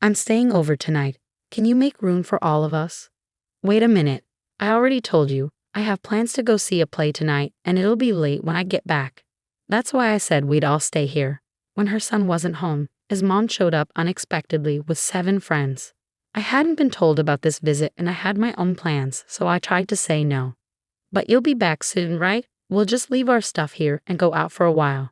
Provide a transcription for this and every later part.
I'm staying over tonight. Can you make room for all of us? Wait a minute. I already told you. I have plans to go see a play tonight, and it'll be late when I get back. That's why I said we'd all stay here. When her son wasn't home, his mom showed up unexpectedly with 7 friends. I hadn't been told about this visit and I had my own plans, so I tried to say no. But you'll be back soon, right? We'll just leave our stuff here and go out for a while.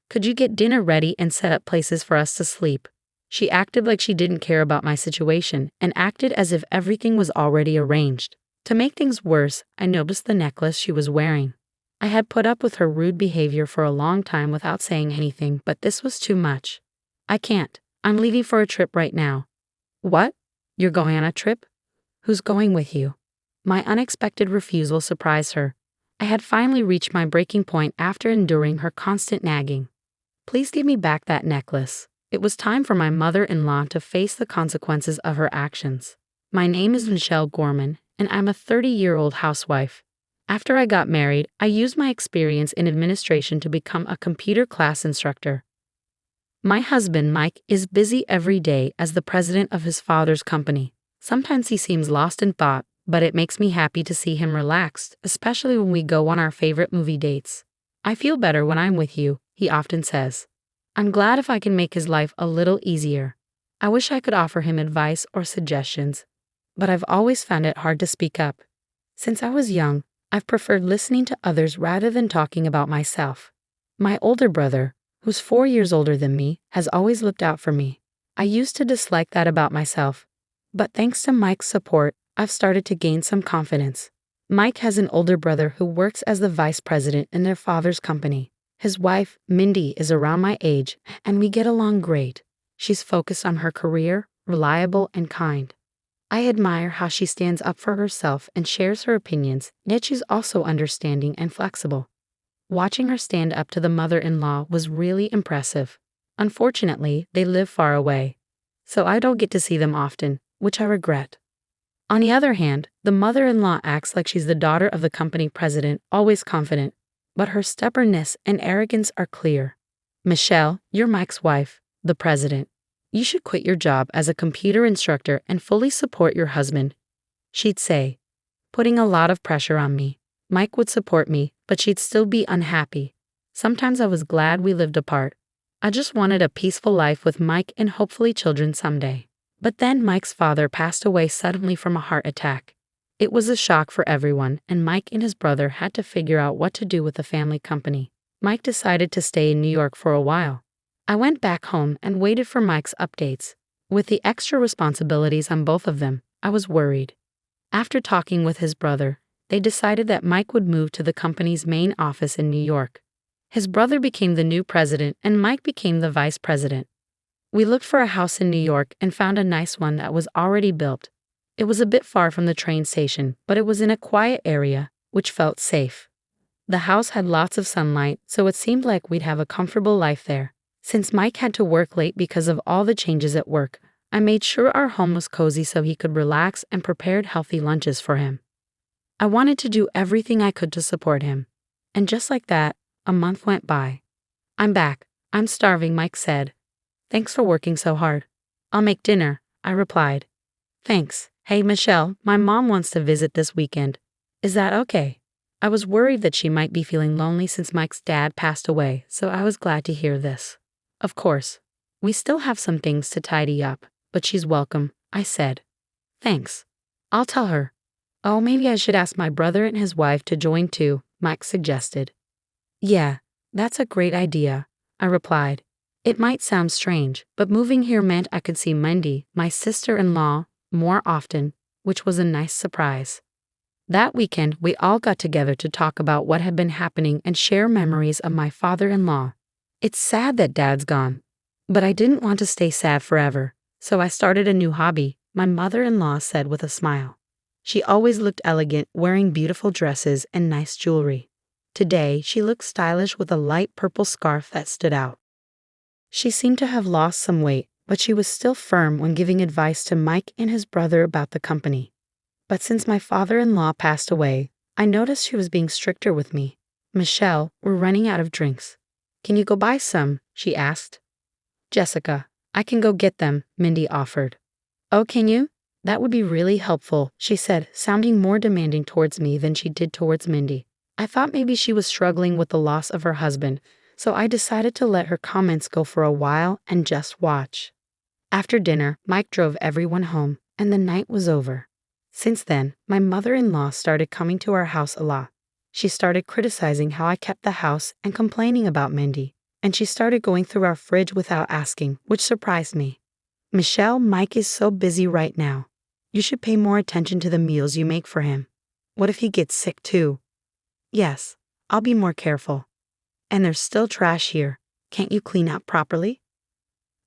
Could you get dinner ready and set up places for us to sleep? She acted like she didn't care about my situation and acted as if everything was already arranged. To make things worse, I noticed the necklace she was wearing. I had put up with her rude behavior for a long time without saying anything, but this was too much. I can't. I'm leaving for a trip right now. What? You're going on a trip? Who's going with you? My unexpected refusal surprised her. I had finally reached my breaking point after enduring her constant nagging. Please give me back that necklace. It was time for my mother-in-law to face the consequences of her actions. My name is Michelle Gorman, and I'm a 30-year-old housewife. After I got married, I used my experience in administration to become a computer class instructor. My husband, Mike, is busy every day as the president of his father's company. Sometimes he seems lost in thought, but it makes me happy to see him relaxed, especially when we go on our favorite movie dates. I feel better when I'm with you, he often says. I'm glad if I can make his life a little easier. I wish I could offer him advice or suggestions, but I've always found it hard to speak up. Since I was young, I've preferred listening to others rather than talking about myself. My older brother, who's 4 years older than me, has always looked out for me. I used to dislike that about myself, but thanks to Mike's support, I've started to gain some confidence. Mike has an older brother who works as the vice president in their father's company. His wife, Mindy, is around my age, and we get along great. She's focused on her career, reliable, and kind. I admire how she stands up for herself and shares her opinions, yet she's also understanding and flexible. Watching her stand up to the mother-in-law was really impressive. Unfortunately, they live far away, so I don't get to see them often, which I regret. On the other hand, the mother-in-law acts like she's the daughter of the company president, always confident, but her stubbornness and arrogance are clear. Michelle, you're Mike's wife, the president. You should quit your job as a computer instructor and fully support your husband, she'd say, putting a lot of pressure on me. Mike would support me, but she'd still be unhappy. Sometimes I was glad we lived apart. I just wanted a peaceful life with Mike and hopefully children someday. But then Mike's father passed away suddenly from a heart attack. It was a shock for everyone, and Mike and his brother had to figure out what to do with the family company. Mike decided to stay in New York for a while. I went back home and waited for Mike's updates. With the extra responsibilities on both of them, I was worried. After talking with his brother, they decided that Mike would move to the company's main office in New York. His brother became the new president and Mike became the vice president. We looked for a house in New York and found a nice one that was already built. It was a bit far from the train station, but it was in a quiet area, which felt safe. The house had lots of sunlight, so it seemed like we'd have a comfortable life there. Since Mike had to work late because of all the changes at work, I made sure our home was cozy so he could relax and prepared healthy lunches for him. I wanted to do everything I could to support him. And just like that, a month went by. I'm back. I'm starving, Mike said. Thanks for working so hard. I'll make dinner, I replied. Thanks. Hey, Michelle, my mom wants to visit this weekend. Is that okay? I was worried that she might be feeling lonely since Mike's dad passed away, so I was glad to hear this. Of course. We still have some things to tidy up, but she's welcome, I said. Thanks. I'll tell her. Oh, maybe I should ask my brother and his wife to join too, Mike suggested. Yeah, that's a great idea, I replied. It might sound strange, but moving here meant I could see Mindy, my sister-in-law, more often, which was a nice surprise. That weekend, we all got together to talk about what had been happening and share memories of my father-in-law. It's sad that Dad's gone, but I didn't want to stay sad forever, so I started a new hobby, my mother-in-law said with a smile. She always looked elegant, wearing beautiful dresses and nice jewelry. Today, she looked stylish with a light purple scarf that stood out. She seemed to have lost some weight, but she was still firm when giving advice to Mike and his brother about the company. But since my father-in-law passed away, I noticed she was being stricter with me. Michelle, we're running out of drinks. Can you go buy some? She asked. Jessica, I can go get them, Mindy offered. Oh, can you? That would be really helpful, she said, sounding more demanding towards me than she did towards Mindy. I thought maybe she was struggling with the loss of her husband, so I decided to let her comments go for a while and just watch. After dinner, Mike drove everyone home, and the night was over. Since then, my mother-in-law started coming to our house a lot. She started criticizing how I kept the house and complaining about Mindy, and she started going through our fridge without asking, which surprised me. Michelle, Mike is so busy right now. You should pay more attention to the meals you make for him. What if he gets sick too? Yes, I'll be more careful. And there's still trash here. Can't you clean up properly?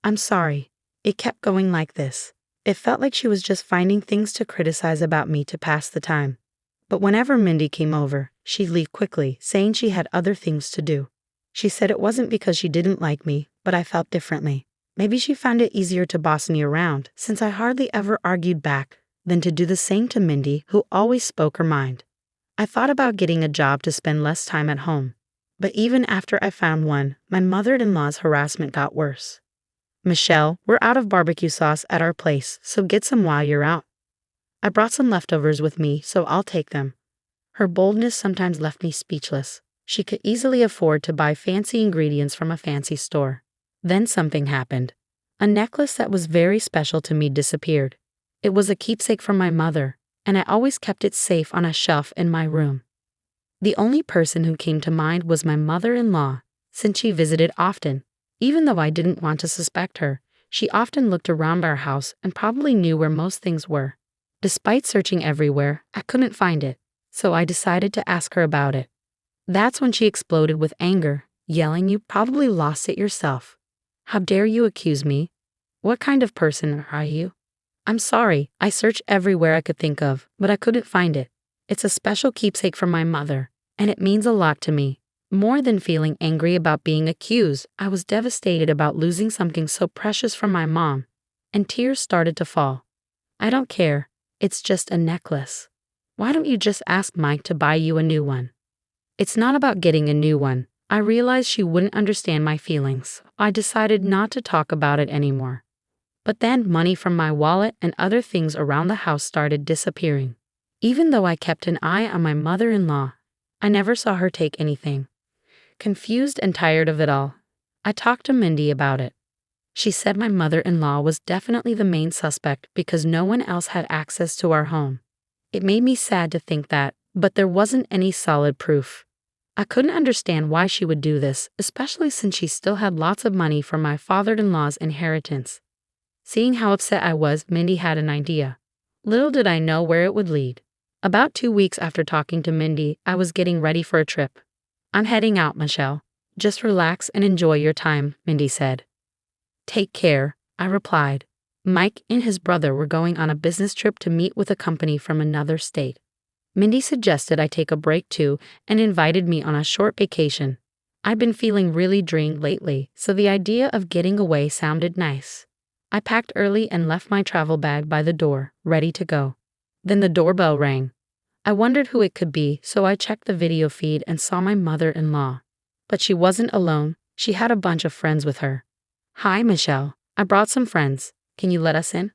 I'm sorry. It kept going like this. It felt like she was just finding things to criticize about me to pass the time. But whenever Mindy came over, she'd leave quickly, saying she had other things to do. She said it wasn't because she didn't like me, but I felt differently. Maybe she found it easier to boss me around, since I hardly ever argued back, than to do the same to Mindy, who always spoke her mind. I thought about getting a job to spend less time at home. But even after I found one, my mother-in-law's harassment got worse. Michelle, we're out of barbecue sauce at our place, so get some while you're out. I brought some leftovers with me, so I'll take them. Her boldness sometimes left me speechless. She could easily afford to buy fancy ingredients from a fancy store. Then something happened. A necklace that was very special to me disappeared. It was a keepsake from my mother, and I always kept it safe on a shelf in my room. The only person who came to mind was my mother-in-law, since she visited often. Even though I didn't want to suspect her, she often looked around our house and probably knew where most things were. Despite searching everywhere, I couldn't find it, so I decided to ask her about it. That's when she exploded with anger, yelling, "You probably lost it yourself. How dare you accuse me? What kind of person are you? I'm sorry, I searched everywhere I could think of, but I couldn't find it. It's a special keepsake from my mother, and it means a lot to me." More than feeling angry about being accused, I was devastated about losing something so precious from my mom, and tears started to fall. I don't care, it's just a necklace. Why don't you just ask Mike to buy you a new one? It's not about getting a new one. I realized she wouldn't understand my feelings. I decided not to talk about it anymore. But then money from my wallet and other things around the house started disappearing. Even though I kept an eye on my mother-in-law, I never saw her take anything. Confused and tired of it all, I talked to Mindy about it. She said my mother-in-law was definitely the main suspect because no one else had access to our home. It made me sad to think that, but there wasn't any solid proof. I couldn't understand why she would do this, especially since she still had lots of money from my father-in-law's inheritance. Seeing how upset I was, Mindy had an idea. Little did I know where it would lead. About 2 weeks after talking to Mindy, I was getting ready for a trip. "I'm heading out, Michelle. Just relax and enjoy your time," Mindy said. "Take care," I replied. Mike and his brother were going on a business trip to meet with a company from another state. Mindy suggested I take a break too and invited me on a short vacation. I've been feeling really drained lately, so the idea of getting away sounded nice. I packed early and left my travel bag by the door, ready to go. Then the doorbell rang. I wondered who it could be, so I checked the video feed and saw my mother-in-law. But she wasn't alone. She had a bunch of friends with her. "Hi, Michelle. I brought some friends. Can you let us in?"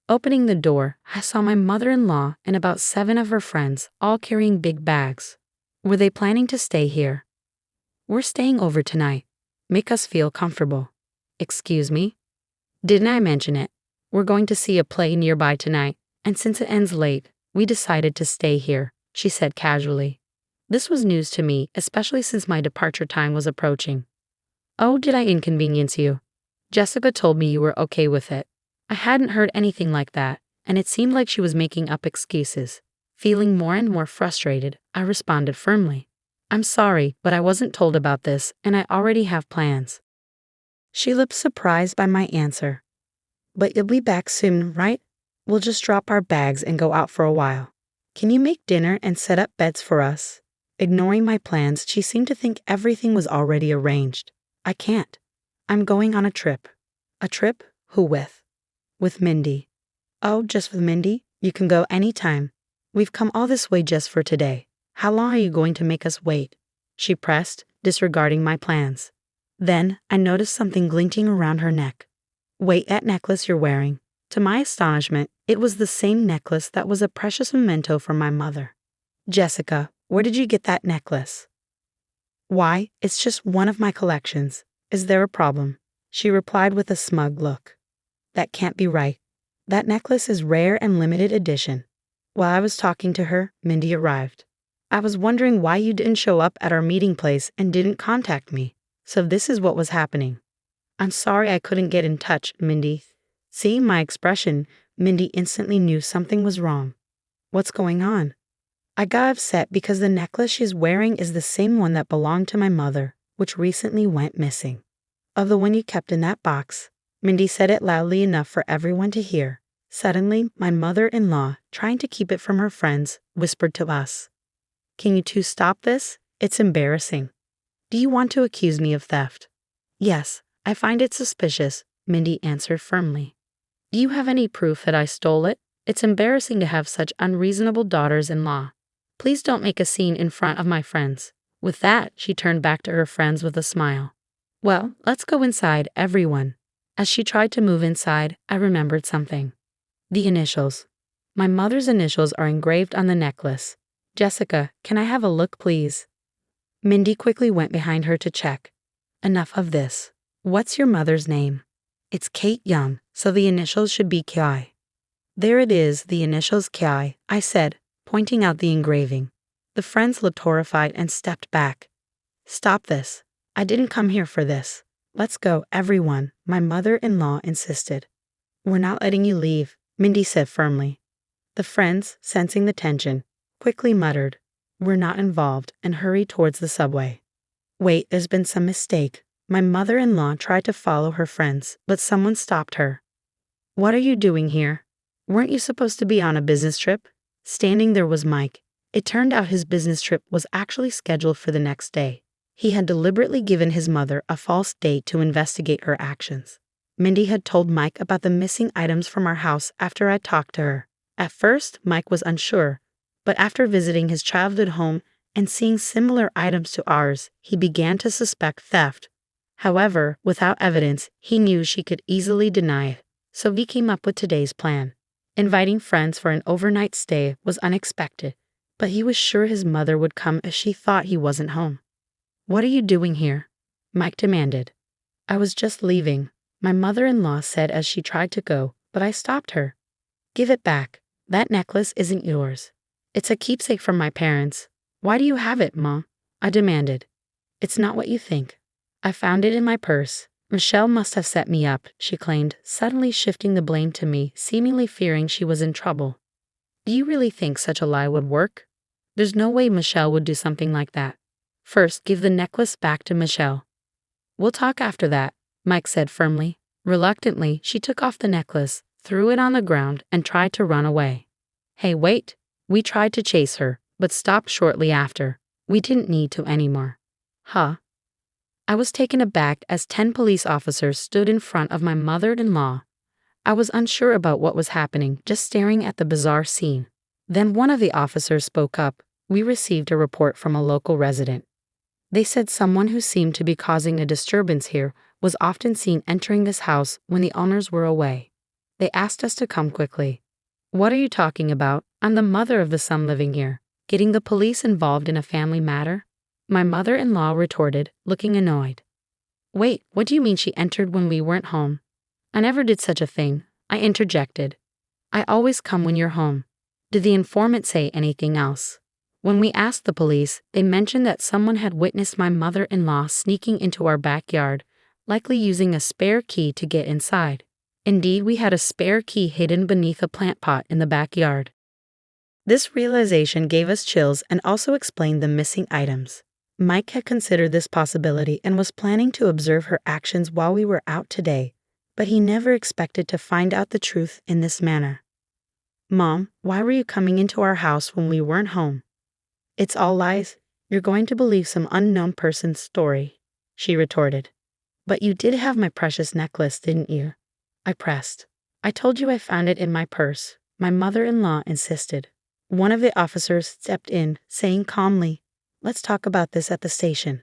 Opening the door, I saw my mother-in-law and about 7 of her friends, all carrying big bags. Were they planning to stay here? "We're staying over tonight. Make us feel comfortable." "Excuse me? Didn't I mention it? We're going to see a play nearby tonight, and since it ends late, we decided to stay here," she said casually. This was news to me, especially since my departure time was approaching. "Oh, did I inconvenience you? Jessica told me you were okay with it." I hadn't heard anything like that, and it seemed like she was making up excuses. Feeling more and more frustrated, I responded firmly. "I'm sorry, but I wasn't told about this, and I already have plans." She looked surprised by my answer. "But you'll be back soon, right? We'll just drop our bags and go out for a while. Can you make dinner and set up beds for us?" Ignoring my plans, she seemed to think everything was already arranged. "I can't. I'm going on a trip." "A trip? Who with?" "With Mindy." "Oh, just with Mindy? You can go anytime. We've come all this way just for today. How long are you going to make us wait?" she pressed, disregarding my plans. Then I noticed something glinting around her neck. Wait, that necklace you're wearing. To my astonishment, it was the same necklace that was a precious memento from my mother. Jessica, where did you get that necklace? Why, it's just one of my collections. Is there a problem? She replied with a smug look. That can't be right. That necklace is rare and limited edition. While I was talking to her, Mindy arrived. I was wondering why you didn't show up at our meeting place and didn't contact me. So this is what was happening. I'm sorry I couldn't get in touch, Mindy. Seeing my expression, Mindy instantly knew something was wrong. What's going on? I got upset because the necklace she's wearing is the same one that belonged to my mother, which recently went missing. Of the one you kept in that box. Mindy said it loudly enough for everyone to hear. Suddenly, my mother-in-law, trying to keep it from her friends, whispered to us. Can you two stop this? It's embarrassing. Do you want to accuse me of theft? Yes, I find it suspicious, Mindy answered firmly. Do you have any proof that I stole it? It's embarrassing to have such unreasonable daughters-in-law. Please don't make a scene in front of my friends. With that, she turned back to her friends with a smile. Well, let's go inside, everyone. As she tried to move inside, I remembered something. The initials. My mother's initials are engraved on the necklace. Jessica, can I have a look, please? Mindy quickly went behind her to check. Enough of this. What's your mother's name? It's Kate Young, so the initials should be Ki. There it is, the initials Ki, I said, pointing out the engraving. The friends looked horrified and stepped back. Stop this. I didn't come here for this. Let's go, everyone, my mother-in-law insisted. We're not letting you leave, Mindy said firmly. The friends, sensing the tension, quickly muttered, We're not involved, and hurried towards the subway. Wait, there's been some mistake. My mother-in-law tried to follow her friends, but someone stopped her. What are you doing here? Weren't you supposed to be on a business trip? Standing there was Mike. It turned out his business trip was actually scheduled for the next day. He had deliberately given his mother a false date to investigate her actions. Mindy had told Mike about the missing items from our house after I talked to her. At first, Mike was unsure, but after visiting his childhood home and seeing similar items to ours, he began to suspect theft. However, without evidence, he knew she could easily deny it, so he came up with today's plan. Inviting friends for an overnight stay was unexpected, but he was sure his mother would come if she thought he wasn't home. What are you doing here? Mike demanded. I was just leaving, my mother-in-law said as she tried to go, but I stopped her. Give it back. That necklace isn't yours. It's a keepsake from my parents. Why do you have it, Ma? I demanded. It's not what you think. I found it in my purse. Michelle must have set me up, she claimed, suddenly shifting the blame to me, seemingly fearing she was in trouble. Do you really think such a lie would work? There's no way Michelle would do something like that. First, give the necklace back to Michelle. We'll talk after that, Mike said firmly. Reluctantly, she took off the necklace, threw it on the ground, and tried to run away. Hey, wait. We tried to chase her, but stopped shortly after. We didn't need to anymore. Huh? I was taken aback as 10 police officers stood in front of my mother-in-law. I was unsure about what was happening, just staring at the bizarre scene. Then one of the officers spoke up. We received a report from a local resident. They said someone who seemed to be causing a disturbance here was often seen entering this house when the owners were away. They asked us to come quickly. What are you talking about? I'm the mother of the son living here. Getting the police involved in a family matter? My mother-in-law retorted, looking annoyed. Wait, what do you mean she entered when we weren't home? I never did such a thing, I interjected. I always come when you're home. Did the informant say anything else? When we asked the police, they mentioned that someone had witnessed my mother-in-law sneaking into our backyard, likely using a spare key to get inside. Indeed, we had a spare key hidden beneath a plant pot in the backyard. This realization gave us chills and also explained the missing items. Mike had considered this possibility and was planning to observe her actions while we were out today, but he never expected to find out the truth in this manner. Mom, why were you coming into our house when we weren't home? It's all lies. You're going to believe some unknown person's story, she retorted. But you did have my precious necklace, didn't you? I pressed. I told you I found it in my purse, my mother-in-law insisted. One of the officers stepped in, saying calmly, Let's talk about this at the station.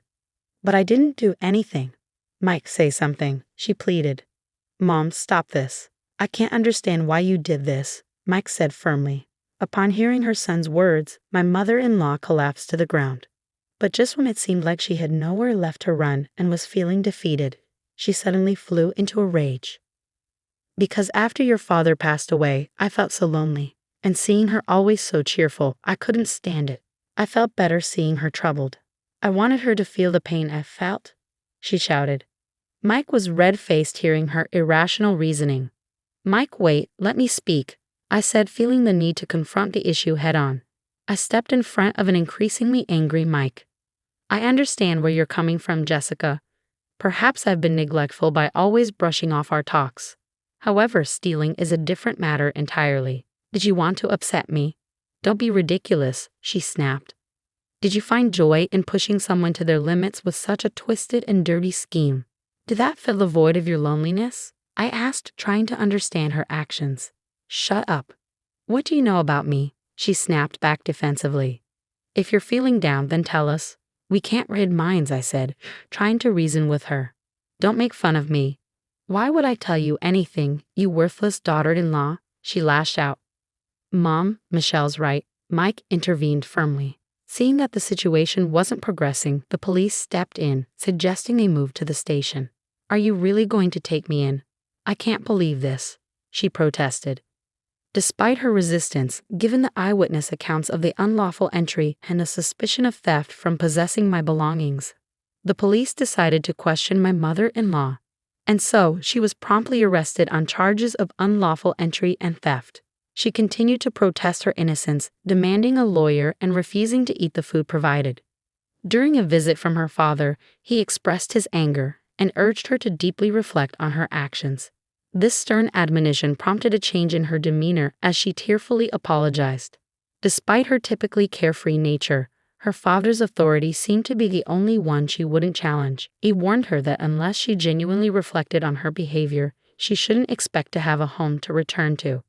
But I didn't do anything. Mike, say something, she pleaded. Mom, stop this. I can't understand why you did this, Mike said firmly. Upon hearing her son's words, my mother-in-law collapsed to the ground. But just when it seemed like she had nowhere left to run and was feeling defeated, she suddenly flew into a rage. Because after your father passed away, I felt so lonely, and seeing her always so cheerful, I couldn't stand it. I felt better seeing her troubled. I wanted her to feel the pain I felt, she shouted. Mike was red-faced hearing her irrational reasoning. Mike, wait, let me speak, I said, feeling the need to confront the issue head-on. I stepped in front of an increasingly angry Mike. I understand where you're coming from, Jessica. Perhaps I've been neglectful by always brushing off our talks. However, stealing is a different matter entirely. Did you want to upset me? Don't be ridiculous, she snapped. Did you find joy in pushing someone to their limits with such a twisted and dirty scheme? Did that fill the void of your loneliness? I asked, trying to understand her actions. Shut up. What do you know about me? She snapped back defensively. If you're feeling down, then tell us. We can't read minds, I said, trying to reason with her. Don't make fun of me. Why would I tell you anything, you worthless daughter-in-law? She lashed out. Mom, Michelle's right, Mike intervened firmly. Seeing that the situation wasn't progressing, the police stepped in, suggesting they move to the station. Are you really going to take me in? I can't believe this, she protested. Despite her resistance, given the eyewitness accounts of the unlawful entry and a suspicion of theft from possessing my belongings, the police decided to question my mother-in-law, and so she was promptly arrested on charges of unlawful entry and theft. She continued to protest her innocence, demanding a lawyer and refusing to eat the food provided. During a visit from her father, he expressed his anger and urged her to deeply reflect on her actions. This stern admonition prompted a change in her demeanor as she tearfully apologized. Despite her typically carefree nature, her father's authority seemed to be the only one she wouldn't challenge. He warned her that unless she genuinely reflected on her behavior, she shouldn't expect to have a home to return to.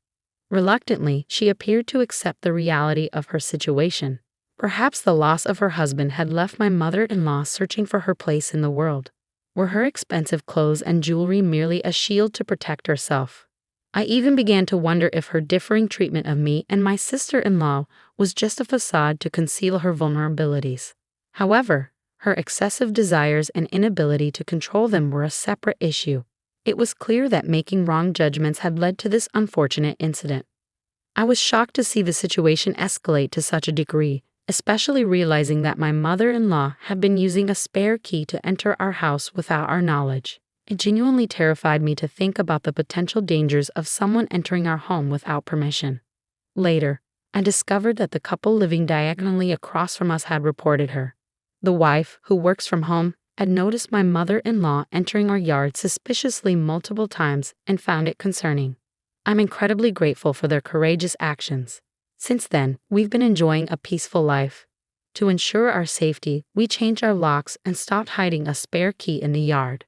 Reluctantly, she appeared to accept the reality of her situation. Perhaps the loss of her husband had left my mother-in-law searching for her place in the world. Were her expensive clothes and jewelry merely a shield to protect herself? I even began to wonder if her differing treatment of me and my sister-in-law was just a facade to conceal her vulnerabilities. However, her excessive desires and inability to control them were a separate issue. It was clear that making wrong judgments had led to this unfortunate incident. I was shocked to see the situation escalate to such a degree, especially realizing that my mother-in-law had been using a spare key to enter our house without our knowledge. It genuinely terrified me to think about the potential dangers of someone entering our home without permission. Later, I discovered that the couple living diagonally across from us had reported her. The wife, who works from home, had noticed my mother-in-law entering our yard suspiciously multiple times and found it concerning. I'm incredibly grateful for their courageous actions. Since then, we've been enjoying a peaceful life. To ensure our safety, we changed our locks and stopped hiding a spare key in the yard.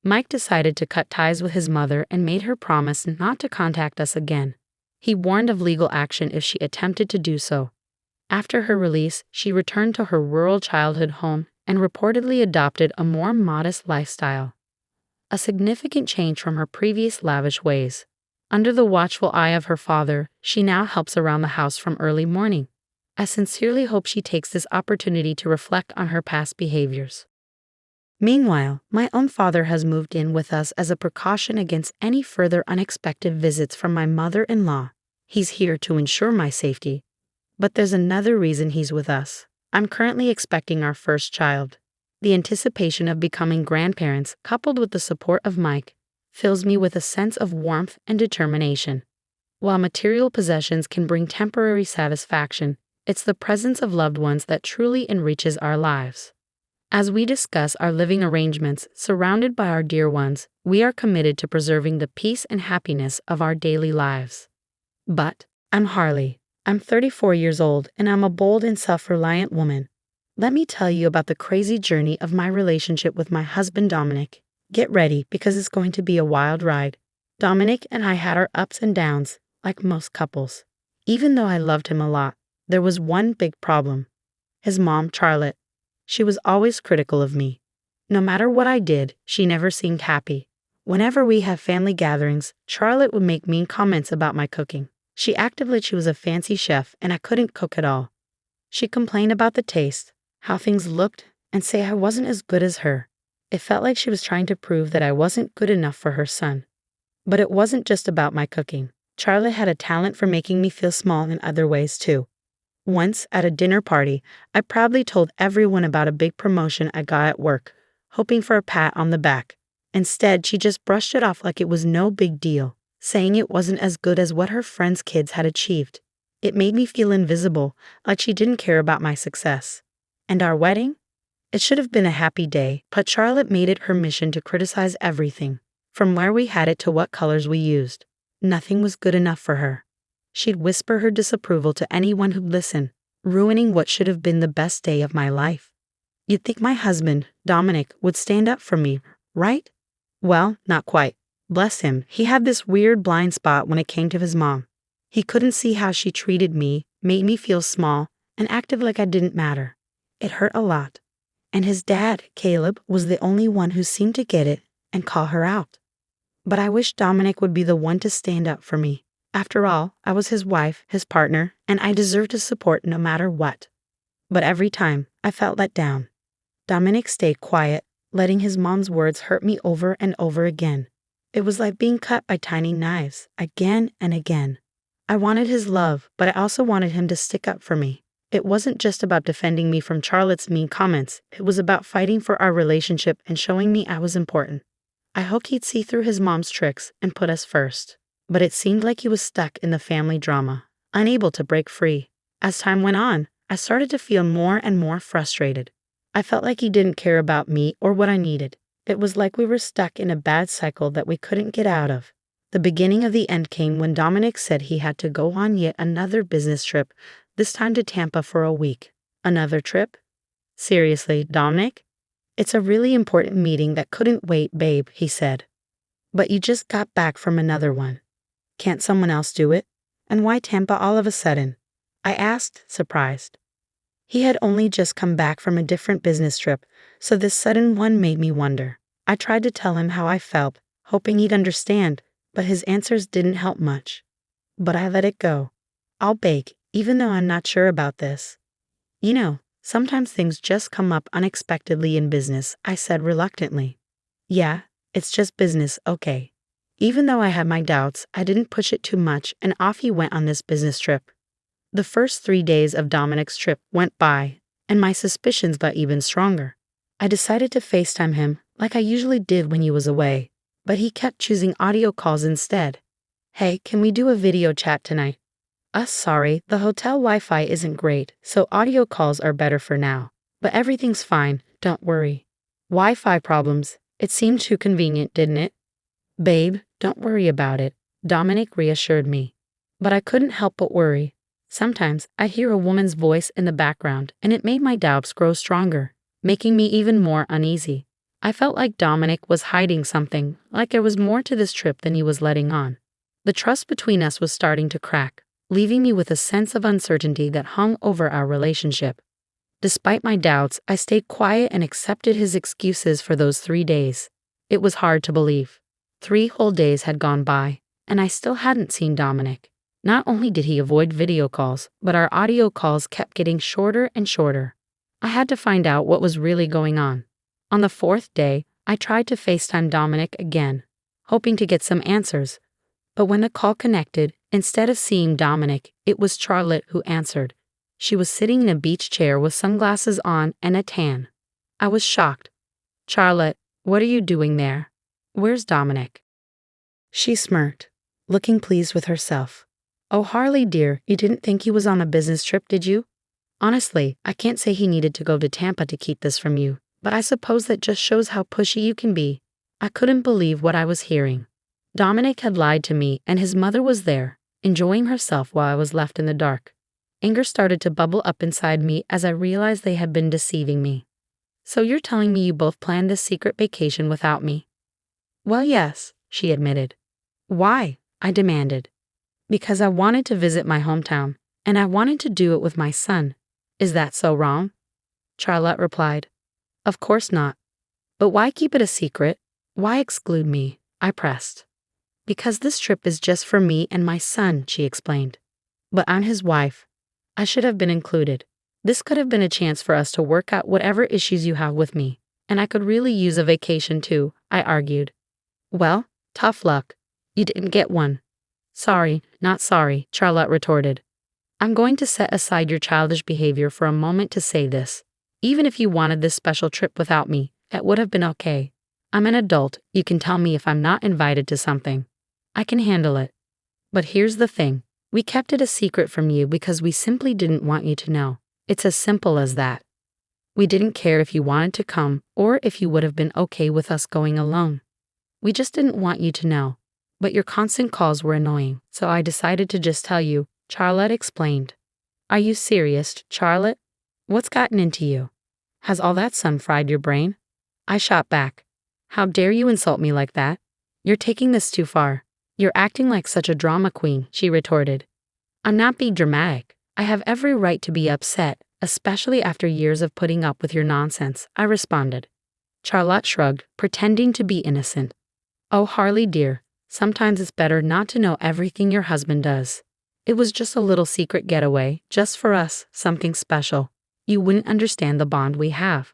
Mike decided to cut ties with his mother and made her promise not to contact us again. He warned of legal action if she attempted to do so. After her release, she returned to her rural childhood home and reportedly adopted a more modest lifestyle. A significant change from her previous lavish ways. Under the watchful eye of her father, she now helps around the house from early morning. I sincerely hope she takes this opportunity to reflect on her past behaviors. Meanwhile, my own father has moved in with us as a precaution against any further unexpected visits from my mother-in-law. He's here to ensure my safety. But there's another reason he's with us. I'm currently expecting our first child. The anticipation of becoming grandparents, coupled with the support of Mike, fills me with a sense of warmth and determination. While material possessions can bring temporary satisfaction, it's the presence of loved ones that truly enriches our lives. As we discuss our living arrangements surrounded by our dear ones, we are committed to preserving the peace and happiness of our daily lives. But I'm Harley. I'm 34 years old and I'm a bold and self-reliant woman. Let me tell you about the crazy journey of my relationship with my husband Dominic. Get ready because it's going to be a wild ride. Dominic and I had our ups and downs, like most couples. Even though I loved him a lot, there was one big problem. His mom, Charlotte. She was always critical of me. No matter what I did, she never seemed happy. Whenever we have family gatherings, Charlotte would make mean comments about my cooking. She acted like she was a fancy chef and I couldn't cook at all. She complained about the taste, how things looked, and say I wasn't as good as her. It felt like she was trying to prove that I wasn't good enough for her son. But it wasn't just about my cooking. Charlotte had a talent for making me feel small in other ways too. Once, at a dinner party, I proudly told everyone about a big promotion I got at work, hoping for a pat on the back. Instead, she just brushed it off like it was no big deal, saying it wasn't as good as what her friends' kids had achieved. It made me feel invisible, like she didn't care about my success. And our wedding? It should have been a happy day, but Charlotte made it her mission to criticize everything, from where we had it to what colors we used. Nothing was good enough for her. She'd whisper her disapproval to anyone who'd listen, ruining what should have been the best day of my life. You'd think my husband, Dominic, would stand up for me, right? Well, not quite. Bless him, he had this weird blind spot when it came to his mom. He couldn't see how she treated me, made me feel small, and acted like I didn't matter. It hurt a lot. And his dad, Caleb, was the only one who seemed to get it and call her out. But I wish Dominic would be the one to stand up for me. After all, I was his wife, his partner, and I deserved his support no matter what. But every time, I felt let down. Dominic stayed quiet, letting his mom's words hurt me over and over again. It was like being cut by tiny knives, again and again. I wanted his love, but I also wanted him to stick up for me. It wasn't just about defending me from Charlotte's mean comments, it was about fighting for our relationship and showing me I was important. I hoped he'd see through his mom's tricks and put us first. But it seemed like he was stuck in the family drama, unable to break free. As time went on, I started to feel more and more frustrated. I felt like he didn't care about me or what I needed. It was like we were stuck in a bad cycle that we couldn't get out of. The beginning of the end came when Dominic said he had to go on yet another business trip, this time to Tampa for a week. Another trip? Seriously, Dominic? It's a really important meeting that couldn't wait, babe, he said. But you just got back from another one. Can't someone else do it? And why Tampa all of a sudden? I asked, surprised. He had only just come back from a different business trip, so this sudden one made me wonder. I tried to tell him how I felt, hoping he'd understand, but his answers didn't help much. But I let it go. I'll bake, even though I'm not sure about this. You know, sometimes things just come up unexpectedly in business, I said reluctantly. Yeah, it's just business, okay. Even though I had my doubts, I didn't push it too much, and off he went on this business trip. The first 3 days of Dominic's trip went by, and my suspicions got even stronger. I decided to FaceTime him, like I usually did when he was away, but he kept choosing audio calls instead. Hey, can we do a video chat tonight? Sorry, the hotel Wi-Fi isn't great, so audio calls are better for now. But everything's fine, don't worry. Wi-Fi problems, it seemed too convenient, didn't it? Babe, don't worry about it, Dominic reassured me. But I couldn't help but worry. Sometimes I'd hear a woman's voice in the background, and it made my doubts grow stronger, making me even more uneasy. I felt like Dominic was hiding something, like there was more to this trip than he was letting on. The trust between us was starting to crack, leaving me with a sense of uncertainty that hung over our relationship. Despite my doubts, I stayed quiet and accepted his excuses for those 3 days. It was hard to believe. 3 whole days had gone by, and I still hadn't seen Dominic. Not only did he avoid video calls, but our audio calls kept getting shorter and shorter. I had to find out what was really going on. On the 4th day, I tried to FaceTime Dominic again, hoping to get some answers. But when the call connected, instead of seeing Dominic, it was Charlotte who answered. She was sitting in a beach chair with sunglasses on and a tan. I was shocked. Charlotte, what are you doing there? Where's Dominic? She smirked, looking pleased with herself. Oh, Harley dear, you didn't think he was on a business trip, did you? Honestly, I can't say he needed to go to Tampa to keep this from you, but I suppose that just shows how pushy you can be. I couldn't believe what I was hearing. Dominic had lied to me, and his mother was there, enjoying herself while I was left in the dark. Anger started to bubble up inside me as I realized they had been deceiving me. So you're telling me you both planned this secret vacation without me? Well, yes, she admitted. Why? I demanded. Because I wanted to visit my hometown, and I wanted to do it with my son. Is that so wrong? Charlotte replied. Of course not. But why keep it a secret? Why exclude me? I pressed. Because this trip is just for me and my son, she explained. But I'm his wife. I should have been included. This could have been a chance for us to work out whatever issues you have with me. And I could really use a vacation too, I argued. Well, tough luck. You didn't get one. Sorry, not sorry, Charlotte retorted. I'm going to set aside your childish behavior for a moment to say this. Even if you wanted this special trip without me, it would have been okay. I'm an adult, you can tell me if I'm not invited to something. I can handle it. But here's the thing. We kept it a secret from you because we simply didn't want you to know. It's as simple as that. We didn't care if you wanted to come or if you would have been okay with us going alone. We just didn't want you to know. But your constant calls were annoying, so I decided to just tell you, Charlotte explained. Are you serious, Charlotte? What's gotten into you? Has all that sun fried your brain? I shot back. How dare you insult me like that? You're taking this too far. You're acting like such a drama queen, she retorted. I'm not being dramatic. I have every right to be upset, especially after years of putting up with your nonsense, I responded. Charlotte shrugged, pretending to be innocent. Oh, Harley dear, sometimes it's better not to know everything your husband does. It was just a little secret getaway, just for us, something special. You wouldn't understand the bond we have.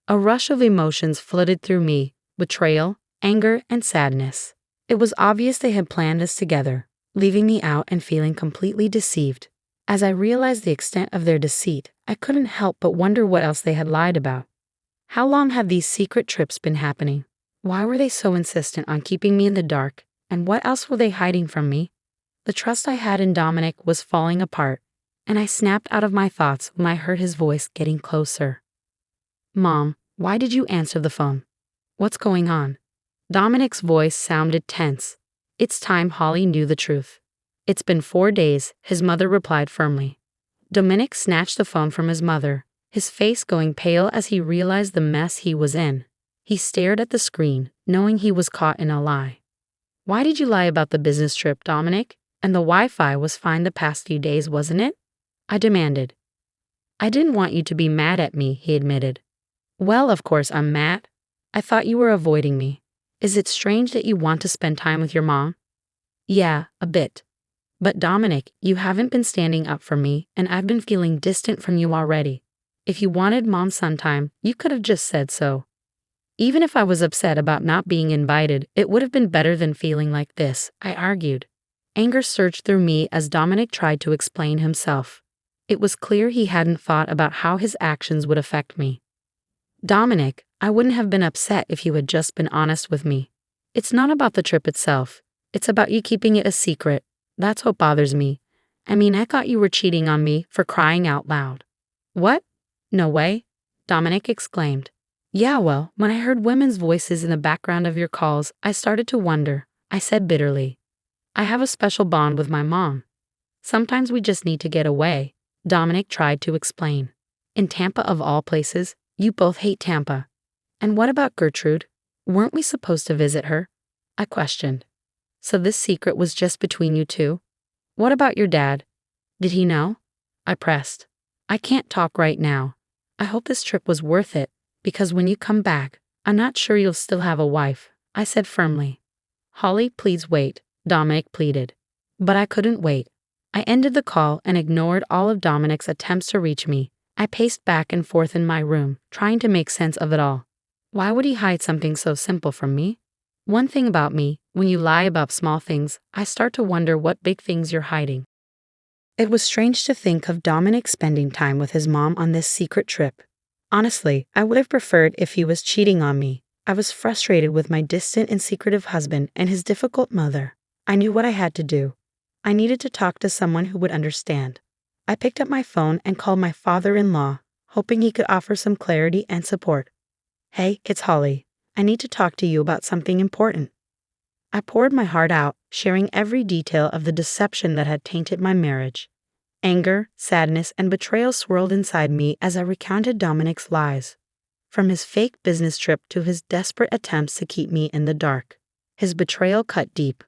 A rush of emotions flooded through me, betrayal, anger, and sadness. It was obvious they had planned this together, leaving me out and feeling completely deceived. As I realized the extent of their deceit, I couldn't help but wonder what else they had lied about. How long had these secret trips been happening? Why were they so insistent on keeping me in the dark, and what else were they hiding from me? The trust I had in Dominic was falling apart, and I snapped out of my thoughts when I heard his voice getting closer. Mom, why did you answer the phone? What's going on? Dominic's voice sounded tense. It's time Holly knew the truth. It's been 4 days, his mother replied firmly. Dominic snatched the phone from his mother, his face going pale as he realized the mess he was in. He stared at the screen, knowing he was caught in a lie. Why did you lie about the business trip, Dominic? And the Wi-Fi was fine the past few days, wasn't it? I demanded. I didn't want you to be mad at me, he admitted. Well, of course I'm mad. I thought you were avoiding me. Is it strange that you want to spend time with your mom? Yeah, a bit. But Dominic, you haven't been standing up for me, and I've been feeling distant from you already. If you wanted mom-son time, you could have just said so. Even if I was upset about not being invited, it would have been better than feeling like this, I argued. Anger surged through me as Dominic tried to explain himself. It was clear he hadn't thought about how his actions would affect me. Dominic, I wouldn't have been upset if you had just been honest with me. It's not about the trip itself. It's about you keeping it a secret. That's what bothers me. I mean, I thought you were cheating on me, for crying out loud. What? No way? Dominic exclaimed. Yeah, well, when I heard women's voices in the background of your calls, I started to wonder, I said bitterly. I have a special bond with my mom. Sometimes we just need to get away, Dominic tried to explain. In Tampa of all places, you both hate Tampa. And what about Gertrude? Weren't we supposed to visit her? I questioned. So this secret was just between you two? What about your dad? Did he know? I pressed. I can't talk right now. I hope this trip was worth it, because when you come back, I'm not sure you'll still have a wife, I said firmly. Holly, please wait, Dominic pleaded. But I couldn't wait. I ended the call and ignored all of Dominic's attempts to reach me. I paced back and forth in my room, trying to make sense of it all. Why would he hide something so simple from me? One thing about me, when you lie about small things, I start to wonder what big things you're hiding. It was strange to think of Dominic spending time with his mom on this secret trip. Honestly, I would have preferred if he was cheating on me. I was frustrated with my distant and secretive husband and his difficult mother. I knew what I had to do. I needed to talk to someone who would understand. I picked up my phone and called my father-in-law, hoping he could offer some clarity and support. Hey, it's Holly. I need to talk to you about something important. I poured my heart out, sharing every detail of the deception that had tainted my marriage. Anger, sadness, and betrayal swirled inside me as I recounted Dominic's lies. From his fake business trip to his desperate attempts to keep me in the dark. His betrayal cut deep.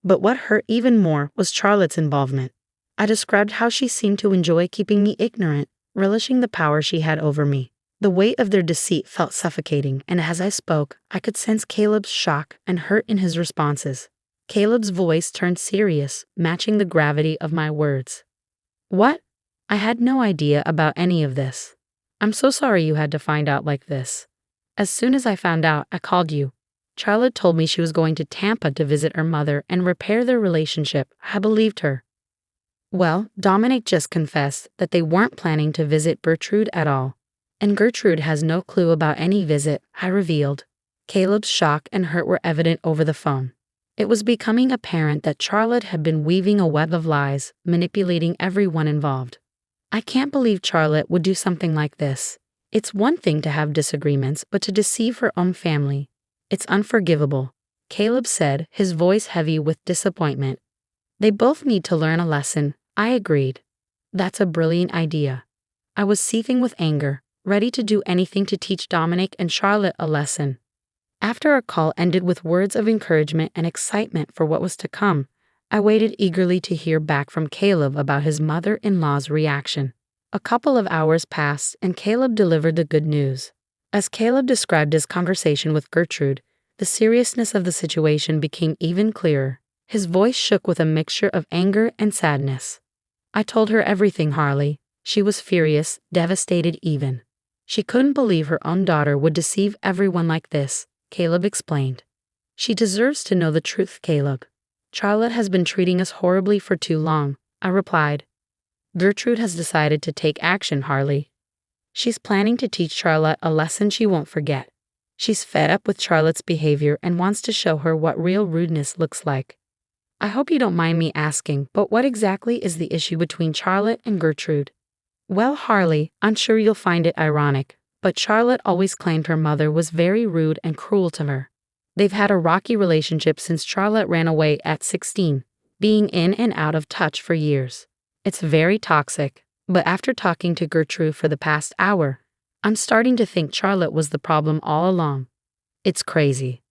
But what hurt even more was Charlotte's involvement. I described how she seemed to enjoy keeping me ignorant, relishing the power she had over me. The weight of their deceit felt suffocating, and as I spoke, I could sense Caleb's shock and hurt in his responses. Caleb's voice turned serious, matching the gravity of my words. What? I had no idea about any of this. I'm so sorry you had to find out like this. As soon as I found out, I called you. Charlotte told me she was going to Tampa to visit her mother and repair their relationship. I believed her. Well, Dominic just confessed that they weren't planning to visit Gertrude at all. And Gertrude has no clue about any visit, I revealed. Caleb's shock and hurt were evident over the phone. It was becoming apparent that Charlotte had been weaving a web of lies, manipulating everyone involved. I can't believe Charlotte would do something like this. It's one thing to have disagreements, but to deceive her own family. It's unforgivable, Caleb said, his voice heavy with disappointment. They both need to learn a lesson, I agreed. That's a brilliant idea. I was seething with anger, ready to do anything to teach Dominic and Charlotte a lesson. After our call ended with words of encouragement and excitement for what was to come, I waited eagerly to hear back from Caleb about his mother-in-law's reaction. A couple of hours passed and Caleb delivered the good news. As Caleb described his conversation with Gertrude, the seriousness of the situation became even clearer. His voice shook with a mixture of anger and sadness. I told her everything, Harley. She was furious, devastated even. She couldn't believe her own daughter would deceive everyone like this, Caleb explained. She deserves to know the truth, Caleb. Charlotte has been treating us horribly for too long, I replied. Gertrude has decided to take action, Harley. She's planning to teach Charlotte a lesson she won't forget. She's fed up with Charlotte's behavior and wants to show her what real rudeness looks like. I hope you don't mind me asking, but what exactly is the issue between Charlotte and Gertrude? Well, Harley, I'm sure you'll find it ironic, but Charlotte always claimed her mother was very rude and cruel to her. They've had a rocky relationship since Charlotte ran away at 16, being in and out of touch for years. It's very toxic, but after talking to Gertrude for the past hour, I'm starting to think Charlotte was the problem all along. It's crazy.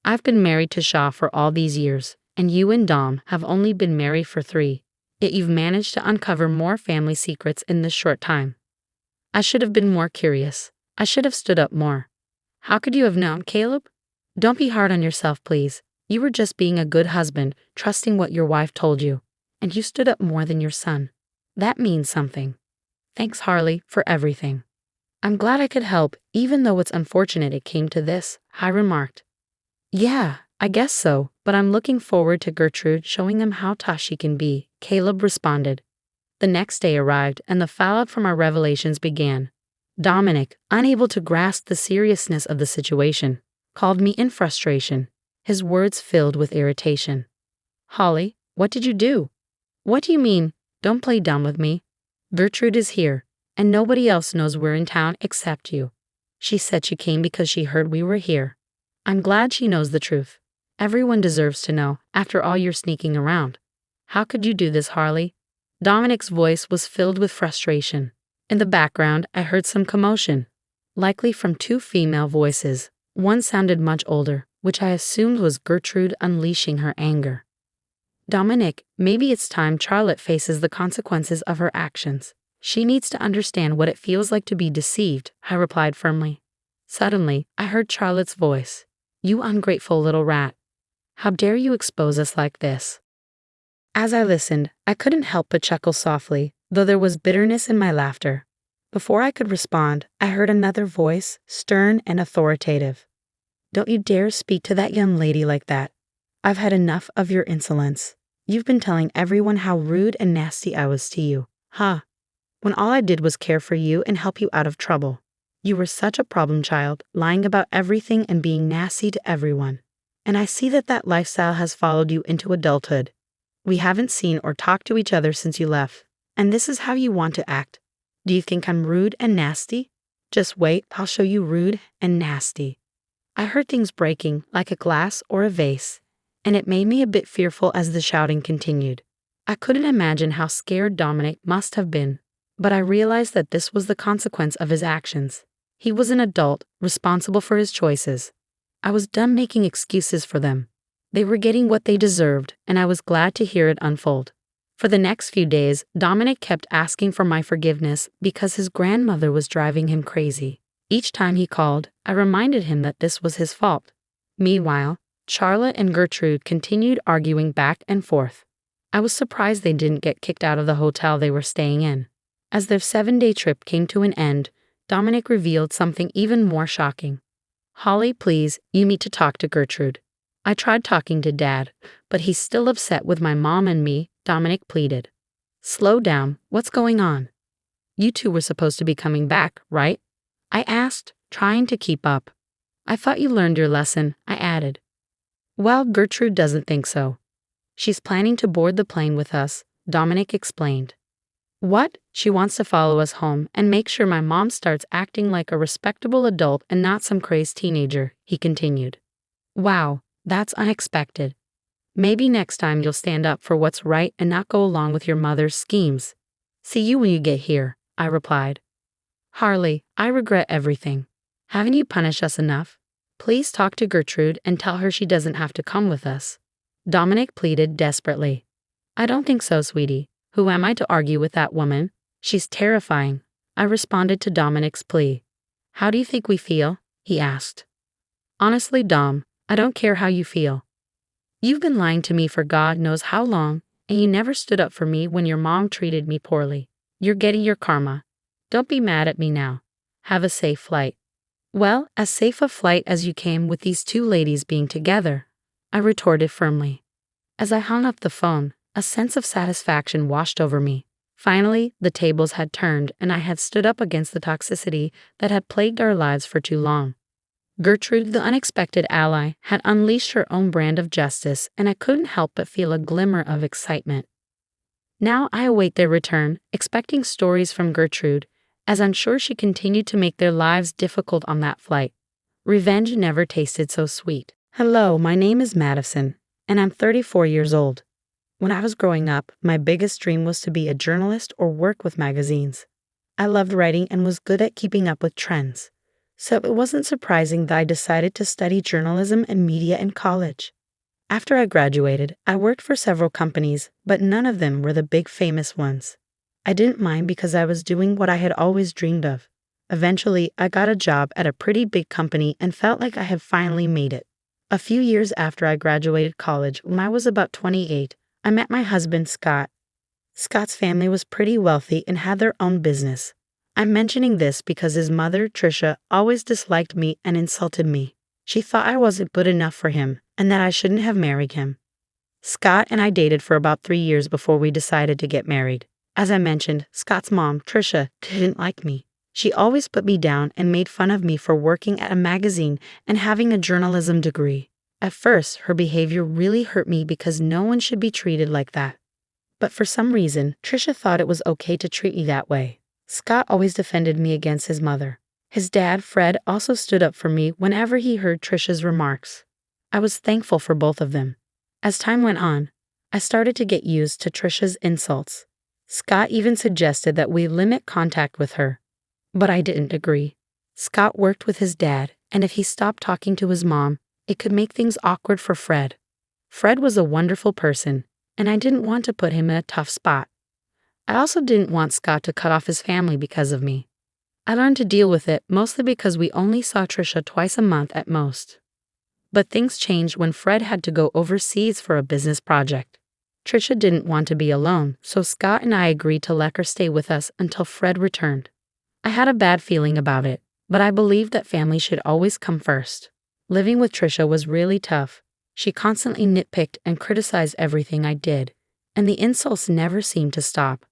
I've been married to Shaw for all these years, and you and Dom have only been married for 3. Yet you've managed to uncover more family secrets in this short time. I should have been more curious. I should have stood up more. How could you have known, Caleb? Don't be hard on yourself, please. You were just being a good husband, trusting what your wife told you. And you stood up more than your son. That means something. Thanks, Harley, for everything. I'm glad I could help, even though it's unfortunate it came to this, I remarked. Yeah, I guess so, but I'm looking forward to Gertrude showing them how tough she can be, Caleb responded. The next day arrived and the fallout from our revelations began. Dominic, unable to grasp the seriousness of the situation, called me in frustration, his words filled with irritation. Holly, what did you do? What do you mean? Don't play dumb with me. Gertrude is here, and nobody else knows we're in town except you. She said she came because she heard we were here. I'm glad she knows the truth. Everyone deserves to know, after all your sneaking around. How could you do this, Harley? Dominic's voice was filled with frustration. In the background, I heard some commotion, likely from 2 female voices. One sounded much older, which I assumed was Gertrude unleashing her anger. Dominic, maybe it's time Charlotte faces the consequences of her actions. She needs to understand what it feels like to be deceived, I replied firmly. Suddenly, I heard Charlotte's voice. You ungrateful little rat. How dare you expose us like this? As I listened, I couldn't help but chuckle softly, though there was bitterness in my laughter. Before I could respond, I heard another voice, stern and authoritative. Don't you dare speak to that young lady like that. I've had enough of your insolence. You've been telling everyone how rude and nasty I was to you, huh? When all I did was care for you and help you out of trouble. You were such a problem child, lying about everything and being nasty to everyone. And I see that lifestyle has followed you into adulthood. We haven't seen or talked to each other since you left, and this is how you want to act. Do you think I'm rude and nasty? Just wait, I'll show you rude and nasty. I heard things breaking like a glass or a vase, and it made me a bit fearful as the shouting continued. I couldn't imagine how scared Dominic must have been, but I realized that this was the consequence of his actions. He was an adult, responsible for his choices. I was done making excuses for them. They were getting what they deserved, and I was glad to hear it unfold. For the next few days, Dominic kept asking for my forgiveness because his grandmother was driving him crazy. Each time he called, I reminded him that this was his fault. Meanwhile, Charlotte and Gertrude continued arguing back and forth. I was surprised they didn't get kicked out of the hotel they were staying in. As their 7-day trip came to an end, Dominic revealed something even more shocking. "Holly, please, you need to talk to Gertrude. I tried talking to Dad, but he's still upset with my mom and me," Dominic pleaded. "Slow down, what's going on? You two were supposed to be coming back, right?" I asked, trying to keep up. "I thought you learned your lesson," I added. "Well, Gertrude doesn't think so. She's planning to board the plane with us," Dominic explained. "What? She wants to follow us home and make sure my mom starts acting like a respectable adult and not some crazed teenager," he continued. "Wow, that's unexpected. Maybe next time you'll stand up for what's right and not go along with your mother's schemes." "See you when you get here," I replied. "Harley, I regret everything. Haven't you punished us enough? Please talk to Gertrude and tell her she doesn't have to come with us," Dominic pleaded desperately. "I don't think so, sweetie. Who am I to argue with that woman? She's terrifying," I responded to Dominic's plea. "How do you think we feel?" he asked. "Honestly, Dom, I don't care how you feel. You've been lying to me for God knows how long, and you never stood up for me when your mom treated me poorly. You're getting your karma. Don't be mad at me now. Have a safe flight." "Well, as safe a flight as you came with these two ladies being together," I retorted firmly. As I hung up the phone, a sense of satisfaction washed over me. Finally, the tables had turned and I had stood up against the toxicity that had plagued our lives for too long. Gertrude, the unexpected ally, had unleashed her own brand of justice, and I couldn't help but feel a glimmer of excitement. Now I await their return, expecting stories from Gertrude, as I'm sure she continued to make their lives difficult on that flight. Revenge never tasted so sweet. Hello, my name is Madison, and I'm 34 years old. When I was growing up, my biggest dream was to be a journalist or work with magazines. I loved writing and was good at keeping up with trends. So it wasn't surprising that I decided to study journalism and media in college. After I graduated, I worked for several companies, but none of them were the big famous ones. I didn't mind because I was doing what I had always dreamed of. Eventually, I got a job at a pretty big company and felt like I had finally made it. A few years after I graduated college, when I was about 28, I met my husband, Scott. Scott's family was pretty wealthy and had their own business. I'm mentioning this because his mother, Tricia, always disliked me and insulted me. She thought I wasn't good enough for him and that I shouldn't have married him. Scott and I dated for about 3 years before we decided to get married. As I mentioned, Scott's mom, Tricia, didn't like me. She always put me down and made fun of me for working at a magazine and having a journalism degree. At first, her behavior really hurt me because no one should be treated like that. But for some reason, Tricia thought it was okay to treat me that way. Scott always defended me against his mother. His dad, Fred, also stood up for me whenever he heard Tricia's remarks. I was thankful for both of them. As time went on, I started to get used to Tricia's insults. Scott even suggested that we limit contact with her. But I didn't agree. Scott worked with his dad, and if he stopped talking to his mom, it could make things awkward for Fred. Fred was a wonderful person, and I didn't want to put him in a tough spot. I also didn't want Scott to cut off his family because of me. I learned to deal with it mostly because we only saw Tricia twice a month at most. But things changed when Fred had to go overseas for a business project. Tricia didn't want to be alone, so Scott and I agreed to let her stay with us until Fred returned. I had a bad feeling about it, but I believed that family should always come first. Living with Tricia was really tough. She constantly nitpicked and criticized everything I did, and the insults never seemed to stop.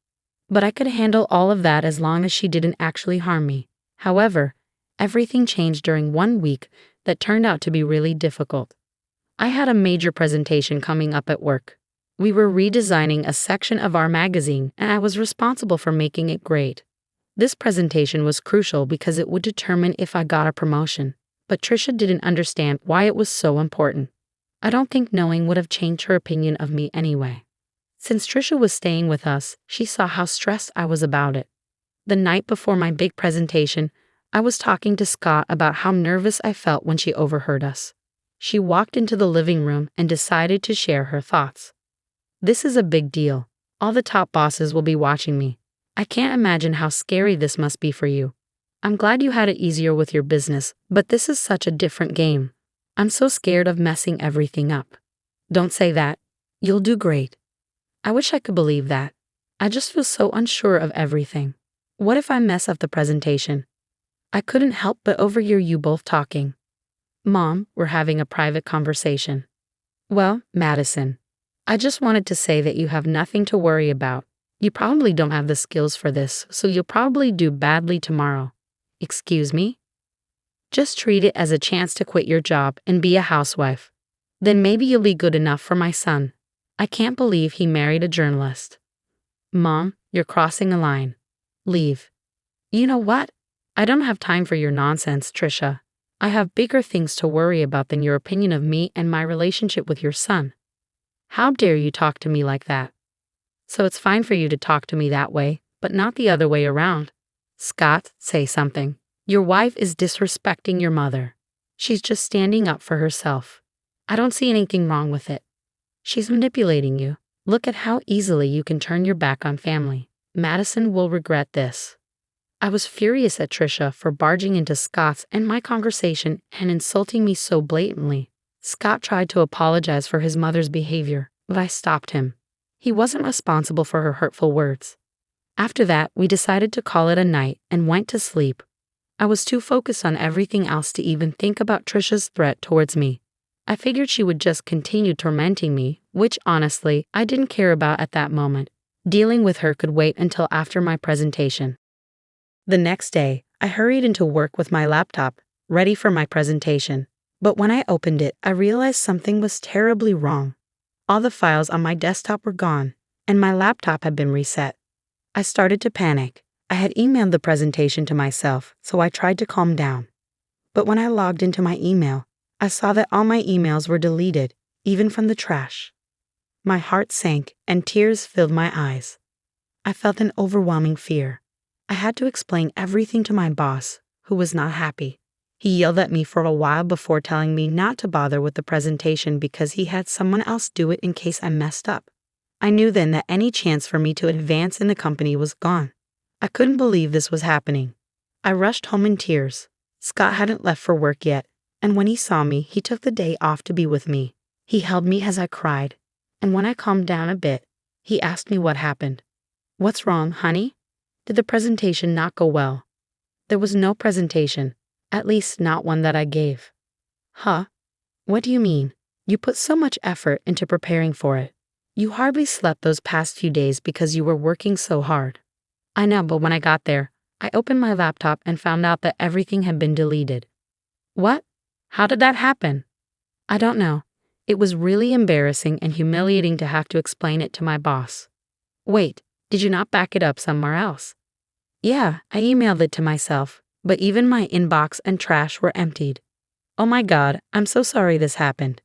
But I could handle all of that as long as she didn't actually harm me. However, everything changed during one week that turned out to be really difficult. I had a major presentation coming up at work. We were redesigning a section of our magazine, and I was responsible for making it great. This presentation was crucial because it would determine if I got a promotion, but Tricia didn't understand why it was so important. I don't think knowing would have changed her opinion of me anyway. Since Tricia was staying with us, she saw how stressed I was about it. The night before my big presentation, I was talking to Scott about how nervous I felt when she overheard us. She walked into the living room and decided to share her thoughts. "This is a big deal. All the top bosses will be watching me. I can't imagine how scary this must be for you. I'm glad you had it easier with your business, but this is such a different game. I'm so scared of messing everything up. Don't say that. You'll do great. I wish I could believe that. I just feel so unsure of everything. What if I mess up the presentation? I couldn't help but overhear you both talking. Mom, we're having a private conversation. Well, Madison, I just wanted to say that you have nothing to worry about. You probably don't have the skills for this, so you'll probably do badly tomorrow. Excuse me? Just treat it as a chance to quit your job and be a housewife. Then maybe you'll be good enough for my son. I can't believe he married a journalist. Mom, you're crossing a line. Leave. You know what? I don't have time for your nonsense, Trisha. I have bigger things to worry about than your opinion of me and my relationship with your son. How dare you talk to me like that? So it's fine for you to talk to me that way, but not the other way around. Scott, say something. Your wife is disrespecting your mother. She's just standing up for herself. I don't see anything wrong with it. She's manipulating you. Look at how easily you can turn your back on family. Madison will regret this. I was furious at Trisha for barging into Scott's and my conversation and insulting me so blatantly. Scott tried to apologize for his mother's behavior, but I stopped him. He wasn't responsible for her hurtful words. After that, we decided to call it a night and went to sleep. I was too focused on everything else to even think about Trisha's threat towards me. I figured she would just continue tormenting me, which honestly, I didn't care about at that moment. Dealing with her could wait until after my presentation. The next day, I hurried into work with my laptop, ready for my presentation. But when I opened it, I realized something was terribly wrong. All the files on my desktop were gone, and my laptop had been reset. I started to panic. I had emailed the presentation to myself, so I tried to calm down. But when I logged into my email, I saw that all my emails were deleted, even from the trash. My heart sank and tears filled my eyes. I felt an overwhelming fear. I had to explain everything to my boss, who was not happy. He yelled at me for a while before telling me not to bother with the presentation because he had someone else do it in case I messed up. I knew then that any chance for me to advance in the company was gone. I couldn't believe this was happening. I rushed home in tears. Scott hadn't left for work yet, and when he saw me, he took the day off to be with me. He held me as I cried, and when I calmed down a bit, he asked me what happened. What's wrong, honey? Did the presentation not go well? There was no presentation, at least not one that I gave. Huh? What do you mean? You put so much effort into preparing for it. You hardly slept those past few days because you were working so hard. I know, but when I got there, I opened my laptop and found out that everything had been deleted. What? How did that happen? I don't know. It was really embarrassing and humiliating to have to explain it to my boss. Wait, did you not back it up somewhere else? Yeah, I emailed it to myself, but even my inbox and trash were emptied. Oh my God, I'm so sorry this happened.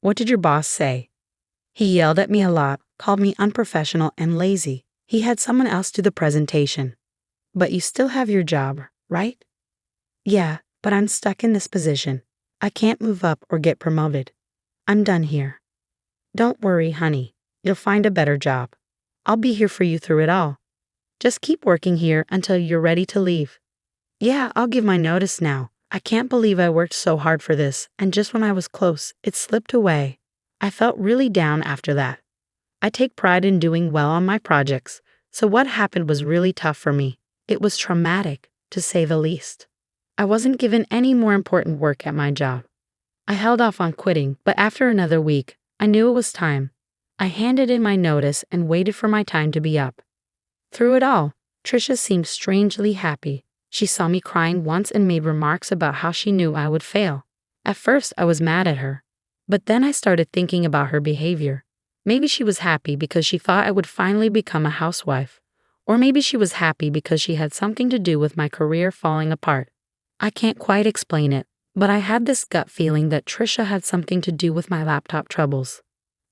What did your boss say? He yelled at me a lot, called me unprofessional and lazy. He had someone else do the presentation. But you still have your job, right? Yeah, but I'm stuck in this position. I can't move up or get promoted. I'm done here. Don't worry, honey. You'll find a better job. I'll be here for you through it all. Just keep working here until you're ready to leave. Yeah, I'll give my notice now. I can't believe I worked so hard for this, and just when I was close, it slipped away. I felt really down after that. I take pride in doing well on my projects, so what happened was really tough for me. It was traumatic, to say the least. I wasn't given any more important work at my job. I held off on quitting, but after another week, I knew it was time. I handed in my notice and waited for my time to be up. Through it all, Trisha seemed strangely happy. She saw me crying once and made remarks about how she knew I would fail. At first, I was mad at her. But then I started thinking about her behavior. Maybe she was happy because she thought I would finally become a housewife. Or maybe she was happy because she had something to do with my career falling apart. I can't quite explain it, but I had this gut feeling that Trisha had something to do with my laptop troubles.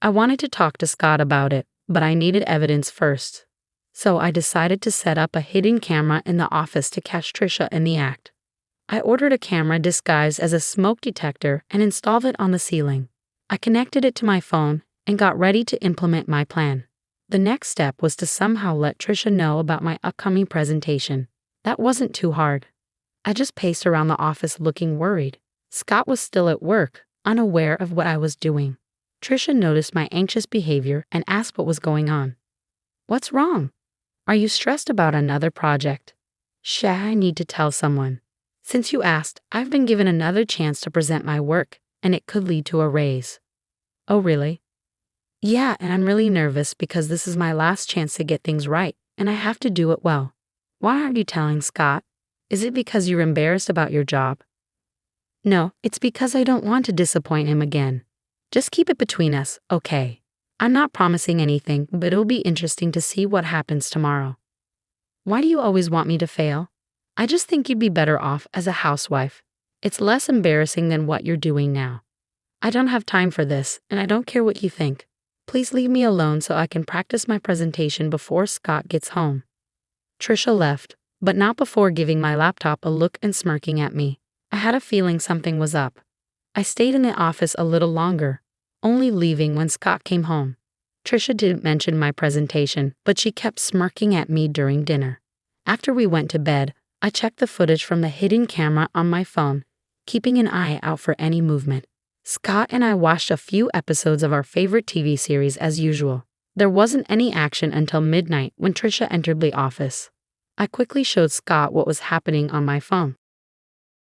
I wanted to talk to Scott about it, but I needed evidence first. So I decided to set up a hidden camera in the office to catch Trisha in the act. I ordered a camera disguised as a smoke detector and installed it on the ceiling. I connected it to my phone and got ready to implement my plan. The next step was to somehow let Trisha know about my upcoming presentation. That wasn't too hard. I just paced around the office looking worried. Scott was still at work, unaware of what I was doing. Trisha noticed my anxious behavior and asked what was going on. What's wrong? Are you stressed about another project? I need to tell someone. Since you asked, I've been given another chance to present my work, and it could lead to a raise. Oh, really? Yeah, and I'm really nervous because this is my last chance to get things right, and I have to do it well. Why aren't you telling Scott? Is it because you're embarrassed about your job? No, it's because I don't want to disappoint him again. Just keep it between us, okay? I'm not promising anything, but it'll be interesting to see what happens tomorrow. Why do you always want me to fail? I just think you'd be better off as a housewife. It's less embarrassing than what you're doing now. I don't have time for this, and I don't care what you think. Please leave me alone so I can practice my presentation before Scott gets home. Trisha left, but not before giving my laptop a look and smirking at me. I had a feeling something was up. I stayed in the office a little longer, only leaving when Scott came home. Trisha didn't mention my presentation, but she kept smirking at me during dinner. After we went to bed, I checked the footage from the hidden camera on my phone, keeping an eye out for any movement. Scott and I watched a few episodes of our favorite TV series as usual. There wasn't any action until midnight when Trisha entered the office. I quickly showed Scott what was happening on my phone.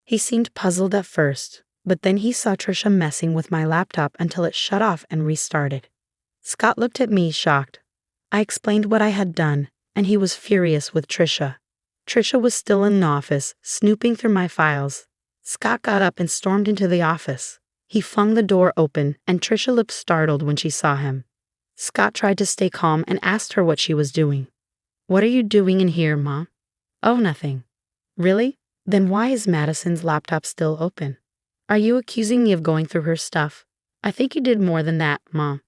He seemed puzzled at first, but then he saw Trisha messing with my laptop until it shut off and restarted. Scott looked at me shocked. I explained what I had done, and he was furious with Trisha. Trisha was still in the office, snooping through my files. Scott got up and stormed into the office. He flung the door open, and Trisha looked startled when she saw him. Scott tried to stay calm and asked her what she was doing. What are you doing in here, Mom? Oh, nothing. Really? Then why is Madison's laptop still open? Are you accusing me of going through her stuff? I think you did more than that, Mom.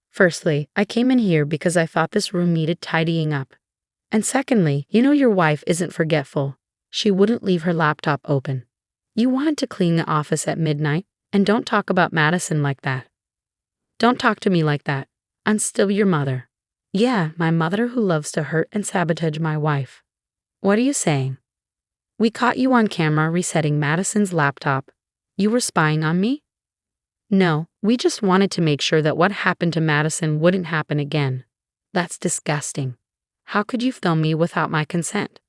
Firstly, I came in here because I thought this room needed tidying up. And secondly, you know your wife isn't forgetful. She wouldn't leave her laptop open. You wanted to clean the office at midnight, and don't talk about Madison like that. Don't talk to me like that. I'm still your mother. Yeah, my mother who loves to hurt and sabotage my wife. What are you saying? We caught you on camera resetting Madison's laptop. You were spying on me? No, we just wanted to make sure that what happened to Madison wouldn't happen again. That's disgusting. How could you film me without my consent?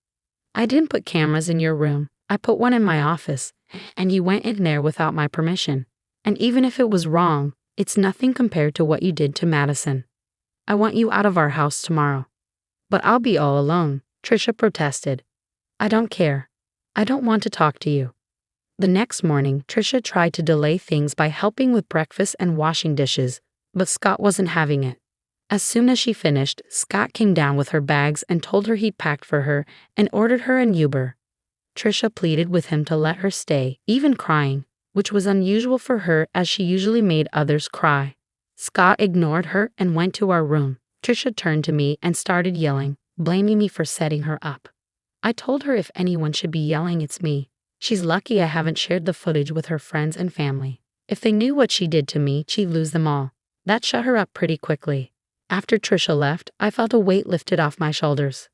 I didn't put cameras in your room. I put one in my office, and you went in there without my permission. And even if it was wrong, it's nothing compared to what you did to Madison. I want you out of our house tomorrow. But I'll be all alone, Trisha protested. I don't care. I don't want to talk to you. The next morning, Trisha tried to delay things by helping with breakfast and washing dishes, but Scott wasn't having it. As soon as she finished, Scott came down with her bags and told her he'd packed for her and ordered her an Uber. Trisha pleaded with him to let her stay, even crying, which was unusual for her as she usually made others cry. Scott ignored her and went to our room. Trisha turned to me and started yelling, blaming me for setting her up. I told her if anyone should be yelling, it's me. She's lucky I haven't shared the footage with her friends and family. If they knew what she did to me, she'd lose them all. That shut her up pretty quickly. After Trisha left, I felt a weight lifted off my shoulders.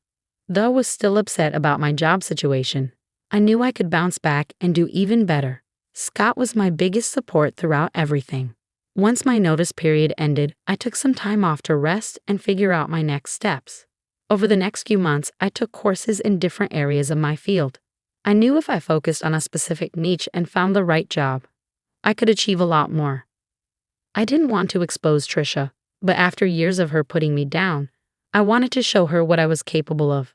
Though I was still upset about my job situation, I knew I could bounce back and do even better. Scott was my biggest support throughout everything. Once my notice period ended, I took some time off to rest and figure out my next steps. Over the next few months, I took courses in different areas of my field. I knew if I focused on a specific niche and found the right job, I could achieve a lot more. I didn't want to expose Trisha, but after years of her putting me down, I wanted to show her what I was capable of.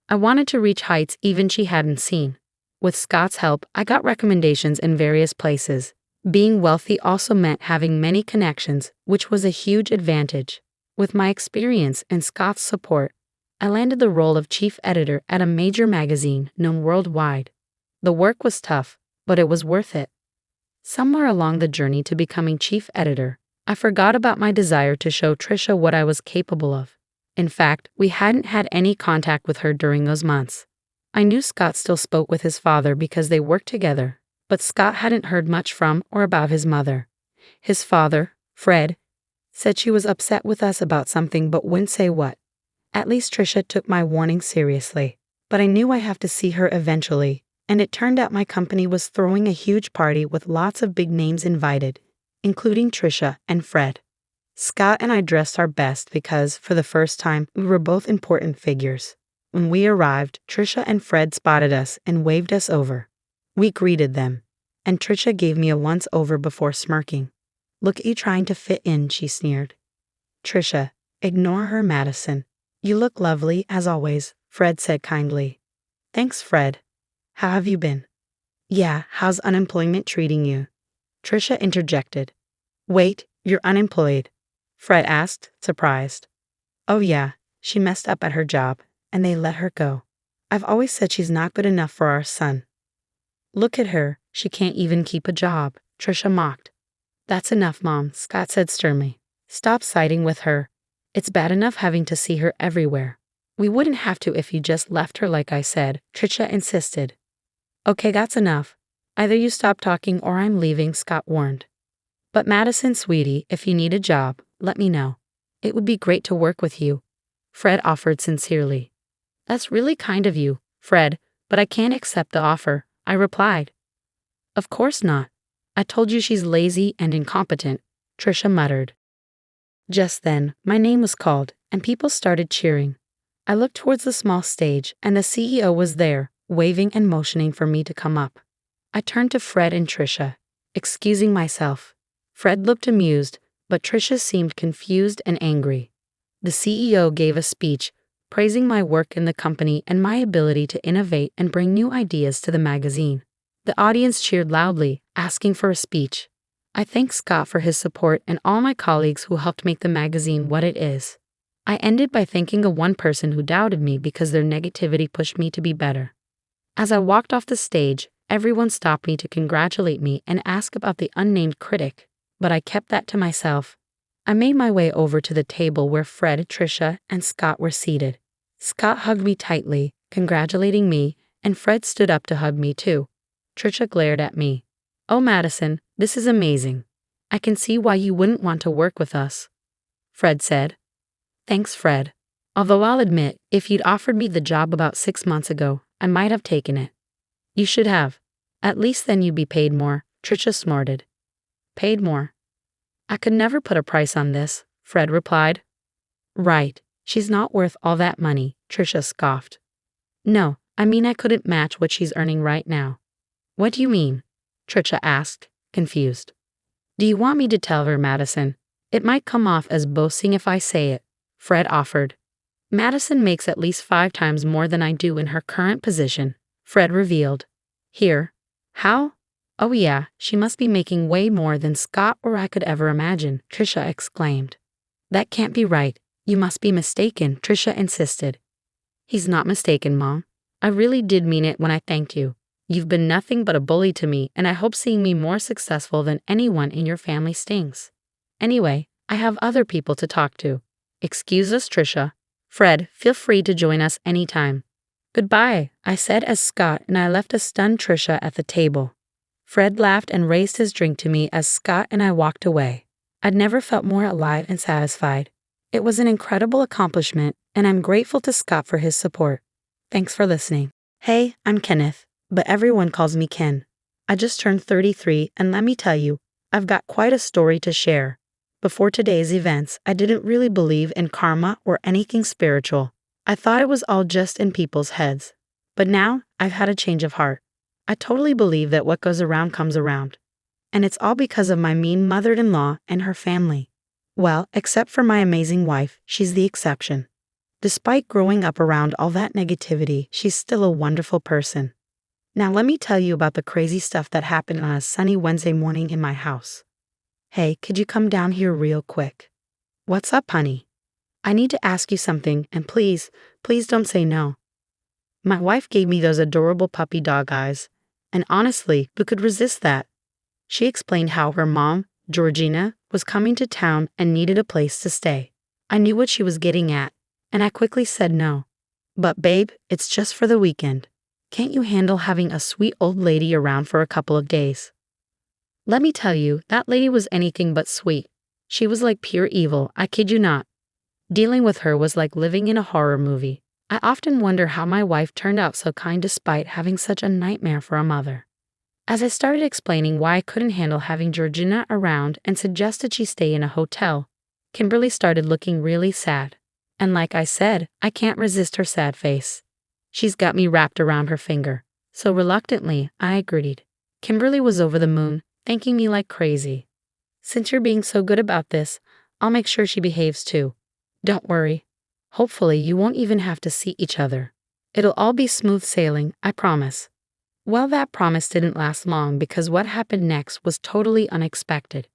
I wanted to reach heights even she hadn't seen. With Scott's help, I got recommendations in various places. Being wealthy also meant having many connections, which was a huge advantage. With my experience and Scott's support, I landed the role of chief editor at a major magazine known worldwide. The work was tough, but it was worth it. Somewhere along the journey to becoming chief editor, I forgot about my desire to show Trisha what I was capable of. In fact, we hadn't had any contact with her during those months. I knew Scott still spoke with his father because they worked together, but Scott hadn't heard much from or about his mother. His father, Fred, said she was upset with us about something but wouldn't say what. At least Trisha took my warning seriously, but I knew I'd have to see her eventually, And it turned out my company was throwing a huge party with lots of big names invited, including Trisha and Fred. Scott and I dressed our best because, for the first time, we were both important figures. When we arrived, Trisha and Fred spotted us and waved us over. We greeted them, and Trisha gave me a once-over before smirking. "Look at you trying to fit in," she sneered. "Trisha, ignore her, Madison. You look lovely, as always," Fred said kindly. "Thanks, Fred. How have you been?" "Yeah, how's unemployment treating you?" Trisha interjected. "Wait, you're unemployed?" Fred asked, surprised. "Oh yeah, she messed up at her job, and they let her go. I've always said she's not good enough for our son." "Look at her, she can't even keep a job," Trisha mocked. "That's enough, Mom," Scott said sternly. "Stop siding with her. It's bad enough having to see her everywhere." "We wouldn't have to if you just left her like I said," Trisha insisted. "Okay, that's enough. Either you stop talking or I'm leaving," Scott warned. "But Madison, sweetie, if you need a job, let me know. It would be great to work with you," Fred offered sincerely. "That's really kind of you, Fred, but I can't accept the offer," I replied. "Of course not. I told you she's lazy and incompetent," Trisha muttered. Just then, my name was called, and people started cheering. I looked towards the small stage, and the CEO was there, waving and motioning for me to come up. I turned to Fred and Trisha, excusing myself. Fred looked amused, but Trisha seemed confused and angry. The CEO gave a speech, praising my work in the company and my ability to innovate and bring new ideas to the magazine. The audience cheered loudly, asking for a speech. I thanked Scott for his support and all my colleagues who helped make the magazine what it is. I ended by thanking one person who doubted me because their negativity pushed me to be better. As I walked off the stage, everyone stopped me to congratulate me and ask about the unnamed critic, but I kept that to myself. I made my way over to the table where Fred, Trisha, and Scott were seated. Scott hugged me tightly, congratulating me, and Fred stood up to hug me too. Trisha glared at me. "Oh, Madison, this is amazing. I can see why you wouldn't want to work with us," Fred said. "Thanks, Fred. Although I'll admit, if you'd offered me the job about 6 months ago, I might have taken it." "You should have. At least then you'd be paid more," Trisha snorted. "Paid more? I could never put a price on this," Fred replied. "Right. She's not worth all that money," Trisha scoffed. "No, I mean I couldn't match what she's earning right now." "What do you mean?" Trisha asked, confused. "Do you want me to tell her, Madison? It might come off as boasting if I say it," Fred offered. "Madison makes at least 5 times more than I do in her current position," Fred revealed. "Here. How? Oh yeah, she must be making way more than Scott or I could ever imagine," Trisha exclaimed. "That can't be right. You must be mistaken," Trisha insisted. "He's not mistaken, Mom. I really did mean it when I thanked you. You've been nothing but a bully to me, and I hope seeing me more successful than anyone in your family stings. Anyway, I have other people to talk to. Excuse us, Trisha. Fred, feel free to join us anytime." "Goodbye," I said as Scott and I left a stunned Trisha at the table. Fred laughed and raised his drink to me as Scott and I walked away. I'd never felt more alive and satisfied. It was an incredible accomplishment, and I'm grateful to Scott for his support. Thanks for listening. Hey, I'm Kenneth, but everyone calls me Ken. I just turned 33, and let me tell you, I've got quite a story to share. Before today's events, I didn't really believe in karma or anything spiritual. I thought it was all just in people's heads. But now, I've had a change of heart. I totally believe that what goes around comes around. And it's all because of my mean mother-in-law and her family. Well, except for my amazing wife, she's the exception. Despite growing up around all that negativity, she's still a wonderful person. Now let me tell you about the crazy stuff that happened on a sunny Wednesday morning in my house. Hey, could you come down here real quick? What's up, honey? I need to ask you something, and please, please don't say no. My wife gave me those adorable puppy dog eyes, and honestly, who could resist that? She explained how her mom, Georgina, was coming to town and needed a place to stay. I knew what she was getting at, and I quickly said no. But babe, it's just for the weekend. Can't you handle having a sweet old lady around for a couple of days? Let me tell you, that lady was anything but sweet. She was like pure evil, I kid you not. Dealing with her was like living in a horror movie. I often wonder how my wife turned out so kind despite having such a nightmare for a mother. As I started explaining why I couldn't handle having Georgina around and suggested she stay in a hotel, Kimberly started looking really sad. And like I said, I can't resist her sad face. She's got me wrapped around her finger. So reluctantly, I agreed. Kimberly was over the moon, thanking me like crazy. Since you're being so good about this, I'll make sure she behaves too. Don't worry. Hopefully you won't even have to see each other. It'll all be smooth sailing, I promise. Well, that promise didn't last long because what happened next was totally unexpected.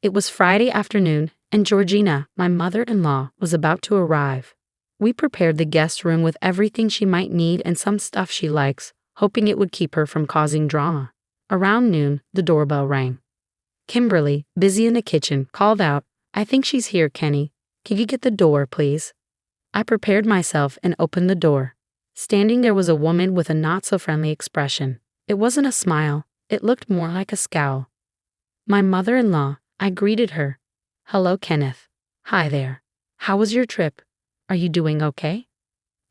It was Friday afternoon, and Georgina, my mother-in-law, was about to arrive. We prepared the guest room with everything she might need and some stuff she likes, hoping it would keep her from causing drama. Around noon, the doorbell rang. Kimberly, busy in the kitchen, called out, "I think she's here, Kenny. Can you get the door, please?" I prepared myself and opened the door. Standing there was a woman with a not-so-friendly expression. It wasn't a smile, it looked more like a scowl. My mother-in-law, I greeted her. "Hello, Kenneth. Hi there. How was your trip? Are you doing okay?"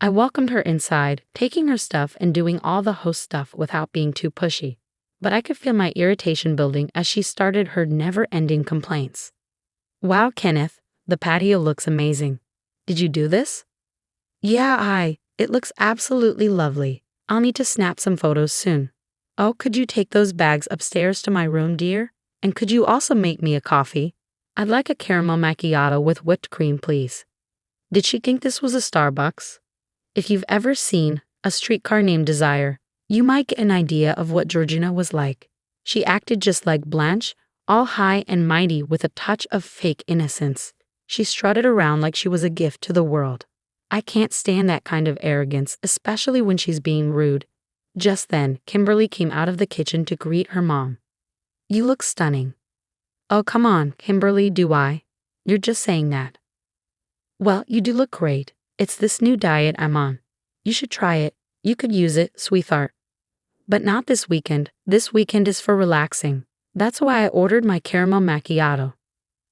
I welcomed her inside, taking her stuff and doing all the host stuff without being too pushy. But I could feel my irritation building as she started her never-ending complaints. "Wow, Kenneth, the patio looks amazing. Did you do this?" "Yeah, it looks absolutely lovely. I'll need to snap some photos soon." "Oh, could you take those bags upstairs to my room, dear? And could you also make me a coffee? I'd like a caramel macchiato with whipped cream, please." Did she think this was a Starbucks? If you've ever seen A Streetcar Named Desire, you might get an idea of what Georgina was like. She acted just like Blanche, all high and mighty with a touch of fake innocence. She strutted around like she was a gift to the world. I can't stand that kind of arrogance, especially when she's being rude. Just then, Kimberly came out of the kitchen to greet her mom. "You look stunning." "Oh, come on, Kimberly, do I? You're just saying that." "Well, you do look great. It's this new diet I'm on. You should try it. You could use it, sweetheart." "But not this weekend. This weekend is for relaxing. That's why I ordered my caramel macchiato."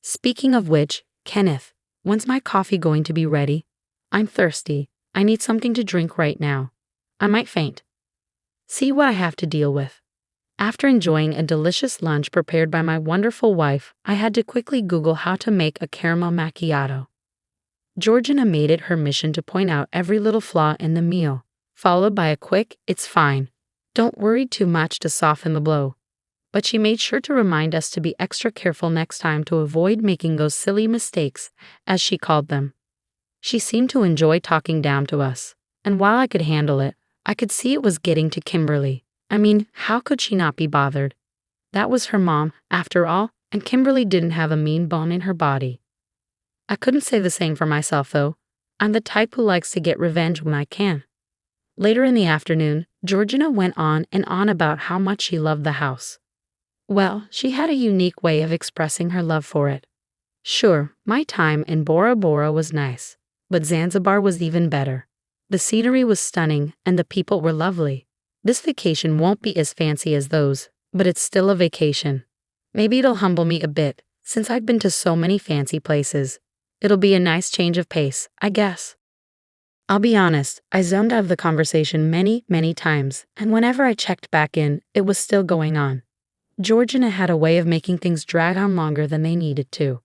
Speaking of which, Kenneth, when's my coffee going to be ready? I'm thirsty. I need something to drink right now. I might faint. See what I have to deal with. After enjoying a delicious lunch prepared by my wonderful wife, I had to quickly Google how to make a caramel macchiato. Georgina made it her mission to point out every little flaw in the meal, followed by a quick, "It's fine. Don't worry too much" to soften the blow. But she made sure to remind us to be extra careful next time to avoid making those silly mistakes, as she called them. She seemed to enjoy talking down to us, and while I could handle it, I could see it was getting to Kimberly. I mean, how could she not be bothered? That was her mom, after all, and Kimberly didn't have a mean bone in her body. I couldn't say the same for myself, though. I'm the type who likes to get revenge when I can. Later in the afternoon, Georgina went on and on about how much she loved the house. Well, she had a unique way of expressing her love for it. Sure, my time in Bora Bora was nice, but Zanzibar was even better. The scenery was stunning and the people were lovely. This vacation won't be as fancy as those, but it's still a vacation. Maybe it'll humble me a bit, since I've been to so many fancy places. It'll be a nice change of pace, I guess. I'll be honest, I zoned out of the conversation many times, and whenever I checked back in, it was still going on. Georgina had a way of making things drag on longer than they needed to.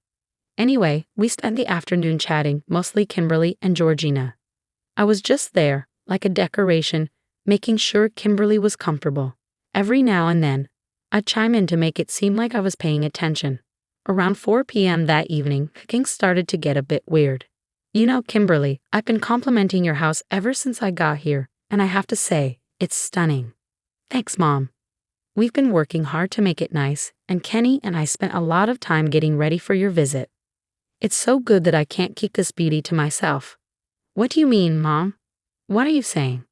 Anyway, we spent the afternoon chatting, mostly Kimberly and Georgina. I was just there, like a decoration, making sure Kimberly was comfortable. Every now and then, I'd chime in to make it seem like I was paying attention. Around 4 p.m. that evening, things started to get a bit weird. "You know, Kimberly, I've been complimenting your house ever since I got here, and I have to say, it's stunning." "Thanks, Mom. We've been working hard to make it nice, and Kenny and I spent a lot of time getting ready for your visit. It's so good that I can't keep this beauty to myself." "What do you mean, Mom? What are you saying?"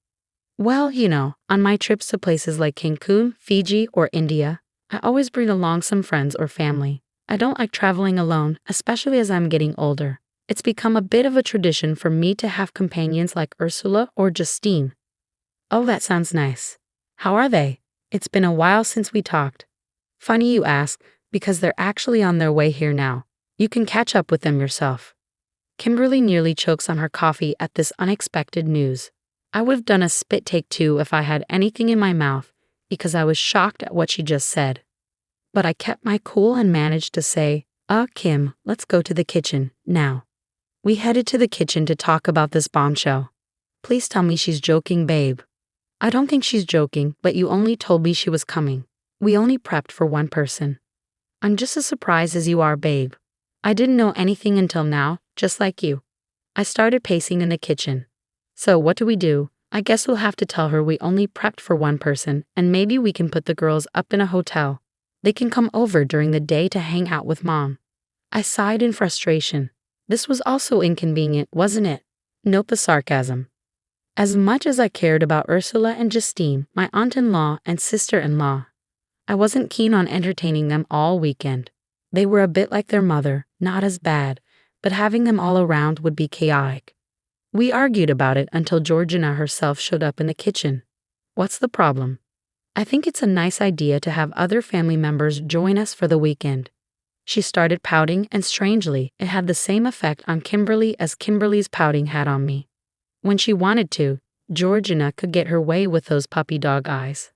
"Well, you know, on my trips to places like Cancun, Fiji, or India, I always bring along some friends or family. I don't like traveling alone, especially as I'm getting older. It's become a bit of a tradition for me to have companions like Ursula or Justine." "Oh, that sounds nice. How are they? It's been a while since we talked." "Funny you ask, because they're actually on their way here now. You can catch up with them yourself." Kimberly nearly chokes on her coffee at this unexpected news. I would have done a spit take too if I had anything in my mouth, because I was shocked at what she just said. But I kept my cool and managed to say, Kim, let's go to the kitchen, now. We headed to the kitchen to talk about this bombshell. Please tell me she's joking, babe. I don't think she's joking, but you only told me she was coming. We only prepped for one person. I'm just as surprised as you are, babe. I didn't know anything until now, just like you. I started pacing in the kitchen. So what do? I guess we'll have to tell her we only prepped for one person, and maybe we can put the girls up in a hotel. They can come over during the day to hang out with Mom. I sighed in frustration. This was also inconvenient, wasn't it? Note the sarcasm. As much as I cared about Ursula and Justine, my aunt-in-law and sister-in-law, I wasn't keen on entertaining them all weekend. They were a bit like their mother, not as bad, but having them all around would be chaotic. We argued about it until Georgina herself showed up in the kitchen. What's the problem? I think it's a nice idea to have other family members join us for the weekend. She started pouting, and strangely, it had the same effect on Kimberly as Kimberly's pouting had on me. When she wanted to, Georgina could get her way with those puppy dog eyes.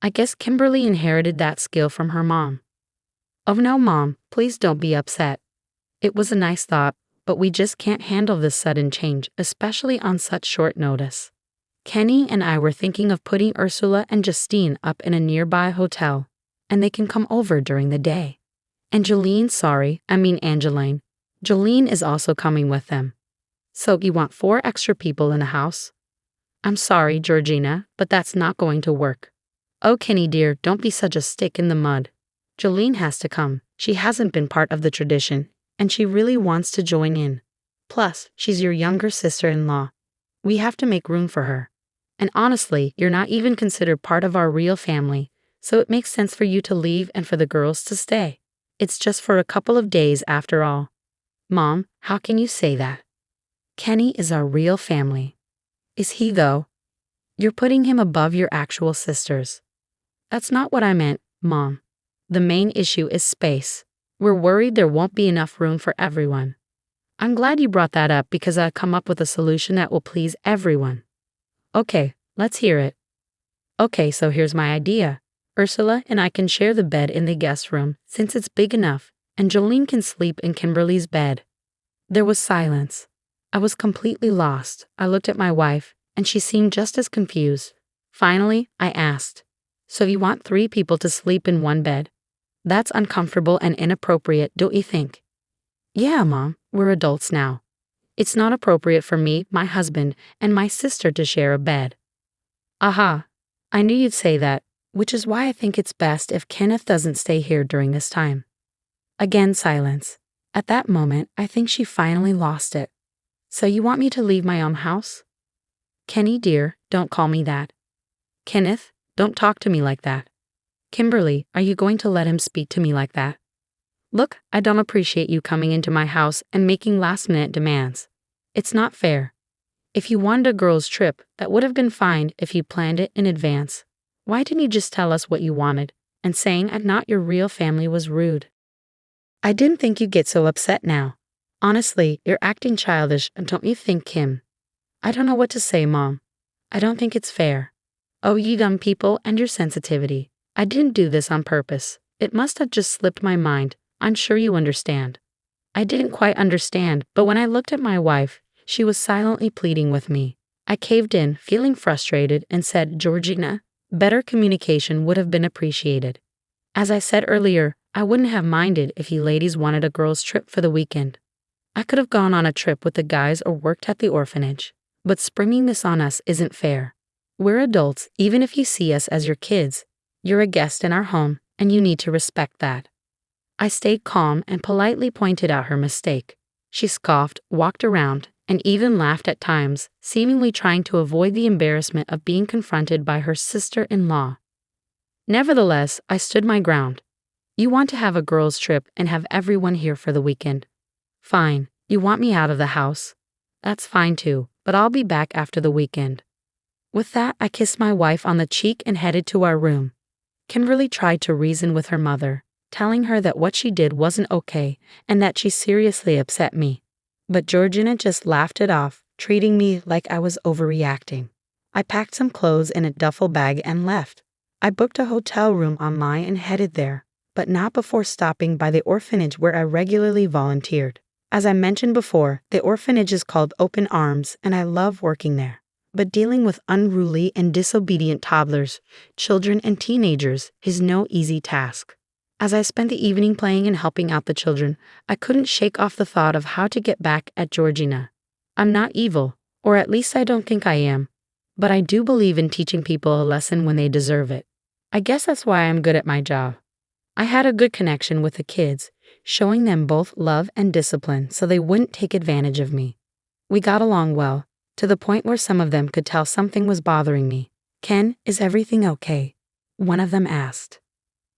I guess Kimberly inherited that skill from her mom. Oh no, Mom, please don't be upset. It was a nice thought, but we just can't handle this sudden change, especially on such short notice. Kenny and I were thinking of putting Ursula and Justine up in a nearby hotel, and they can come over during the day. Angeline is also coming with them. So you want 4 extra people in the house? I'm sorry, Georgina, but that's not going to work. Oh, Kenny dear, don't be such a stick in the mud. Jolene has to come. She hasn't been part of the tradition, and she really wants to join in. Plus, she's your younger sister-in-law. We have to make room for her. And honestly, you're not even considered part of our real family, so it makes sense for you to leave and for the girls to stay. It's just for a couple of days after all. Mom, how can you say that? Kenny is our real family. Is he though? You're putting him above your actual sisters. That's not what I meant, Mom. The main issue is space. We're worried there won't be enough room for everyone. I'm glad you brought that up because I've come up with a solution that will please everyone. Okay, let's hear it. Okay, so here's my idea. Ursula and I can share the bed in the guest room since it's big enough, and Jolene can sleep in Kimberly's bed. There was silence. I was completely lost. I looked at my wife, and she seemed just as confused. Finally, I asked, so you want 3 people to sleep in one bed? That's uncomfortable and inappropriate, don't you think? Yeah, Mom, we're adults now. It's not appropriate for me, my husband, and my sister to share a bed. Aha, I knew you'd say that, which is why I think it's best if Kenneth doesn't stay here during this time. Again, silence. At that moment, I think she finally lost it. So you want me to leave my own house? Kenny dear, don't call me that. Kenneth, don't talk to me like that. Kimberly, are you going to let him speak to me like that? Look, I don't appreciate you coming into my house and making last-minute demands. It's not fair. If you wanted a girls' trip, that would have been fine if you planned it in advance. Why didn't you just tell us what you wanted? And saying I'm not your real family was rude. I didn't think you'd get so upset now. Honestly, you're acting childish, don't you think, Kim? I don't know what to say, Mom. I don't think it's fair. Oh, you dumb people and your sensitivity. I didn't do this on purpose. It must have just slipped my mind. I'm sure you understand. I didn't quite understand, but when I looked at my wife, she was silently pleading with me. I caved in, feeling frustrated, and said, Georgina, better communication would have been appreciated. As I said earlier, I wouldn't have minded if you ladies wanted a girls' trip for the weekend. I could have gone on a trip with the guys or worked at the orphanage. But springing this on us isn't fair. We're adults, even if you see us as your kids. You're a guest in our home, and you need to respect that. I stayed calm and politely pointed out her mistake. She scoffed, walked around, and even laughed at times, seemingly trying to avoid the embarrassment of being confronted by her sister-in-law. Nevertheless, I stood my ground. You want to have a girls' trip and have everyone here for the weekend. Fine, you want me out of the house. That's fine too, but I'll be back after the weekend. With that, I kissed my wife on the cheek and headed to our room. Kimberly tried to reason with her mother, telling her that what she did wasn't okay and that she seriously upset me. But Georgina just laughed it off, treating me like I was overreacting. I packed some clothes in a duffel bag and left. I booked a hotel room online and headed there, but not before stopping by the orphanage where I regularly volunteered. As I mentioned before, the orphanage is called Open Arms, and I love working there. But dealing with unruly and disobedient toddlers, children, and teenagers is no easy task. As I spent the evening playing and helping out the children, I couldn't shake off the thought of how to get back at Georgina. I'm not evil, or at least I don't think I am, but I do believe in teaching people a lesson when they deserve it. I guess that's why I'm good at my job. I had a good connection with the kids, showing them both love and discipline so they wouldn't take advantage of me. We got along well, to the point where some of them could tell something was bothering me. "Ken, is everything okay?" one of them asked.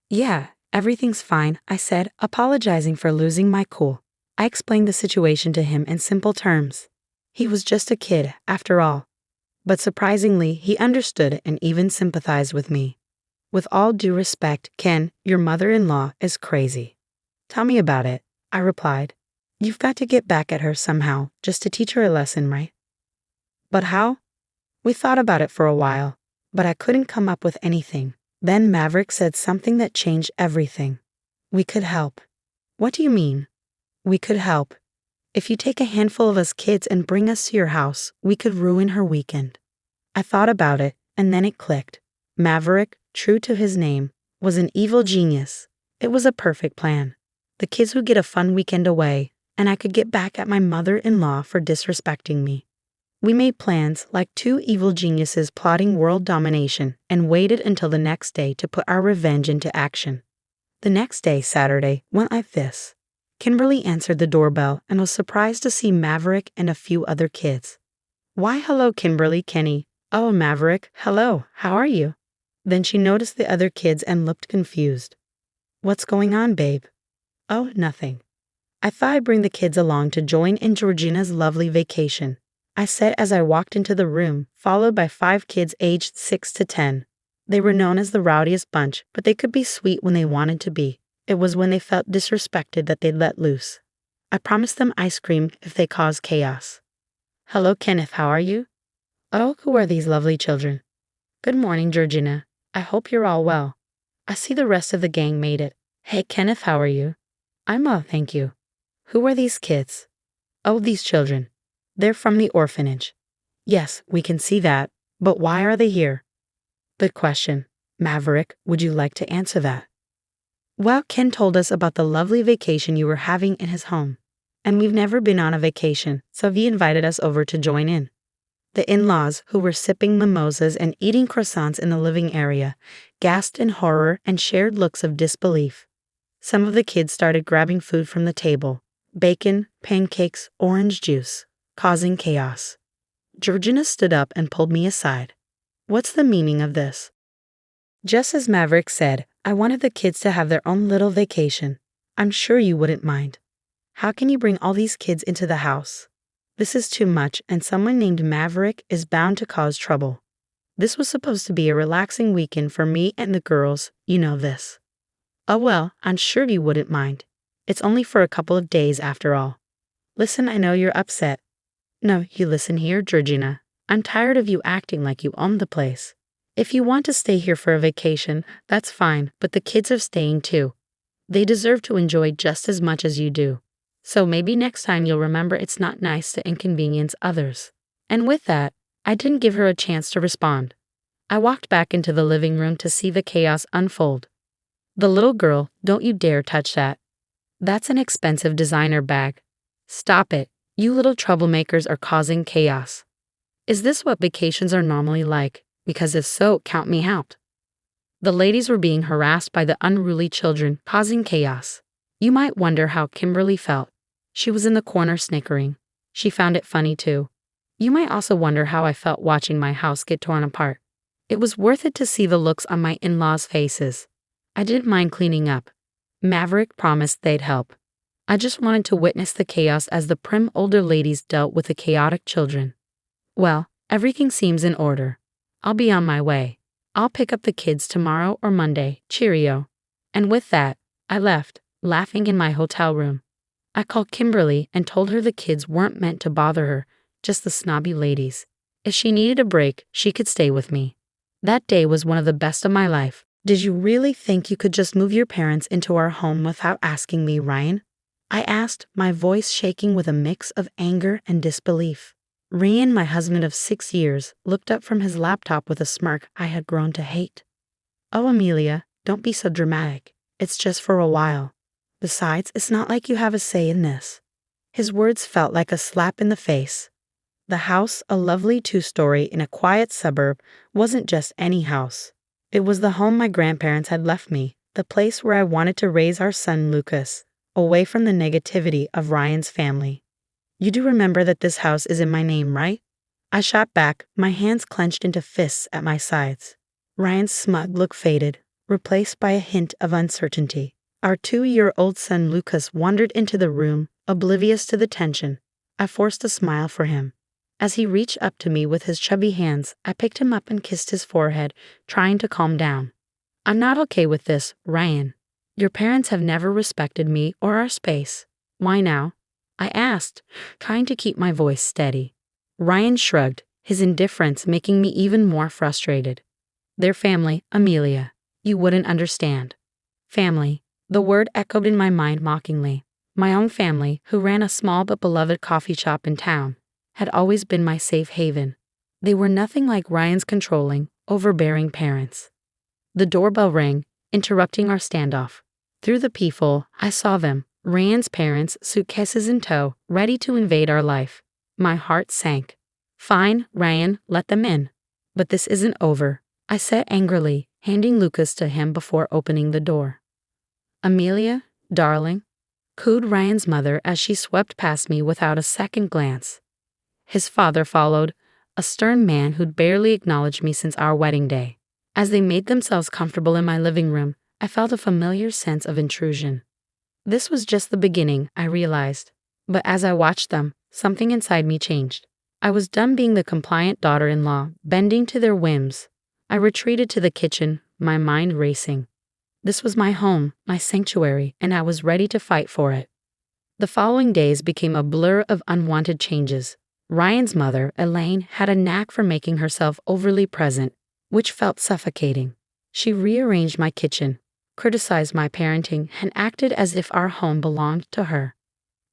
"Yeah, everything's fine," I said, apologizing for losing my cool. I explained the situation to him in simple terms. He was just a kid, after all. But surprisingly, he understood and even sympathized with me. "With all due respect, Ken, your mother-in-law is crazy." "Tell me about it," I replied. "You've got to get back at her somehow, just to teach her a lesson, right?" "But how?" We thought about it for a while, but I couldn't come up with anything. Then Maverick said something that changed everything. "We could help." "What do you mean?" "We could help. If you take a handful of us kids and bring us to your house, we could ruin her weekend." I thought about it, and then it clicked. Maverick, true to his name, was an evil genius. It was a perfect plan. The kids would get a fun weekend away, and I could get back at my mother-in-law for disrespecting me. We made plans like two evil geniuses plotting world domination and waited until the next day to put our revenge into action. The next day, Saturday, went like this. Kimberly answered the doorbell and was surprised to see Maverick and a few other kids. "Why, hello, Kimberly, Kenny." "Oh, Maverick, hello, how are you?" Then she noticed the other kids and looked confused. "What's going on, babe?" "Oh, nothing. I thought I'd bring the kids along to join in Georgina's lovely vacation," I said as I walked into the room, followed by 5 kids aged 6 to 10. They were known as the rowdiest bunch, but they could be sweet when they wanted to be. It was when they felt disrespected that they'd let loose. I promised them ice cream if they caused chaos. "Hello, Kenneth, how are you?" "Oh, who are these lovely children?" "Good morning, Georgina. I hope you're all well. I see the rest of the gang made it. Hey, Kenneth, how are you?" "I'm well, thank you." "Who are these kids?" "Oh, these children. They're from the orphanage." "Yes, we can see that. But why are they here?" "Good question. Maverick, would you like to answer that?" "Well, Ken told us about the lovely vacation you were having in his home. And we've never been on a vacation, so he invited us over to join in." The in-laws, who were sipping mimosas and eating croissants in the living area, gasped in horror and shared looks of disbelief. Some of the kids started grabbing food from the table: bacon, pancakes, orange juice, causing chaos. Georgina stood up and pulled me aside. "What's the meaning of this?" Just as Maverick said, I wanted the kids to have their own little vacation. "I'm sure you wouldn't mind. How can you bring all these kids into the house? This is too much, and someone named Maverick is bound to cause trouble. This was supposed to be a relaxing weekend for me and the girls, you know this." "Oh well, I'm sure you wouldn't mind. It's only for a couple of days after all." "Listen, I know you're upset." "No, you listen here, Georgina. I'm tired of you acting like you own the place. If you want to stay here for a vacation, that's fine, but the kids are staying too. They deserve to enjoy just as much as you do. So maybe next time you'll remember it's not nice to inconvenience others." And with that, I didn't give her a chance to respond. I walked back into the living room to see the chaos unfold. "The little girl, don't you dare touch that. That's an expensive designer bag. Stop it. You little troublemakers are causing chaos. Is this what vacations are normally like? Because if so, count me out." The ladies were being harassed by the unruly children, causing chaos. You might wonder how Kimberly felt. She was in the corner snickering. She found it funny too. You might also wonder how I felt watching my house get torn apart. It was worth it to see the looks on my in-laws' faces. I didn't mind cleaning up. Maverick promised they'd help. I just wanted to witness the chaos as the prim older ladies dealt with the chaotic children. Well, everything seems in order. I'll be on my way. I'll pick up the kids tomorrow or Monday. Cheerio. And with that, I left, laughing in my hotel room. I called Kimberly and told her the kids weren't meant to bother her, just the snobby ladies. If she needed a break, she could stay with me. That day was one of the best of my life. Did you really think you could just move your parents into our home without asking me, Ryan? I asked, my voice shaking with a mix of anger and disbelief. Ryan, my husband of 6 years, looked up from his laptop with a smirk I had grown to hate. Oh, Amelia, don't be so dramatic. It's just for a while. Besides, it's not like you have a say in this. His words felt like a slap in the face. The house, a lovely 2-story in a quiet suburb, wasn't just any house. It was the home my grandparents had left me, the place where I wanted to raise our son Lucas, away from the negativity of Ryan's family. You do remember that this house is in my name, right? I shot back, my hands clenched into fists at my sides. Ryan's smug look faded, replaced by a hint of uncertainty. Our 2-year-old son Lucas wandered into the room, oblivious to the tension. I forced a smile for him. As he reached up to me with his chubby hands, I picked him up and kissed his forehead, trying to calm down. I'm not okay with this, Ryan. Your parents have never respected me or our space. Why now? I asked, trying to keep my voice steady. Ryan shrugged, his indifference making me even more frustrated. Their family, Amelia. You wouldn't understand. Family. The word echoed in my mind mockingly. My own family, who ran a small but beloved coffee shop in town, had always been my safe haven. They were nothing like Ryan's controlling, overbearing parents. The doorbell rang, interrupting our standoff. Through the peephole, I saw them, Ryan's parents, suitcases in tow, ready to invade our life. My heart sank. Fine, Ryan, let them in. But this isn't over, I said angrily, handing Lucas to him before opening the door. Amelia, darling, cooed Ryan's mother as she swept past me without a second glance. His father followed, a stern man who'd barely acknowledged me since our wedding day. As they made themselves comfortable in my living room, I felt a familiar sense of intrusion. This was just the beginning, I realized. But as I watched them, something inside me changed. I was done being the compliant daughter-in-law, bending to their whims. I retreated to the kitchen, my mind racing. This was my home, my sanctuary, and I was ready to fight for it. The following days became a blur of unwanted changes. Ryan's mother, Elaine, had a knack for making herself overly present, which felt suffocating. She rearranged my kitchen, criticized my parenting, and acted as if our home belonged to her.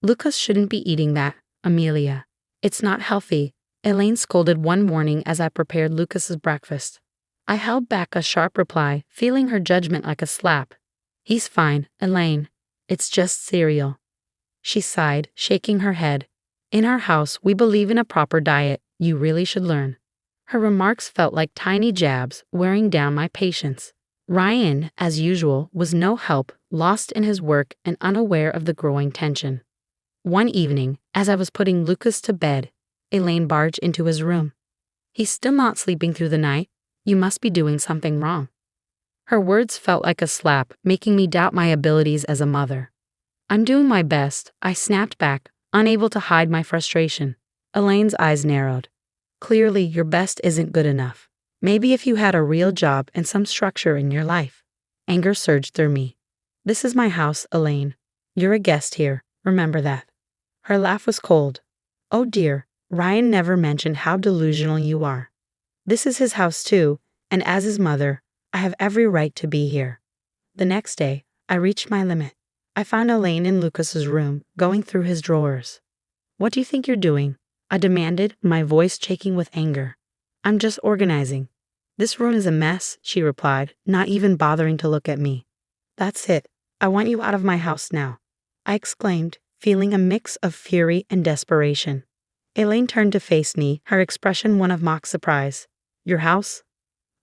Lucas shouldn't be eating that, Amelia. It's not healthy, Elaine scolded one morning as I prepared Lucas's breakfast. I held back a sharp reply, feeling her judgment like a slap. He's fine, Elaine. It's just cereal. She sighed, shaking her head. In our house, we believe in a proper diet. You really should learn. Her remarks felt like tiny jabs, wearing down my patience. Ryan, as usual, was no help, lost in his work and unaware of the growing tension. One evening, as I was putting Lucas to bed, Elaine barged into his room. He's still not sleeping through the night. You must be doing something wrong. Her words felt like a slap, making me doubt my abilities as a mother. I'm doing my best, I snapped back, unable to hide my frustration. Elaine's eyes narrowed. Clearly, your best isn't good enough. Maybe if you had a real job and some structure in your life. Anger surged through me. This is my house, Elaine. You're a guest here, remember that. Her laugh was cold. Oh dear, Ryan never mentioned how delusional you are. This is his house too, and as his mother, I have every right to be here. The next day, I reached my limit. I found Elaine in Lucas's room, going through his drawers. What do you think you're doing? I demanded, my voice shaking with anger. I'm just organizing. This room is a mess, she replied, not even bothering to look at me. That's it. I want you out of my house now, I exclaimed, feeling a mix of fury and desperation. Elaine turned to face me, her expression one of mock surprise. Your house?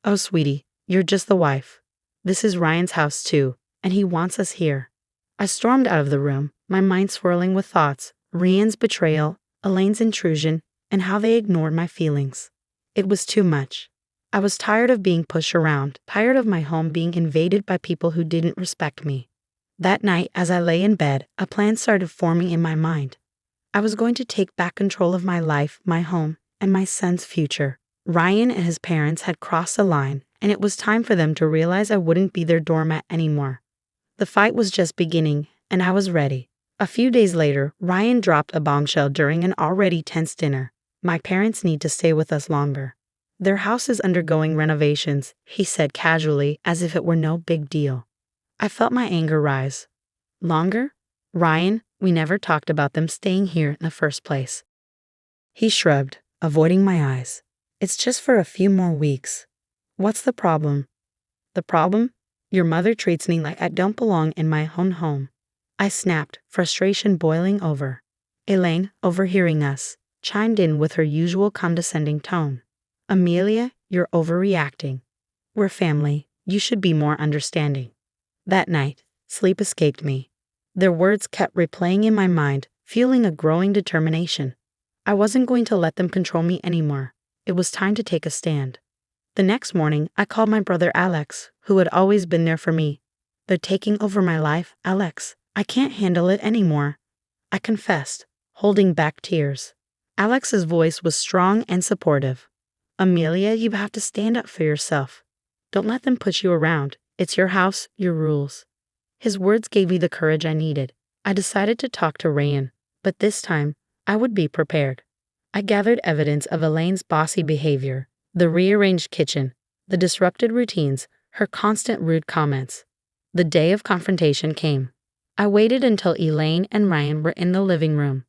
Oh, sweetie, you're just the wife. This is Ryan's house too, and he wants us here. I stormed out of the room, my mind swirling with thoughts, Ryan's betrayal, Elaine's intrusion, and how they ignored my feelings. It was too much. I was tired of being pushed around, tired of my home being invaded by people who didn't respect me. That night, as I lay in bed, a plan started forming in my mind. I was going to take back control of my life, my home, and my son's future. Ryan and his parents had crossed the line, and it was time for them to realize I wouldn't be their doormat anymore. The fight was just beginning, and I was ready. A few days later, Ryan dropped a bombshell during an already tense dinner. My parents need to stay with us longer. Their house is undergoing renovations, he said casually, as if it were no big deal. I felt my anger rise. Longer? Ryan, we never talked about them staying here in the first place. He shrugged, avoiding my eyes. It's just for a few more weeks. What's the problem? The problem? Your mother treats me like I don't belong in my own home. I snapped, frustration boiling over. Elaine, overhearing us, chimed in with her usual condescending tone. Amelia, you're overreacting. We're family. You should be more understanding. That night, sleep escaped me. Their words kept replaying in my mind, fueling a growing determination. I wasn't going to let them control me anymore. It was time to take a stand. The next morning, I called my brother Alex, who had always been there for me. They're taking over my life, Alex. I can't handle it anymore. I confessed, holding back tears. Alex's voice was strong and supportive. Amelia, you have to stand up for yourself. Don't let them push you around. It's your house, your rules. His words gave me the courage I needed. I decided to talk to Ryan, but this time, I would be prepared. I gathered evidence of Elaine's bossy behavior, the rearranged kitchen, the disrupted routines, her constant rude comments. The day of confrontation came. I waited until Elaine and Ryan were in the living room.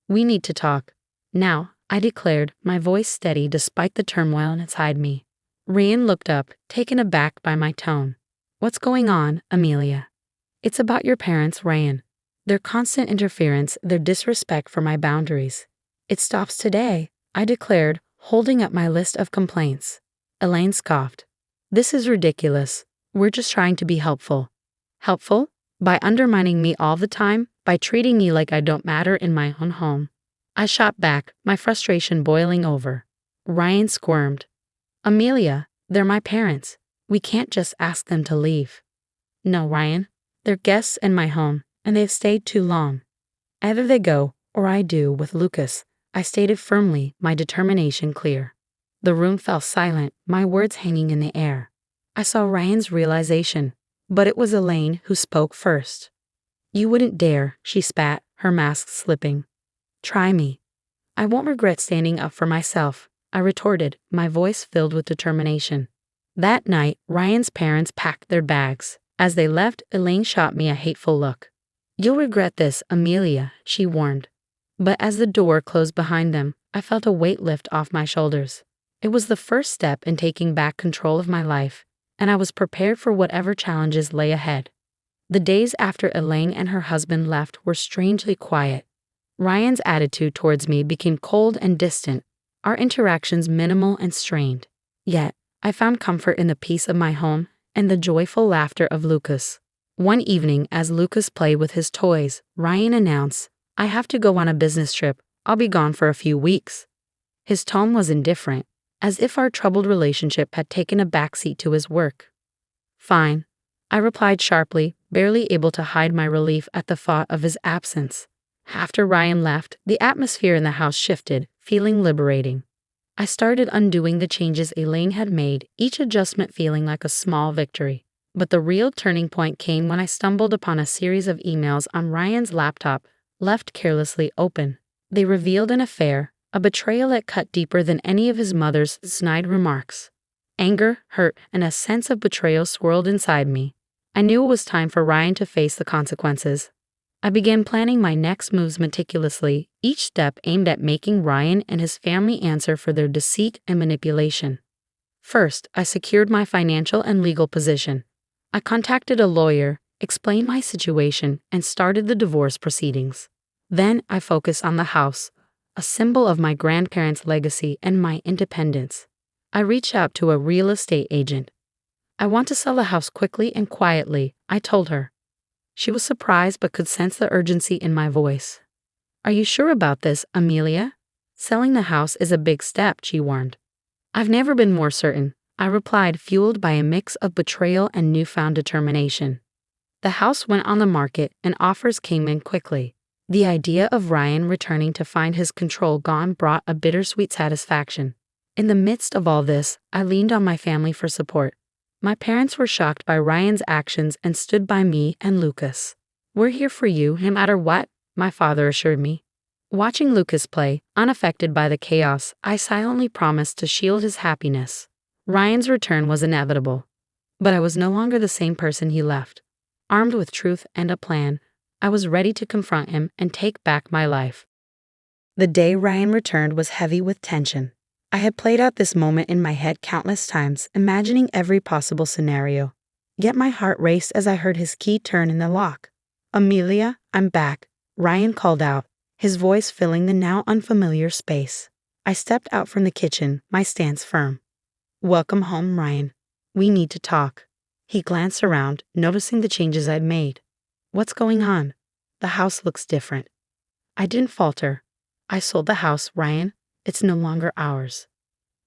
We need to talk. Now, I declared, my voice steady despite the turmoil inside me. Ryan looked up, taken aback by my tone. What's going on, Amelia? It's about your parents, Ryan. Their constant interference, their disrespect for my boundaries. It stops today, I declared, holding up my list of complaints. Elaine scoffed. This is ridiculous. We're just trying to be helpful. Helpful? By undermining me all the time, by treating me like I don't matter in my own home. I shot back, my frustration boiling over. Ryan squirmed. Amelia, they're my parents. We can't just ask them to leave. No, Ryan. They're guests in my home, and they've stayed too long. Either they go, or I do with Lucas, I stated firmly, my determination clear. The room fell silent, my words hanging in the air. I saw Ryan's realization, but it was Elaine who spoke first. You wouldn't dare, she spat, her mask slipping. Try me. I won't regret standing up for myself, I retorted, my voice filled with determination. That night, Ryan's parents packed their bags. As they left, Elaine shot me a hateful look. You'll regret this, Amelia, she warned. But as the door closed behind them, I felt a weight lift off my shoulders. It was the first step in taking back control of my life, and I was prepared for whatever challenges lay ahead. The days after Elaine and her husband left were strangely quiet. Ryan's attitude towards me became cold and distant, our interactions minimal and strained. Yet, I found comfort in the peace of my home and the joyful laughter of Lucas. One evening, as Lucas played with his toys, Ryan announced, I have to go on a business trip. I'll be gone for a few weeks. His tone was indifferent, as if our troubled relationship had taken a backseat to his work. Fine, I replied sharply, barely able to hide my relief at the thought of his absence. After Ryan left, the atmosphere in the house shifted, feeling liberating. I started undoing the changes Elaine had made, each adjustment feeling like a small victory. But the real turning point came when I stumbled upon a series of emails on Ryan's laptop, left carelessly open. They revealed an affair, a betrayal that cut deeper than any of his mother's snide remarks. Anger, hurt, and a sense of betrayal swirled inside me. I knew it was time for Ryan to face the consequences. I began planning my next moves meticulously, each step aimed at making Ryan and his family answer for their deceit and manipulation. First, I secured my financial and legal position. I contacted a lawyer, explained my situation, and started the divorce proceedings. Then I focused on the house, a symbol of my grandparents' legacy and my independence. I reached out to a real estate agent. I want to sell the house quickly and quietly, I told her. She was surprised but could sense the urgency in my voice. Are you sure about this, Amelia? Selling the house is a big step, she warned. I've never been more certain, I replied, fueled by a mix of betrayal and newfound determination. The house went on the market and offers came in quickly. The idea of Ryan returning to find his control gone brought a bittersweet satisfaction. In the midst of all this, I leaned on my family for support. My parents were shocked by Ryan's actions and stood by me and Lucas. We're here for you, no matter what, my father assured me. Watching Lucas play, unaffected by the chaos, I silently promised to shield his happiness. Ryan's return was inevitable, but I was no longer the same person he left. Armed with truth and a plan, I was ready to confront him and take back my life. The day Ryan returned was heavy with tension. I had played out this moment in my head countless times, imagining every possible scenario. Yet my heart raced as I heard his key turn in the lock. "Amelia, I'm back," Ryan called out, his voice filling the now unfamiliar space. I stepped out from the kitchen, my stance firm. "Welcome home, Ryan. We need to talk." He glanced around, noticing the changes I'd made. "What's going on? The house looks different." I didn't falter. "I sold the house, Ryan. It's no longer ours."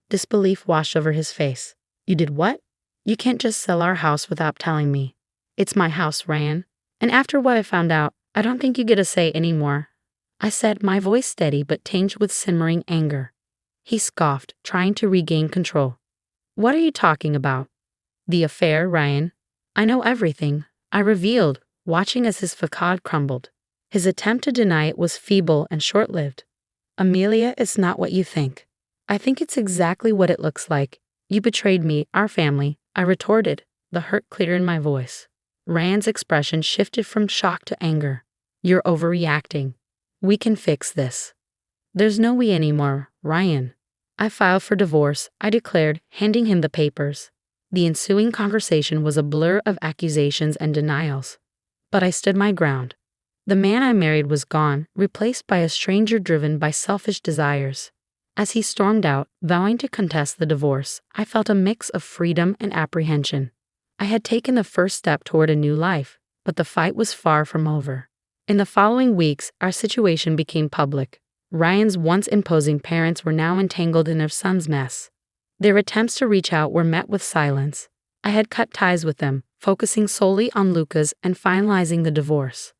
Disbelief washed over his face. "You did what?" "You can't just sell our house without telling me." "It's my house, Ryan. And after what I found out, I don't think you get a say anymore," I said, my voice steady but tinged with simmering anger. He scoffed, trying to regain control. "What are you talking about?" "The affair, Ryan. I know everything," I revealed, watching as his facade crumbled. His attempt to deny it was feeble and short-lived. "Amelia, it's not what you think." "I think it's exactly what it looks like. You betrayed me, our family," I retorted, the hurt clear in my voice. Ryan's expression shifted from shock to anger. "You're overreacting. We can fix this." "There's no we anymore, Ryan. I filed for divorce," I declared, handing him the papers. The ensuing conversation was a blur of accusations and denials. But I stood my ground. The man I married was gone, replaced by a stranger driven by selfish desires. As he stormed out, vowing to contest the divorce, I felt a mix of freedom and apprehension. I had taken the first step toward a new life, but the fight was far from over. In the following weeks, our situation became public. Ryan's once imposing parents were now entangled in their son's mess. Their attempts to reach out were met with silence. I had cut ties with them, focusing solely on Lucas and finalizing the divorce.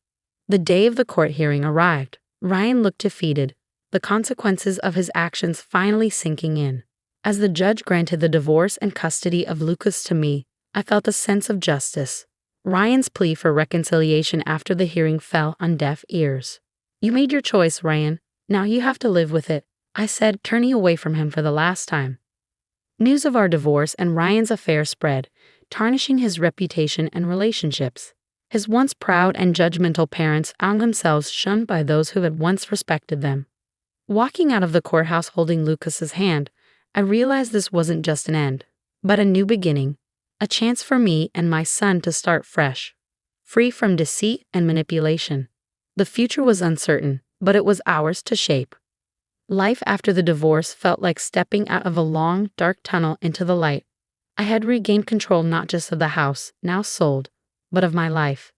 The day of the court hearing arrived. Ryan looked defeated, the consequences of his actions finally sinking in. As the judge granted the divorce and custody of Lucas to me, I felt a sense of justice. Ryan's plea for reconciliation after the hearing fell on deaf ears. "You made your choice, Ryan. Now you have to live with it," I said, turning away from him for the last time. News of our divorce and Ryan's affair spread, tarnishing his reputation and relationships. His once proud and judgmental parents found themselves shunned by those who had once respected them. Walking out of the courthouse holding Lucas's hand, I realized this wasn't just an end, but a new beginning, a chance for me and my son to start fresh, free from deceit and manipulation. The future was uncertain, but it was ours to shape. Life after the divorce felt like stepping out of a long, dark tunnel into the light. I had regained control not just of the house, now sold, but of my life.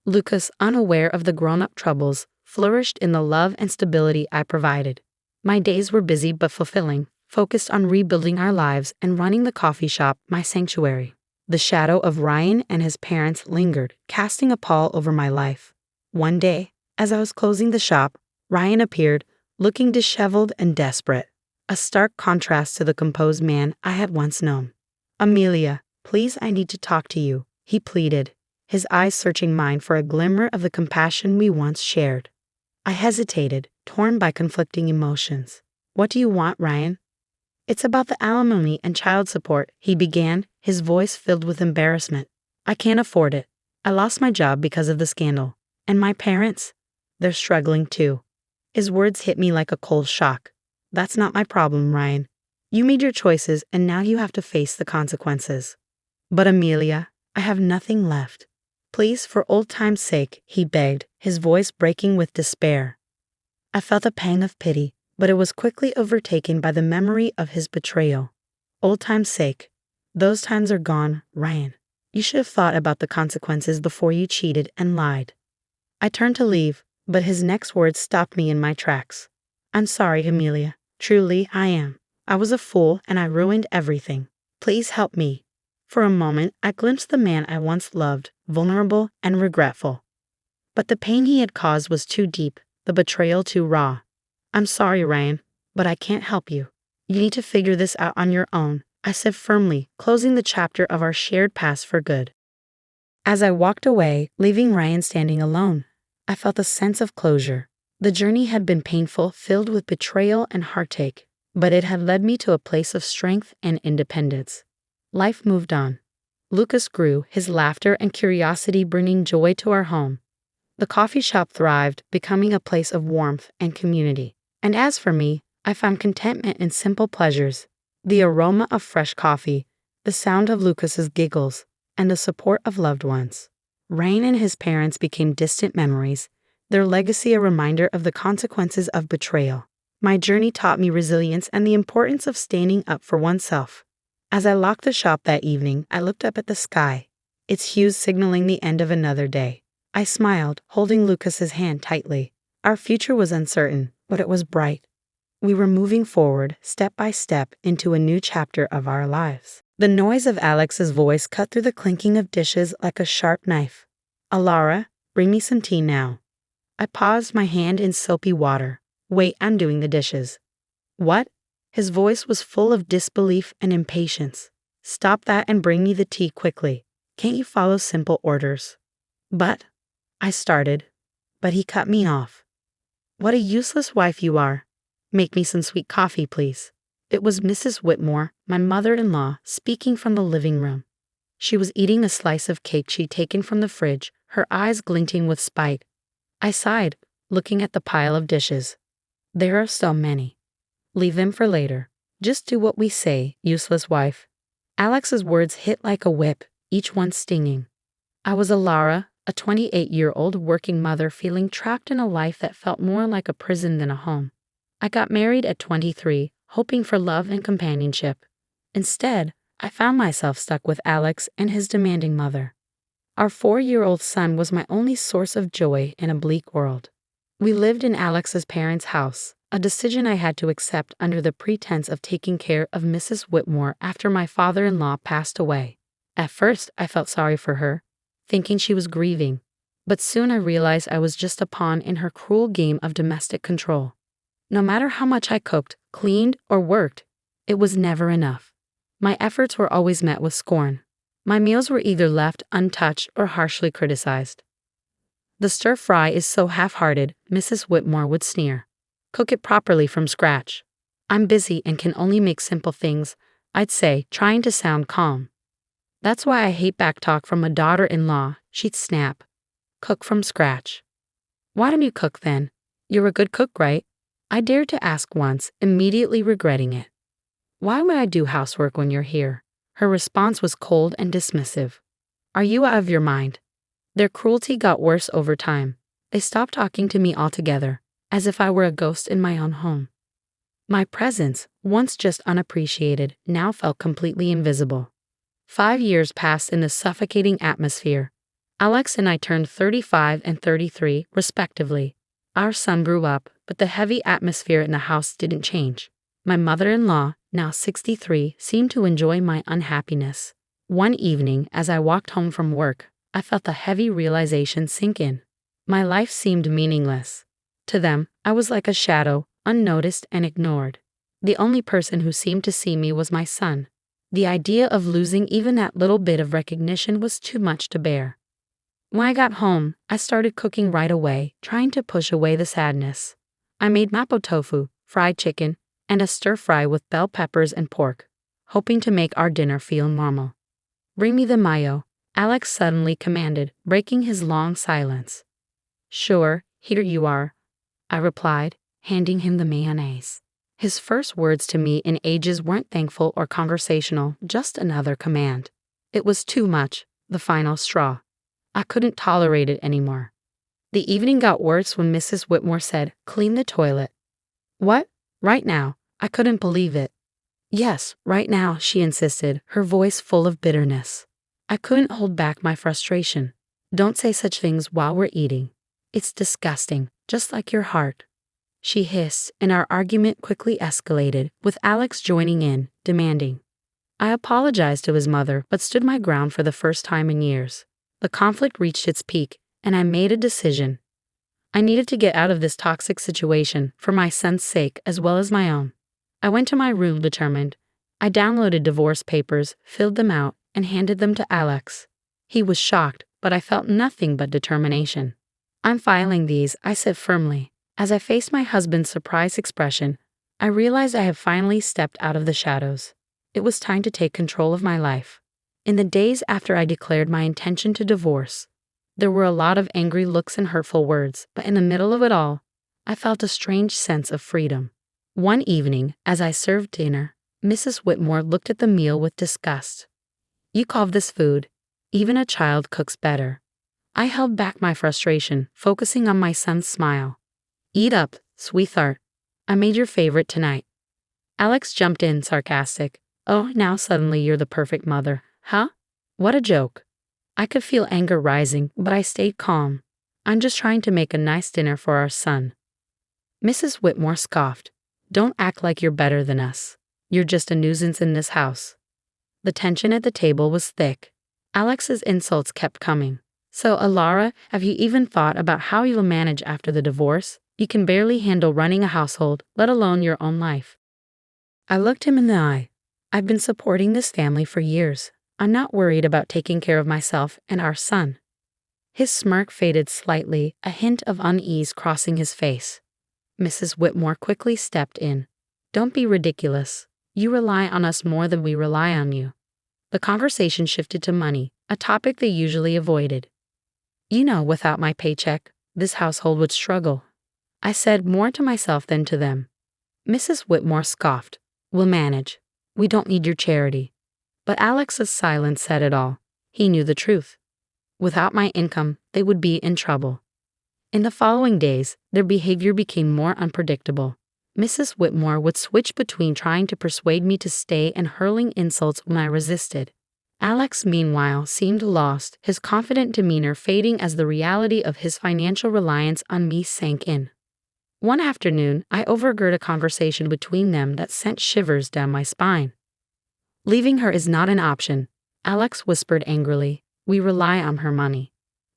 Lucas, unaware of the grown-up troubles, flourished in the love and stability I provided. My days were busy but fulfilling, focused on rebuilding our lives and running the coffee shop, my sanctuary. The shadow of Ryan and his parents lingered, casting a pall over my life. One day, as I was closing the shop, Ryan appeared, looking disheveled and desperate, a stark contrast to the composed man I had once known. "Amelia, please, I need to talk to you," he pleaded, his eyes searching mine for a glimmer of the compassion we once shared. I hesitated, torn by conflicting emotions. "What do you want, Ryan?" "It's about the alimony and child support," he began, his voice filled with embarrassment. "I can't afford it. I lost my job because of the scandal. And my parents? They're struggling too." His words hit me like a cold shock. "That's not my problem, Ryan. You made your choices and now you have to face the consequences." "But Amelia, I have nothing left. Please, for old time's sake," he begged, his voice breaking with despair. I felt a pang of pity, but it was quickly overtaken by the memory of his betrayal. Old time's sake. Those times are gone, Ryan. You should have thought about the consequences before you cheated and lied. I turned to leave, but his next words stopped me in my tracks. "I'm sorry, Amelia. Truly, I am. I was a fool and I ruined everything. Please help me." For a moment, I glimpsed the man I once loved, vulnerable and regretful. But the pain he had caused was too deep, the betrayal too raw. "I'm sorry, Ryan, but I can't help you. You need to figure this out on your own," I said firmly, closing the chapter of our shared past for good. As I walked away, leaving Ryan standing alone, I felt a sense of closure. The journey had been painful, filled with betrayal and heartache, but it had led me to a place of strength and independence. Life moved on. Lucas grew, his laughter and curiosity bringing joy to our home. The coffee shop thrived, becoming a place of warmth and community. And as for me, I found contentment in simple pleasures. The aroma of fresh coffee, the sound of Lucas's giggles, and the support of loved ones. Rain and his parents became distant memories, their legacy a reminder of the consequences of betrayal. My journey taught me resilience and the importance of standing up for oneself. As I locked the shop that evening, I looked up at the sky, its hues signaling the end of another day. I smiled, holding Lucas's hand tightly. Our future was uncertain, but it was bright. We were moving forward, step by step, into a new chapter of our lives. The noise of Alex's voice cut through the clinking of dishes like a sharp knife. "Alara, bring me some tea now." I paused, my hand in soapy water. "Wait, I'm doing the dishes." "What?" His voice was full of disbelief and impatience. "Stop that and bring me the tea quickly. Can't you follow simple orders?" "But," I started, but he cut me off. "What a useless wife you are. Make me some sweet coffee, please." It was Mrs. Whitmore, my mother-in-law, speaking from the living room. She was eating a slice of cake she'd taken from the fridge, her eyes glinting with spite. I sighed, looking at the pile of dishes. "There are so many. Leave them for later. Just do what we say, useless wife." Alex's words hit like a whip, each one stinging. I was Alara, a 28-year-old working mother feeling trapped in a life that felt more like a prison than a home. I got married at 23, hoping for love and companionship. Instead, I found myself stuck with Alex and his demanding mother. Our 4-year-old son was my only source of joy in a bleak world. We lived in Alex's parents' house, a decision I had to accept under the pretense of taking care of Mrs. Whitmore after my father-in-law passed away. At first, I felt sorry for her, thinking she was grieving, but soon I realized I was just a pawn in her cruel game of domestic control. No matter how much I cooked, cleaned, or worked, it was never enough. My efforts were always met with scorn. My meals were either left untouched or harshly criticized. "The stir-fry is so half-hearted," Mrs. Whitmore would sneer. "Cook it properly from scratch." "I'm busy and can only make simple things," I'd say, trying to sound calm. "That's why I hate backtalk from a daughter-in-law," she'd snap. "Cook from scratch." "Why don't you cook then? You're a good cook, right?" I dared to ask once, immediately regretting it. "Why would I do housework when you're here?" Her response was cold and dismissive. "Are you out of your mind?" Their cruelty got worse over time. They stopped talking to me altogether, as if I were a ghost in my own home. My presence, once just unappreciated, now felt completely invisible. 5 years passed in this suffocating atmosphere. Alex and I turned 35 and 33, respectively. Our son grew up, but the heavy atmosphere in the house didn't change. My mother-in-law, now 63, seemed to enjoy my unhappiness. One evening, as I walked home from work, I felt a heavy realization sink in. My life seemed meaningless. To them, I was like a shadow, unnoticed and ignored. The only person who seemed to see me was my son. The idea of losing even that little bit of recognition was too much to bear. When I got home, I started cooking right away, trying to push away the sadness. I made mapo tofu, fried chicken, and a stir-fry with bell peppers and pork, hoping to make our dinner feel normal. "Bring me the mayo," Alex suddenly commanded, breaking his long silence. "Sure, here you are," I replied, handing him the mayonnaise. His first words to me in ages weren't thankful or conversational, just another command. It was too much, the final straw. I couldn't tolerate it anymore. The evening got worse when Mrs. Whitmore said, "Clean the toilet." "What? Right now?" I couldn't believe it. "Yes, right now," she insisted, her voice full of bitterness. I couldn't hold back my frustration. "Don't say such things while we're eating. It's disgusting, just like your heart," she hissed, and our argument quickly escalated, with Alex joining in, demanding. I apologized to his mother, but stood my ground for the first time in years. The conflict reached its peak, and I made a decision. I needed to get out of this toxic situation, for my son's sake as well as my own. I went to my room determined. I downloaded divorce papers, filled them out, and handed them to Alex. He was shocked, but I felt nothing but determination. I'm filing these, I said firmly. As I faced my husband's surprised expression, I realized I had finally stepped out of the shadows. It was time to take control of my life. In the days after I declared my intention to divorce, there were a lot of angry looks and hurtful words, but in the middle of it all, I felt a strange sense of freedom. One evening, as I served dinner, Mrs. Whitmore looked at the meal with disgust. "You call this food? Even a child cooks better." I held back my frustration, focusing on my son's smile. "Eat up, sweetheart. I made your favorite tonight." Alex jumped in, sarcastic. "Oh, now suddenly you're the perfect mother, huh? What a joke." I could feel anger rising, but I stayed calm. "I'm just trying to make a nice dinner for our son." Mrs. Whitmore scoffed. "Don't act like you're better than us. You're just a nuisance in this house." The tension at the table was thick. Alex's insults kept coming. "So, Alara, have you even thought about how you'll manage after the divorce? You can barely handle running a household, let alone your own life." I looked him in the eye. "I've been supporting this family for years. I'm not worried about taking care of myself and our son." His smirk faded slightly, a hint of unease crossing his face. Mrs. Whitmore quickly stepped in. "Don't be ridiculous. You rely on us more than we rely on you." The conversation shifted to money, a topic they usually avoided. "You know, without my paycheck, this household would struggle," I said, more to myself than to them. Mrs. Whitmore scoffed. "We'll manage. We don't need your charity." But Alex's silence said it all. He knew the truth. Without my income, they would be in trouble. In the following days, their behavior became more unpredictable. Mrs. Whitmore would switch between trying to persuade me to stay and hurling insults when I resisted. Alex, meanwhile, seemed lost, his confident demeanor fading as the reality of his financial reliance on me sank in. One afternoon, I overheard a conversation between them that sent shivers down my spine. "Leaving her is not an option," Alex whispered angrily. "We rely on her money."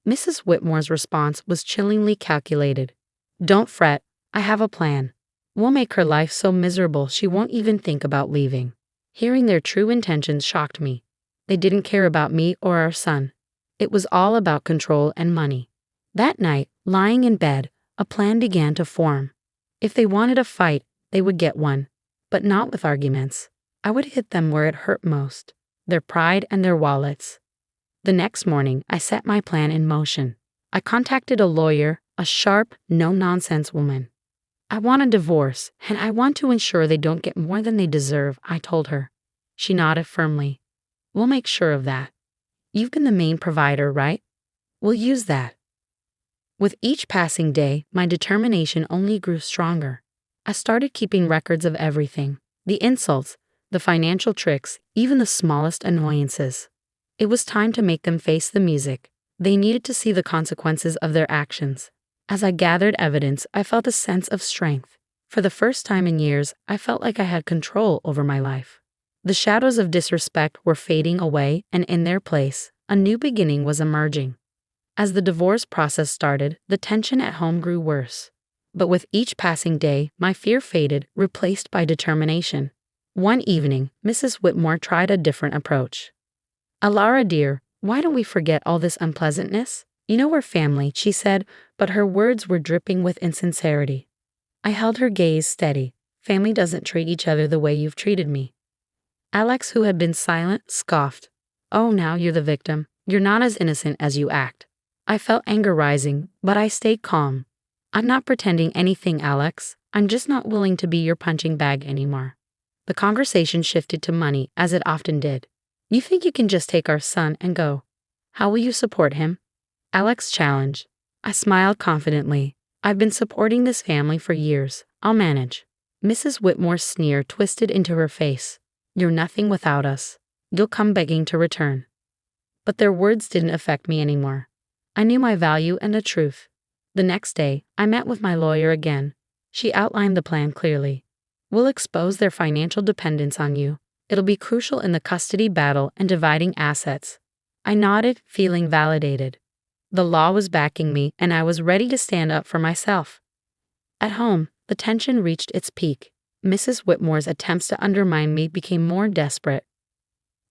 Mrs. Whitmore's response was chillingly calculated. "Don't fret, I have a plan. We'll make her life so miserable she won't even think about leaving." Hearing their true intentions shocked me. They didn't care about me or our son. It was all about control and money. That night, lying in bed, a plan began to form. If they wanted a fight, they would get one, but not with arguments. I would hit them where it hurt most, their pride and their wallets. The next morning, I set my plan in motion. I contacted a lawyer, a sharp, no-nonsense woman. "I want a divorce, and I want to ensure they don't get more than they deserve," I told her. She nodded firmly. "We'll make sure of that. You've been the main provider, right? We'll use that." With each passing day, my determination only grew stronger. I started keeping records of everything, the insults, the financial tricks, even the smallest annoyances. It was time to make them face the music. They needed to see the consequences of their actions. As I gathered evidence, I felt a sense of strength. For the first time in years, I felt like I had control over my life. The shadows of disrespect were fading away, and in their place, a new beginning was emerging. As the divorce process started, the tension at home grew worse. But with each passing day, my fear faded, replaced by determination. One evening, Mrs. Whitmore tried a different approach. "Alara dear, why don't we forget all this unpleasantness? You know we're family," she said, but her words were dripping with insincerity. I held her gaze steady. "Family doesn't treat each other the way you've treated me." Alex, who had been silent, scoffed. "Oh, now you're the victim. You're not as innocent as you act." I felt anger rising, but I stayed calm. "I'm not pretending anything, Alex. I'm just not willing to be your punching bag anymore." The conversation shifted to money, as it often did. "You think you can just take our son and go? How will you support him?" Alex challenged. I smiled confidently. "I've been supporting this family for years. I'll manage." Mrs. Whitmore's sneer twisted into her face. "You're nothing without us. You'll come begging to return." But their words didn't affect me anymore. I knew my value and the truth. The next day, I met with my lawyer again. She outlined the plan clearly. "We'll expose their financial dependence on you. It'll be crucial in the custody battle and dividing assets." I nodded, feeling validated. The law was backing me, and I was ready to stand up for myself. At home, the tension reached its peak. Mrs. Whitmore's attempts to undermine me became more desperate.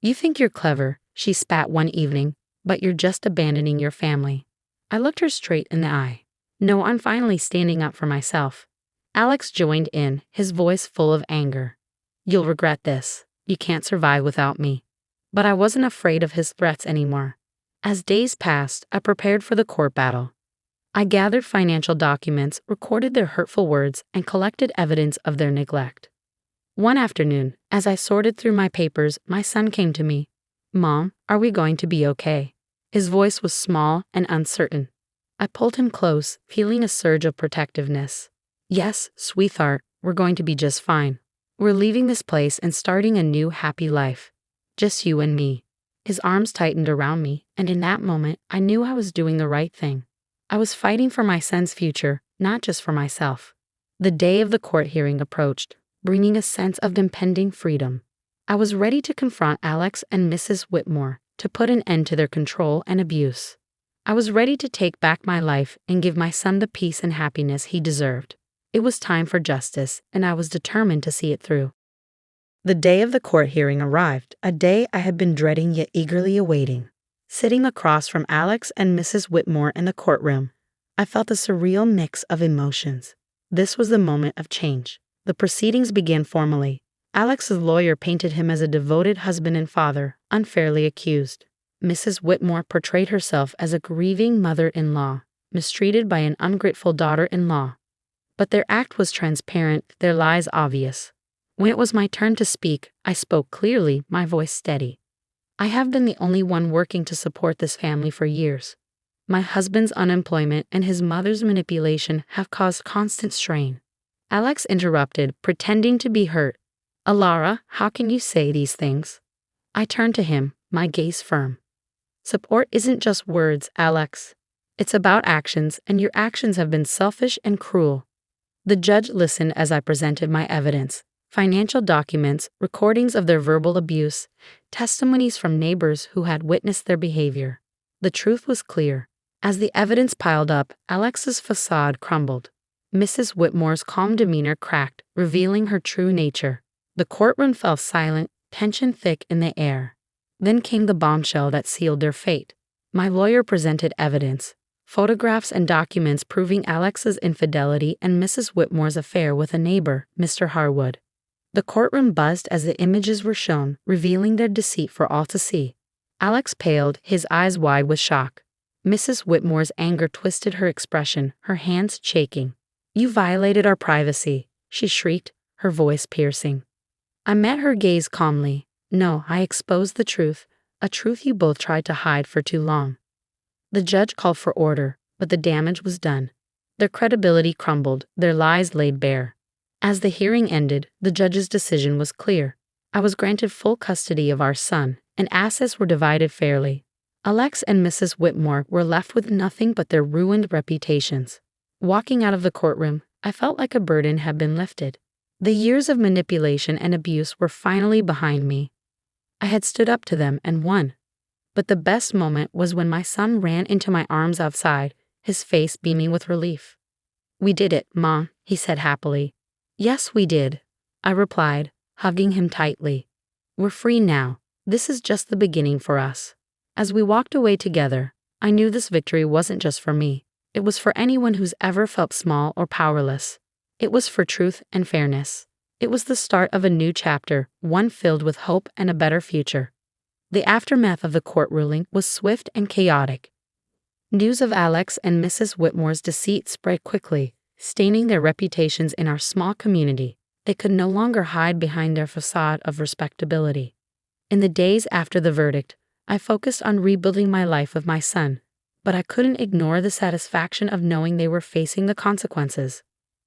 "You think you're clever," she spat one evening, "but you're just abandoning your family." I looked her straight in the eye. No, I'm finally standing up for myself. Alex joined in, his voice full of anger. You'll regret this. You can't survive without me. But I wasn't afraid of his threats anymore. As days passed, I prepared for the court battle. I gathered financial documents, recorded their hurtful words, and collected evidence of their neglect. One afternoon, as I sorted through my papers, my son came to me. Mom, are we going to be okay? His voice was small and uncertain. I pulled him close, feeling a surge of protectiveness. Yes, sweetheart, we're going to be just fine. We're leaving this place and starting a new happy life. Just you and me. His arms tightened around me, and in that moment, I knew I was doing the right thing. I was fighting for my son's future, not just for myself. The day of the court hearing approached, bringing a sense of impending freedom. I was ready to confront Alex and Mrs. Whitmore, to put an end to their control and abuse. I was ready to take back my life and give my son the peace and happiness he deserved. It was time for justice, and I was determined to see it through. The day of the court hearing arrived, a day I had been dreading yet eagerly awaiting. Sitting across from Alex and Mrs. Whitmore in the courtroom, I felt a surreal mix of emotions. This was the moment of change. The proceedings began formally. Alex's lawyer painted him as a devoted husband and father, unfairly accused. Mrs. Whitmore portrayed herself as a grieving mother-in-law, mistreated by an ungrateful daughter-in-law. But their act was transparent, their lies obvious. When it was my turn to speak, I spoke clearly, my voice steady. I have been the only one working to support this family for years. My husband's unemployment and his mother's manipulation have caused constant strain. Alex interrupted, pretending to be hurt. Alara, how can you say these things? I turned to him, my gaze firm. Support isn't just words, Alex. It's about actions, and your actions have been selfish and cruel. The judge listened as I presented my evidence. Financial documents, recordings of their verbal abuse, testimonies from neighbors who had witnessed their behavior. The truth was clear. As the evidence piled up, Alex's facade crumbled. Mrs. Whitmore's calm demeanor cracked, revealing her true nature. The courtroom fell silent, tension thick in the air. Then came the bombshell that sealed their fate. My lawyer presented evidence, photographs and documents proving Alex's infidelity and Mrs. Whitmore's affair with a neighbor, Mr. Harwood. The courtroom buzzed as the images were shown, revealing their deceit for all to see. Alex paled, his eyes wide with shock. Mrs. Whitmore's anger twisted her expression, her hands shaking. You violated our privacy, she shrieked, her voice piercing. I met her gaze calmly. No, I exposed the truth, a truth you both tried to hide for too long. The judge called for order, but the damage was done. Their credibility crumbled, their lies laid bare. As the hearing ended, the judge's decision was clear. I was granted full custody of our son, and assets were divided fairly. Alex and Mrs. Whitmore were left with nothing but their ruined reputations. Walking out of the courtroom, I felt like a burden had been lifted. The years of manipulation and abuse were finally behind me. I had stood up to them and won. But the best moment was when my son ran into my arms outside, his face beaming with relief. We did it, Mom, he said happily. Yes, we did, I replied, hugging him tightly. We're free now. This is just the beginning for us. As we walked away together, I knew this victory wasn't just for me. It was for anyone who's ever felt small or powerless. It was for truth and fairness. It was the start of a new chapter, one filled with hope and a better future. The aftermath of the court ruling was swift and chaotic. News of Alex and Mrs. Whitmore's deceit spread quickly, staining their reputations in our small community. They could no longer hide behind their facade of respectability. In the days after the verdict, I focused on rebuilding my life with my son, but I couldn't ignore the satisfaction of knowing they were facing the consequences.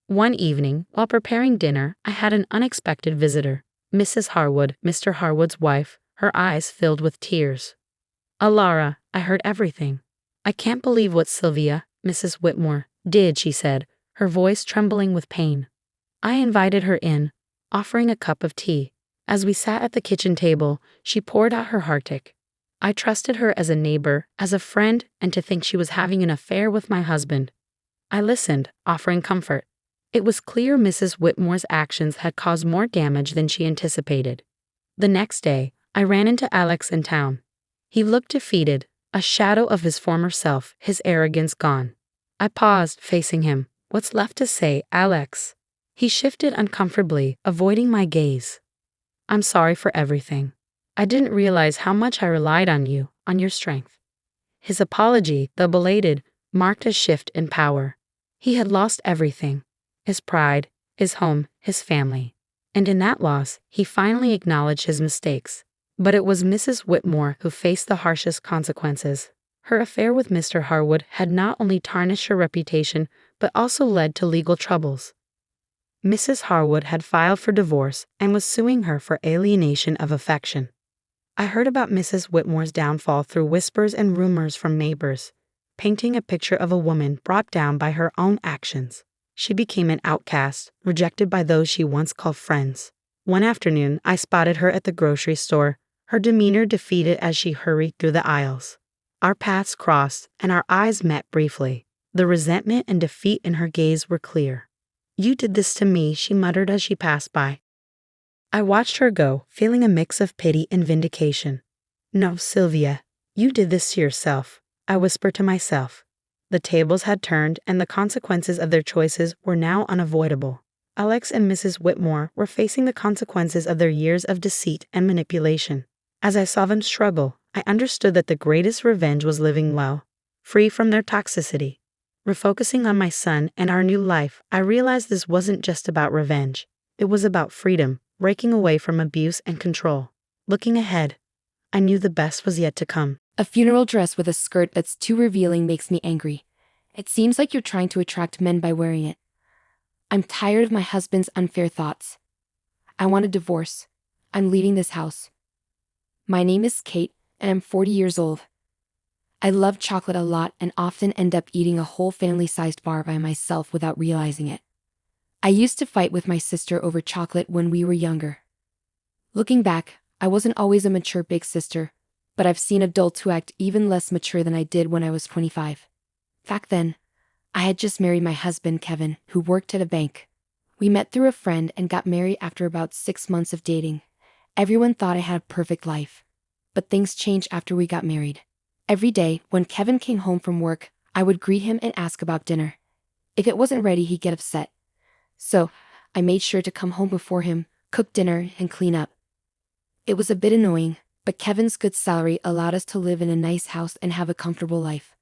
One evening, while preparing dinner, I had an unexpected visitor, Mrs. Harwood, Mr. Harwood's wife, her eyes filled with tears. Alara, I heard everything. I can't believe what Sylvia, Mrs. Whitmore, did, she said, her voice trembling with pain. I invited her in, offering a cup of tea. As we sat at the kitchen table, she poured out her heartache. I trusted her as a neighbor, as a friend, and to think she was having an affair with my husband. I listened, offering comfort. It was clear Mrs. Whitmore's actions had caused more damage than she anticipated. The next day, I ran into Alex in town. He looked defeated, a shadow of his former self, his arrogance gone. I paused, facing him. What's left to say, Alex? He shifted uncomfortably, avoiding my gaze. I'm sorry for everything. I didn't realize how much I relied on you, on your strength. His apology, though belated, marked a shift in power. He had lost everything: his pride, his home, his family. And in that loss, he finally acknowledged his mistakes. But it was Mrs. Whitmore who faced the harshest consequences. Her affair with Mr. Harwood had not only tarnished her reputation, but also led to legal troubles. Mrs. Harwood had filed for divorce and was suing her for alienation of affection. I heard about Mrs. Whitmore's downfall through whispers and rumors from neighbors, painting a picture of a woman brought down by her own actions. She became an outcast, rejected by those she once called friends. One afternoon, I spotted her at the grocery store, her demeanor defeated as she hurried through the aisles. Our paths crossed, and our eyes met briefly. The resentment and defeat in her gaze were clear. You did this to me, she muttered as she passed by. I watched her go, feeling a mix of pity and vindication. No, Sylvia, you did this to yourself, I whispered to myself. The tables had turned, and the consequences of their choices were now unavoidable. Alex and Mrs. Whitmore were facing the consequences of their years of deceit and manipulation. As I saw them struggle, I understood that the greatest revenge was living well, free from their toxicity. Refocusing on my son and our new life, I realized this wasn't just about revenge. It was about freedom, breaking away from abuse and control. Looking ahead, I knew the best was yet to come. A funeral dress with a skirt that's too revealing makes me angry. It seems like you're trying to attract men by wearing it. I'm tired of my husband's unfair thoughts. I want a divorce. I'm leaving this house. My name is Kate, and I'm 40 years old. I love chocolate a lot and often end up eating a whole family-sized bar by myself without realizing it. I used to fight with my sister over chocolate when we were younger. Looking back, I wasn't always a mature big sister, but I've seen adults who act even less mature than I did when I was 25. Back then, I had just married my husband, Kevin, who worked at a bank. We met through a friend and got married after about 6 months of dating. Everyone thought I had a perfect life. But things changed after we got married. Every day, when Kevin came home from work, I would greet him and ask about dinner. If it wasn't ready, he'd get upset. So, I made sure to come home before him, cook dinner, and clean up. It was a bit annoying, but Kevin's good salary allowed us to live in a nice house and have a comfortable life.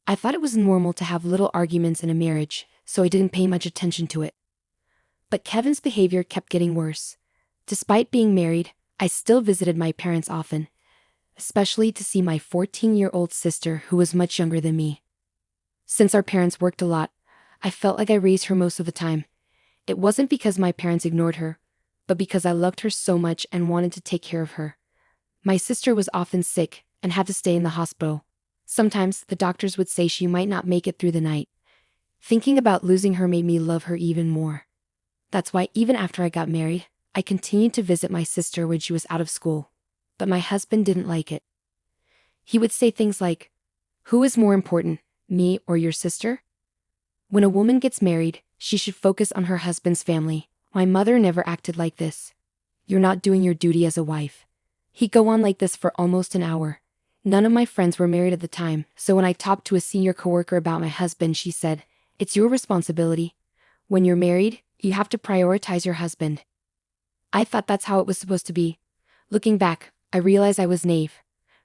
I thought it was normal to have little arguments in a marriage, so I didn't pay much attention to it. But Kevin's behavior kept getting worse. Despite being married, I still visited my parents often, especially to see my 14-year-old sister who was much younger than me. Since our parents worked a lot, I felt like I raised her most of the time. It wasn't because my parents ignored her, but because I loved her so much and wanted to take care of her. My sister was often sick and had to stay in the hospital. Sometimes the doctors would say she might not make it through the night. Thinking about losing her made me love her even more. That's why even after I got married, I continued to visit my sister when she was out of school. But my husband didn't like it. He would say things like, "Who is more important, me or your sister? When a woman gets married, she should focus on her husband's family. My mother never acted like this. You're not doing your duty as a wife." He'd go on like this for almost an hour. None of my friends were married at the time, so when I talked to a senior coworker about my husband, she said, "It's your responsibility. When you're married, you have to prioritize your husband." I thought that's how it was supposed to be. Looking back, I realized I was naive.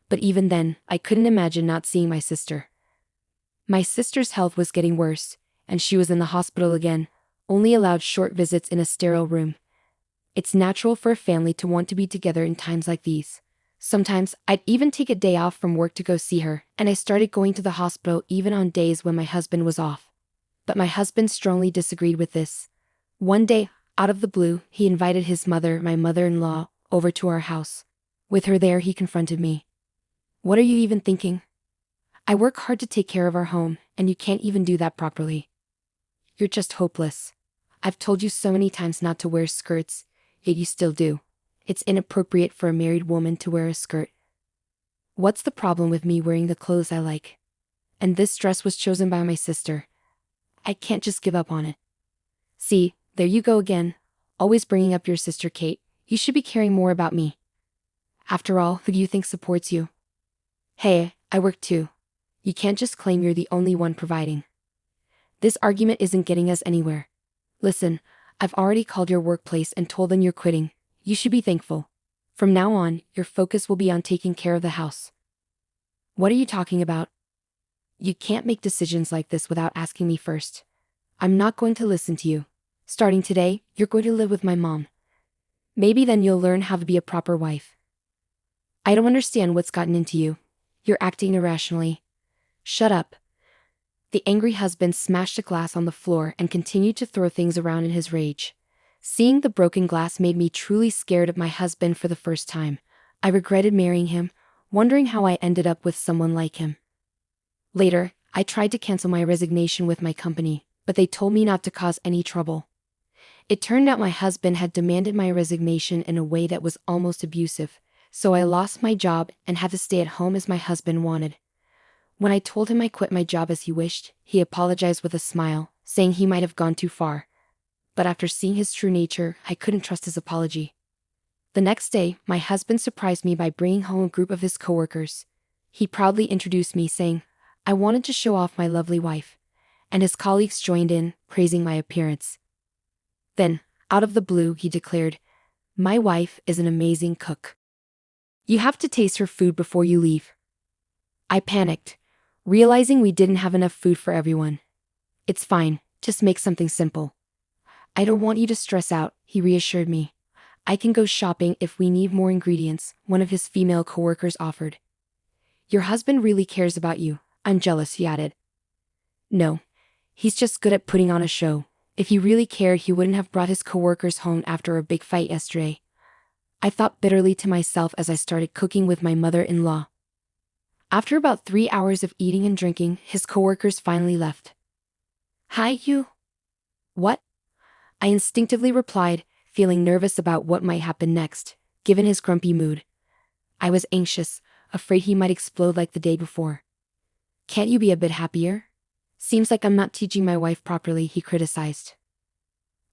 But even then, I couldn't imagine not seeing my sister. My sister's health was getting worse, and she was in the hospital again, only allowed short visits in a sterile room. It's natural for a family to want to be together in times like these. Sometimes, I'd even take a day off from work to go see her, and I started going to the hospital even on days when my husband was off. But my husband strongly disagreed with this. One day, out of the blue, he invited his mother, my mother-in-law, over to our house. With her there, he confronted me. "What are you even thinking? I work hard to take care of our home, and you can't even do that properly. You're just hopeless. I've told you so many times not to wear skirts, yet you still do. It's inappropriate for a married woman to wear a skirt. What's the problem with me wearing the clothes I like? And this dress was chosen by my sister. I can't just give up on it." See, there you go again, always bringing up your sister Kate. You should be caring more about me. After all, who do you think supports you? Hey, I work too. You can't just claim you're the only one providing. This argument isn't getting us anywhere. Listen, I've already called your workplace and told them you're quitting. You should be thankful. From now on, your focus will be on taking care of the house. What are you talking about? You can't make decisions like this without asking me first. I'm not going to listen to you. Starting today, you're going to live with my mom. Maybe then you'll learn how to be a proper wife. I don't understand what's gotten into you. You're acting irrationally. Shut up. The angry husband smashed a glass on the floor and continued to throw things around in his rage. Seeing the broken glass made me truly scared of my husband for the first time. I regretted marrying him, wondering how I ended up with someone like him. Later, I tried to cancel my resignation with my company, but they told me not to cause any trouble. It turned out my husband had demanded my resignation in a way that was almost abusive, so I lost my job and had to stay at home as my husband wanted. When I told him I quit my job as he wished, he apologized with a smile, saying he might have gone too far. But after seeing his true nature, I couldn't trust his apology. The next day, my husband surprised me by bringing home a group of his coworkers. He proudly introduced me, saying, "I wanted to show off my lovely wife," and his colleagues joined in, praising my appearance. Then, out of the blue, he declared, "My wife is an amazing cook. You have to taste her food before you leave." I panicked, realizing we didn't have enough food for everyone. "It's fine, just make something simple." "I don't want you to stress out," he reassured me. "I can go shopping if we need more ingredients," one of his female coworkers offered. "Your husband really cares about you. I'm jealous," he added. "No, he's just good at putting on a show. If he really cared, he wouldn't have brought his coworkers home after a big fight yesterday." I thought bitterly to myself as I started cooking with my mother-in-law. After about 3 hours of eating and drinking, his coworkers finally left. "Hi, you." "What?" I instinctively replied, feeling nervous about what might happen next, given his grumpy mood. I was anxious, afraid he might explode like the day before. "Can't you be a bit happier? Seems like I'm not teaching my wife properly," he criticized.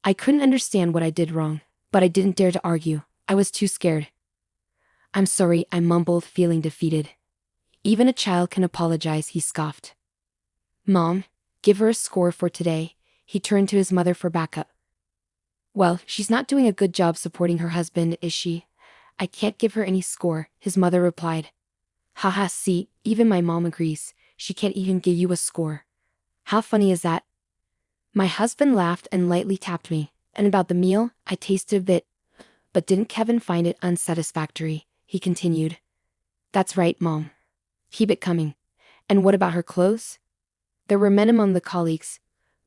I couldn't understand what I did wrong, but I didn't dare to argue. I was too scared. "I'm sorry," I mumbled, feeling defeated. "Even a child can apologize," he scoffed. "Mom, give her a score for today." He turned to his mother for backup. "Well, she's not doing a good job supporting her husband, is she?" "I can't give her any score," his mother replied. "Haha, see, even my mom agrees. She can't even give you a score. How funny is that?" My husband laughed and lightly tapped me. "And about the meal, I tasted a bit. But didn't Kevin find it unsatisfactory?" he continued. "That's right, Mom. Keep it coming. And what about her clothes?" "There were men among the colleagues,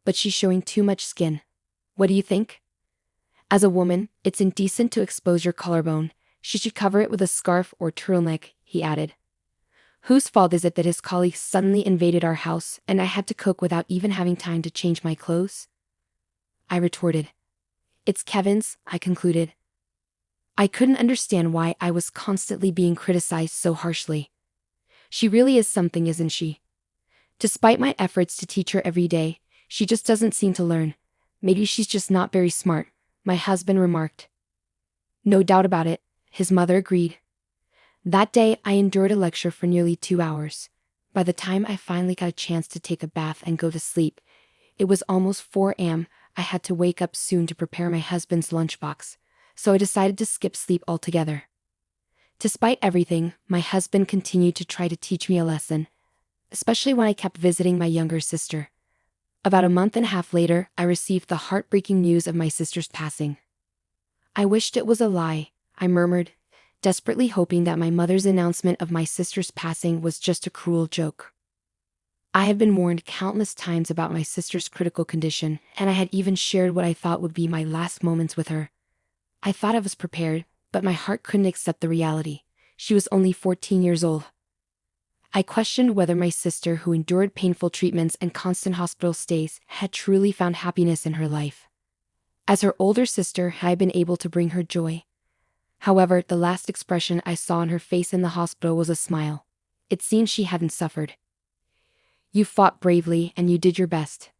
but she's showing too much skin. What do you think?" "As a woman, it's indecent to expose your collarbone. She should cover it with a scarf or turtleneck," he added. Whose fault is it that his colleagues suddenly invaded our house and I had to cook without even having time to change my clothes? I retorted. "It's Kevin's," I concluded. I couldn't understand why I was constantly being criticized so harshly. She really is something, isn't she? Despite my efforts to teach her every day, she just doesn't seem to learn. "Maybe she's just not very smart," my husband remarked. "No doubt about it," his mother agreed. That day, I endured a lecture for nearly 2 hours. By the time I finally got a chance to take a bath and go to sleep, it was almost 4 a.m. I had to wake up soon to prepare my husband's lunchbox, so I decided to skip sleep altogether. Despite everything, my husband continued to try to teach me a lesson, especially when I kept visiting my younger sister. About a month and a half later, I received the heartbreaking news of my sister's passing. "I wished it was a lie," I murmured, desperately hoping that my mother's announcement of my sister's passing was just a cruel joke. I had been warned countless times about my sister's critical condition, and I had even shared what I thought would be my last moments with her. I thought I was prepared, but my heart couldn't accept the reality. She was only 14 years old. I questioned whether my sister, who endured painful treatments and constant hospital stays, had truly found happiness in her life. As her older sister, had I been able to bring her joy? However, the last expression I saw on her face in the hospital was a smile. It seemed she hadn't suffered. "You fought bravely and you did your best.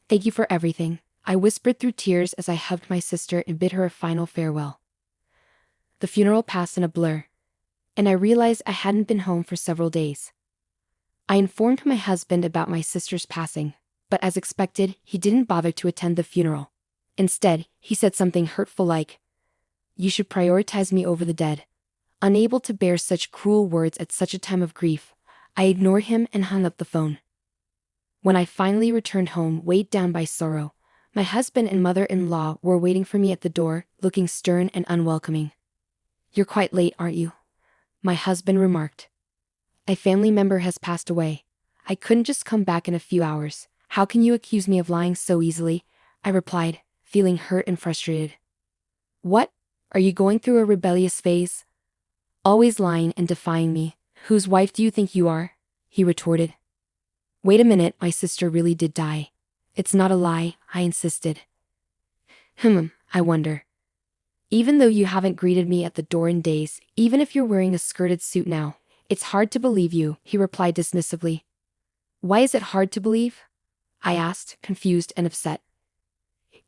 Thank you for everything," I whispered through tears as I hugged my sister and bid her a final farewell. The funeral passed in a blur, and I realized I hadn't been home for several days. I informed my husband about my sister's passing, But as expected, he didn't bother to attend the funeral. Instead, he said something hurtful like, "You should prioritize me over the dead." Unable to bear such cruel words at such a time of grief, I ignored him and hung up the phone. When I finally returned home, weighed down by sorrow, my husband and mother-in-law were waiting for me at the door, looking stern and unwelcoming. "You're quite late, aren't you?" my husband remarked. "A family member has passed away. I couldn't just come back in a few hours. How can you accuse me of lying so easily?" I replied, feeling hurt and frustrated. "What? Are you going through a rebellious phase? Always lying and defying me. Whose wife do you think you are?" he retorted. "Wait a minute, my sister really did die." "It's not a lie," I insisted. I wonder. Even though you haven't greeted me at the door in days, even if you're wearing a skirted suit now, it's hard to believe you," he replied dismissively. "Why is it hard to believe?" I asked, confused and upset.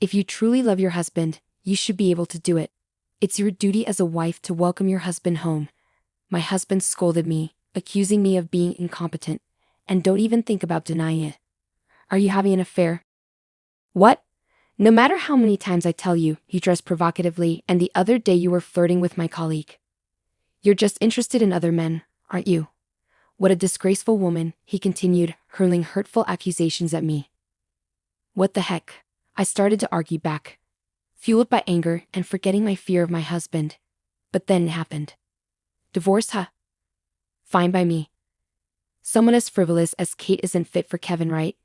"If you truly love your husband, you should be able to do it. It's your duty as a wife to welcome your husband home." My husband scolded me, accusing me of being incompetent, and don't even think about denying it. "Are you having an affair?" "What? No matter how many times I tell you," he dressed provocatively, "and the other day you were flirting with my colleague. You're just interested in other men, aren't you?" "What a disgraceful woman," he continued, hurling hurtful accusations at me. "What the heck?" I started to argue back, fueled by anger and forgetting my fear of my husband. But then it happened. "Divorce, huh? Fine by me. Someone as frivolous as Kate isn't fit for Kevin, right?"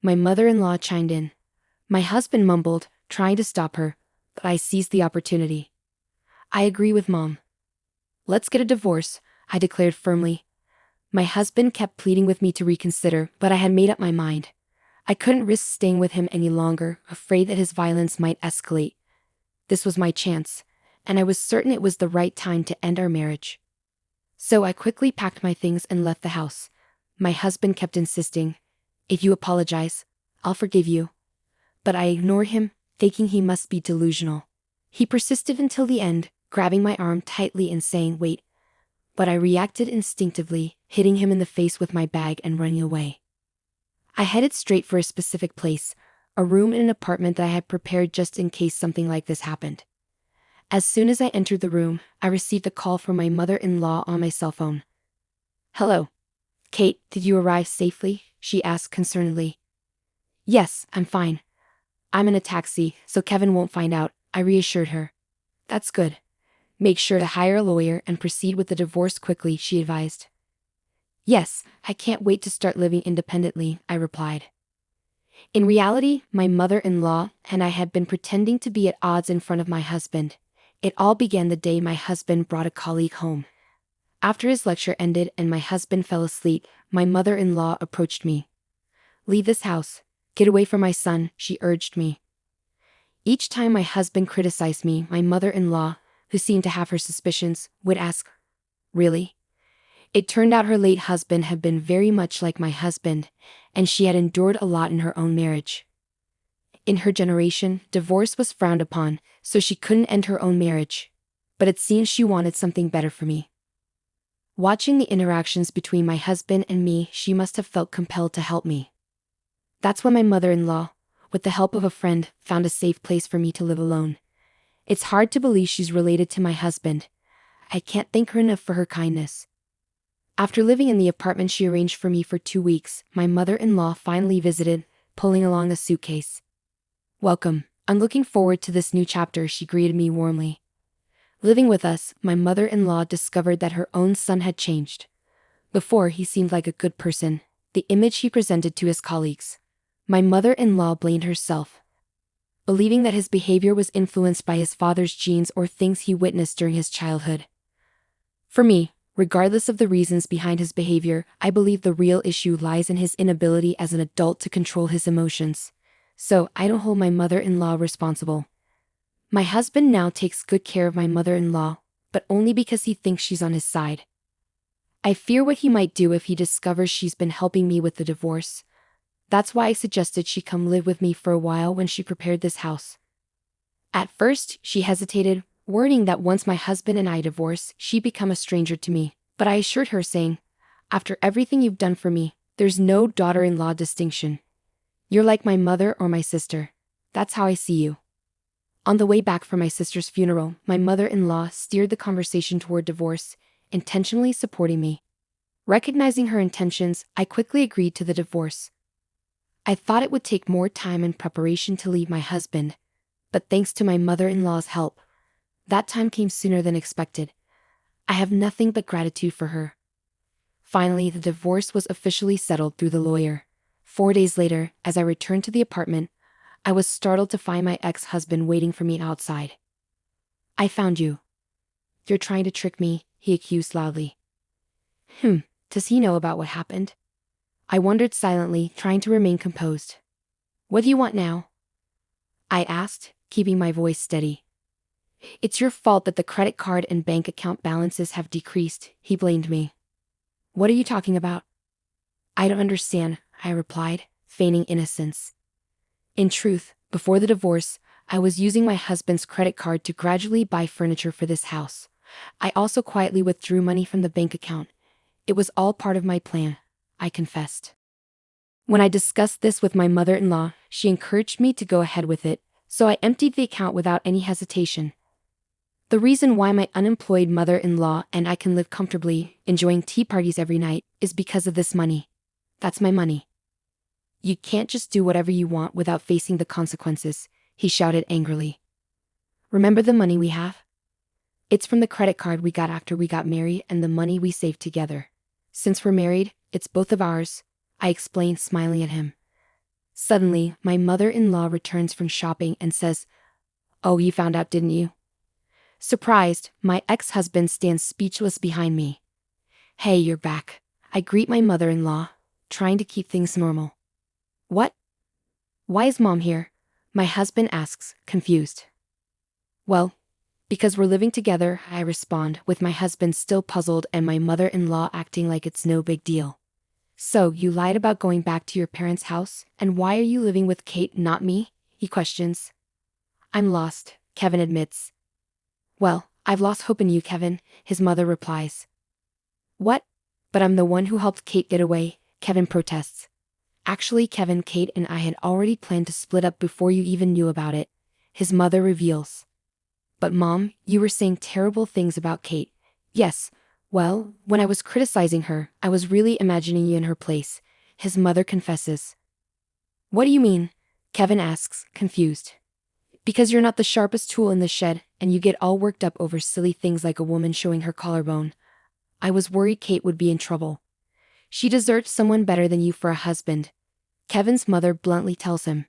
my mother-in-law chimed in. My husband mumbled, trying to stop her, but I seized the opportunity. "I agree with Mom. Let's get a divorce," I declared firmly. My husband kept pleading with me to reconsider, but I had made up my mind. I couldn't risk staying with him any longer, afraid that his violence might escalate. This was my chance, and I was certain it was the right time to end our marriage. So I quickly packed my things and left the house. My husband kept insisting, "If you apologize, I'll forgive you." But I ignored him, thinking he must be delusional. He persisted until the end, grabbing my arm tightly and saying, "Wait." But I reacted instinctively, hitting him in the face with my bag and running away. I headed straight for a specific place, a room in an apartment that I had prepared just in case something like this happened. As soon as I entered the room, I received a call from my mother-in-law on my cell phone. "Hello. Kate, did you arrive safely?" she asked concernedly. "Yes, I'm fine. I'm in a taxi, so Kevin won't find out," I reassured her. "That's good. Make sure to hire a lawyer and proceed with the divorce quickly," she advised. "Yes, I can't wait to start living independently," I replied. In reality, my mother-in-law and I had been pretending to be at odds in front of my husband. It all began the day my husband brought a colleague home. After his lecture ended and my husband fell asleep, my mother-in-law approached me. "Leave this house. Get away from my son," she urged me. Each time my husband criticized me, my mother-in-law, who seemed to have her suspicions, would ask, "Really?" It turned out her late husband had been very much like my husband, and she had endured a lot in her own marriage. In her generation, divorce was frowned upon, so she couldn't end her own marriage. But it seems she wanted something better for me. Watching the interactions between my husband and me, she must have felt compelled to help me. That's when my mother-in-law, with the help of a friend, found a safe place for me to live alone. It's hard to believe she's related to my husband. I can't thank her enough for her kindness. After living in the apartment she arranged for me for 2 weeks, my mother-in-law finally visited, pulling along a suitcase. "Welcome. I'm looking forward to this new chapter," she greeted me warmly. Living with us, my mother-in-law discovered that her own son had changed. Before, he seemed like a good person, the image he presented to his colleagues. My mother-in-law blamed herself, believing that his behavior was influenced by his father's genes or things he witnessed during his childhood. For me, regardless of the reasons behind his behavior, I believe the real issue lies in his inability as an adult to control his emotions. So, I don't hold my mother-in-law responsible. My husband now takes good care of my mother-in-law, but only because he thinks she's on his side. I fear what he might do if he discovers she's been helping me with the divorce. That's why I suggested she come live with me for a while when she prepared this house. At first, she hesitated, worrying that once my husband and I divorce, she'd become a stranger to me. But I assured her, saying, "After everything you've done for me, there's no daughter-in-law distinction. You're like my mother or my sister. That's how I see you. On the way back from my sister's funeral, my mother-in-law steered the conversation toward divorce, intentionally supporting me. Recognizing her intentions, I quickly agreed to the divorce. I thought it would take more time and preparation to leave my husband, but thanks to my mother-in-law's help, that time came sooner than expected. I have nothing but gratitude for her. Finally, the divorce was officially settled through the lawyer. 4 days later, as I returned to the apartment, I was startled to find my ex-husband waiting for me outside. "I found you. You're trying to trick me," he accused loudly. Does he know about what happened? I wondered silently, trying to remain composed. "What do you want now?" I asked, keeping my voice steady. "It's your fault that the credit card and bank account balances have decreased," he blamed me. "What are you talking about?" "I don't understand," I replied, feigning innocence. In truth, before the divorce, I was using my husband's credit card to gradually buy furniture for this house. I also quietly withdrew money from the bank account. It was all part of my plan, I confessed. When I discussed this with my mother-in-law, she encouraged me to go ahead with it, so I emptied the account without any hesitation. The reason why my unemployed mother-in-law and I can live comfortably, enjoying tea parties every night, is because of this money. That's my money. "You can't just do whatever you want without facing the consequences," he shouted angrily. "Remember the money we have? It's from the credit card we got after we got married and the money we saved together. Since we're married, it's both of ours," I explained, smiling at him. Suddenly, my mother-in-law returns from shopping and says, "Oh, you found out, didn't you?" Surprised, my ex-husband stands speechless behind me. "Hey, you're back," I greet my mother-in-law, trying to keep things normal. "What? Why is Mom here?" my husband asks, confused. "Well, because we're living together," I respond, with my husband still puzzled and my mother-in-law acting like it's no big deal. "So, you lied about going back to your parents' house, and why are you living with Kate, not me?" he questions. "I'm lost," Kevin admits. "Well, I've lost hope in you, Kevin," his mother replies. "What? But I'm the one who helped Kate get away," Kevin protests. "Actually, Kevin, Kate and I had already planned to split up before you even knew about it," his mother reveals. "But Mom, you were saying terrible things about Kate." "Yes, well, when I was criticizing her, I was really imagining you in her place," his mother confesses. "What do you mean?" Kevin asks, confused. "Because you're not the sharpest tool in the shed, and you get all worked up over silly things like a woman showing her collarbone. I was worried Kate would be in trouble. She deserves someone better than you for a husband," Kevin's mother bluntly tells him.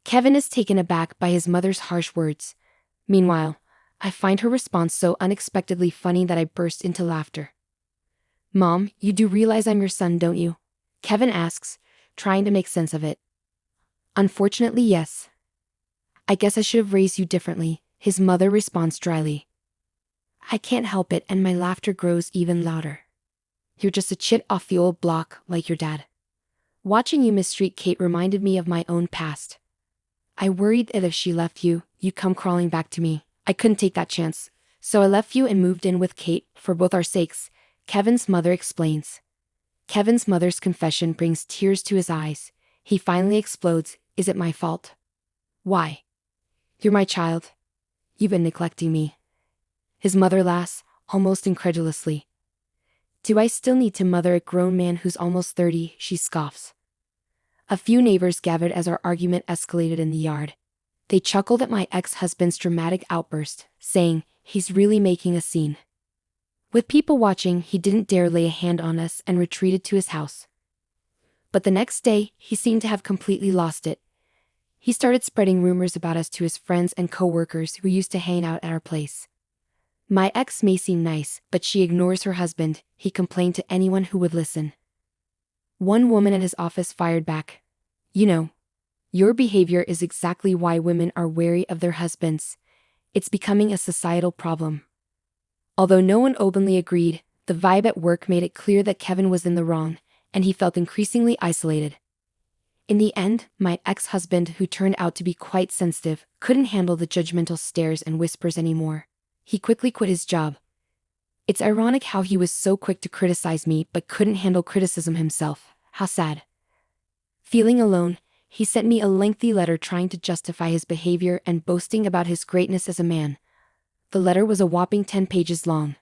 Kevin is taken aback by his mother's harsh words. Meanwhile, I find her response so unexpectedly funny that I burst into laughter. "Mom, you do realize I'm your son, don't you?" Kevin asks, trying to make sense of it. "Unfortunately, yes. I guess I should have raised you differently," his mother responds dryly. I can't help it, and my laughter grows even louder. "You're just a chit off the old block, like your dad. Watching you mistreat Kate reminded me of my own past. I worried that if she left you, you'd come crawling back to me. I couldn't take that chance, so I left you and moved in with Kate, for both our sakes," Kevin's mother explains. Kevin's mother's confession brings tears to his eyes. He finally explodes, "Is it my fault? Why? You're my child. You've been neglecting me." His mother laughs, almost incredulously. "Do I still need to mother a grown man who's almost 30, she scoffs. A few neighbors gathered as our argument escalated in the yard. They chuckled at my ex-husband's dramatic outburst, saying, "He's really making a scene." With people watching, he didn't dare lay a hand on us and retreated to his house. But the next day, he seemed to have completely lost it. He started spreading rumors about us to his friends and co-workers who used to hang out at our place. "My ex may seem nice, but she ignores her husband," he complained to anyone who would listen. One woman at his office fired back, "You know, your behavior is exactly why women are wary of their husbands. It's becoming a societal problem." Although no one openly agreed, the vibe at work made it clear that Kevin was in the wrong, and he felt increasingly isolated. In the end, my ex-husband, who turned out to be quite sensitive, couldn't handle the judgmental stares and whispers anymore. He quickly quit his job. It's ironic how he was so quick to criticize me but couldn't handle criticism himself. How sad. Feeling alone, He sent me a lengthy letter trying to justify his behavior and boasting about his greatness as a man. The letter was a whopping 10 pages long.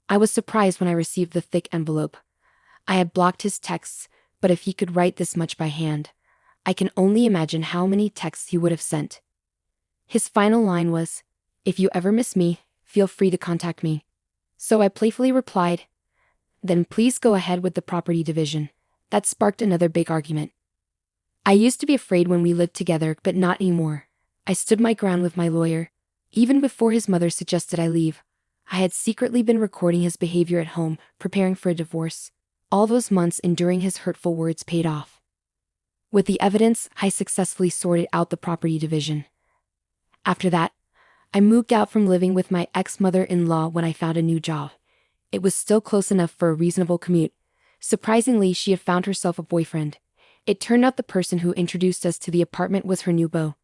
I was surprised when I received the thick envelope. I had blocked his texts, but if he could write this much by hand, I can only imagine how many texts he would have sent. His final line was, "If you ever miss me, feel free to contact me." So I playfully replied, "Then please go ahead with the property division." That sparked another big argument. I used to be afraid when we lived together, but not anymore. I stood my ground with my lawyer. Even before his mother suggested I leave, I had secretly been recording his behavior at home, preparing for a divorce. All those months enduring his hurtful words paid off. With the evidence, I successfully sorted out the property division. After that, I moved out from living with my ex-mother-in-law when I found a new job. It was still close enough for a reasonable commute. Surprisingly, she had found herself a boyfriend. It turned out the person who introduced us to the apartment was her new beau.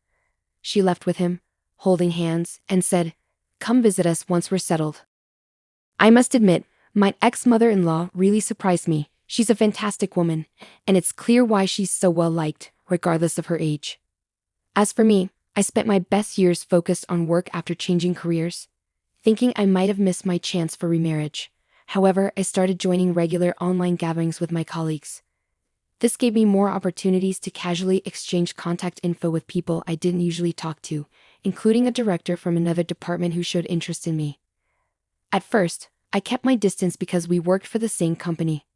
She left with him, holding hands, and said, "Come visit us once we're settled." I must admit, my ex-mother-in-law really surprised me. She's a fantastic woman, and it's clear why she's so well liked, regardless of her age. As for me, I spent my best years focused on work after changing careers, thinking I might have missed my chance for remarriage. However, I started joining regular online gatherings with my colleagues. This gave me more opportunities to casually exchange contact info with people I didn't usually talk to, including a director from another department who showed interest in me. At first, I kept my distance because we worked for the same company.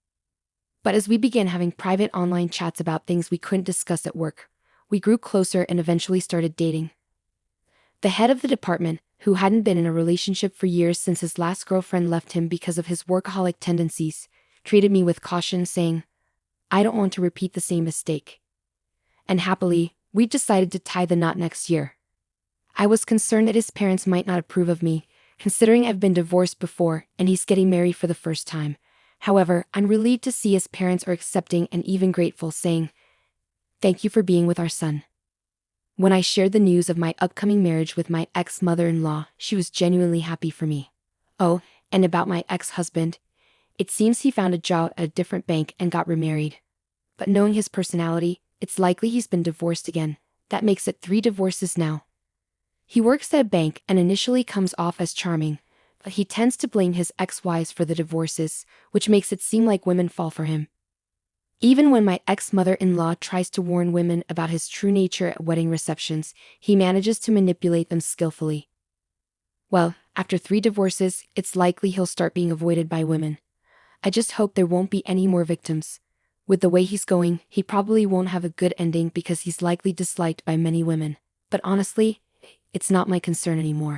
But as we began having private online chats about things we couldn't discuss at work, we grew closer and eventually started dating. The head of the department, who hadn't been in a relationship for years since his last girlfriend left him because of his workaholic tendencies, treated me with caution, saying, "I don't want to repeat the same mistake." And happily, we decided to tie the knot next year. I was concerned that his parents might not approve of me, considering I've been divorced before and he's getting married for the first time. However, I'm relieved to see his parents are accepting and even grateful, saying, "Thank you for being with our son." When I shared the news of my upcoming marriage with my ex-mother-in-law, she was genuinely happy for me. Oh, and about my ex-husband, it seems he found a job at a different bank and got remarried. But knowing his personality, it's likely he's been divorced again. That makes it 3 divorces now. He works at a bank and initially comes off as charming, but he tends to blame his ex-wives for the divorces, which makes it seem like women fall for him. Even when my ex-mother-in-law tries to warn women about his true nature at wedding receptions, he manages to manipulate them skillfully. Well, after 3 divorces, it's likely he'll start being avoided by women. I just hope there won't be any more victims. With the way he's going, he probably won't have a good ending because he's likely disliked by many women. But honestly, it's not my concern anymore.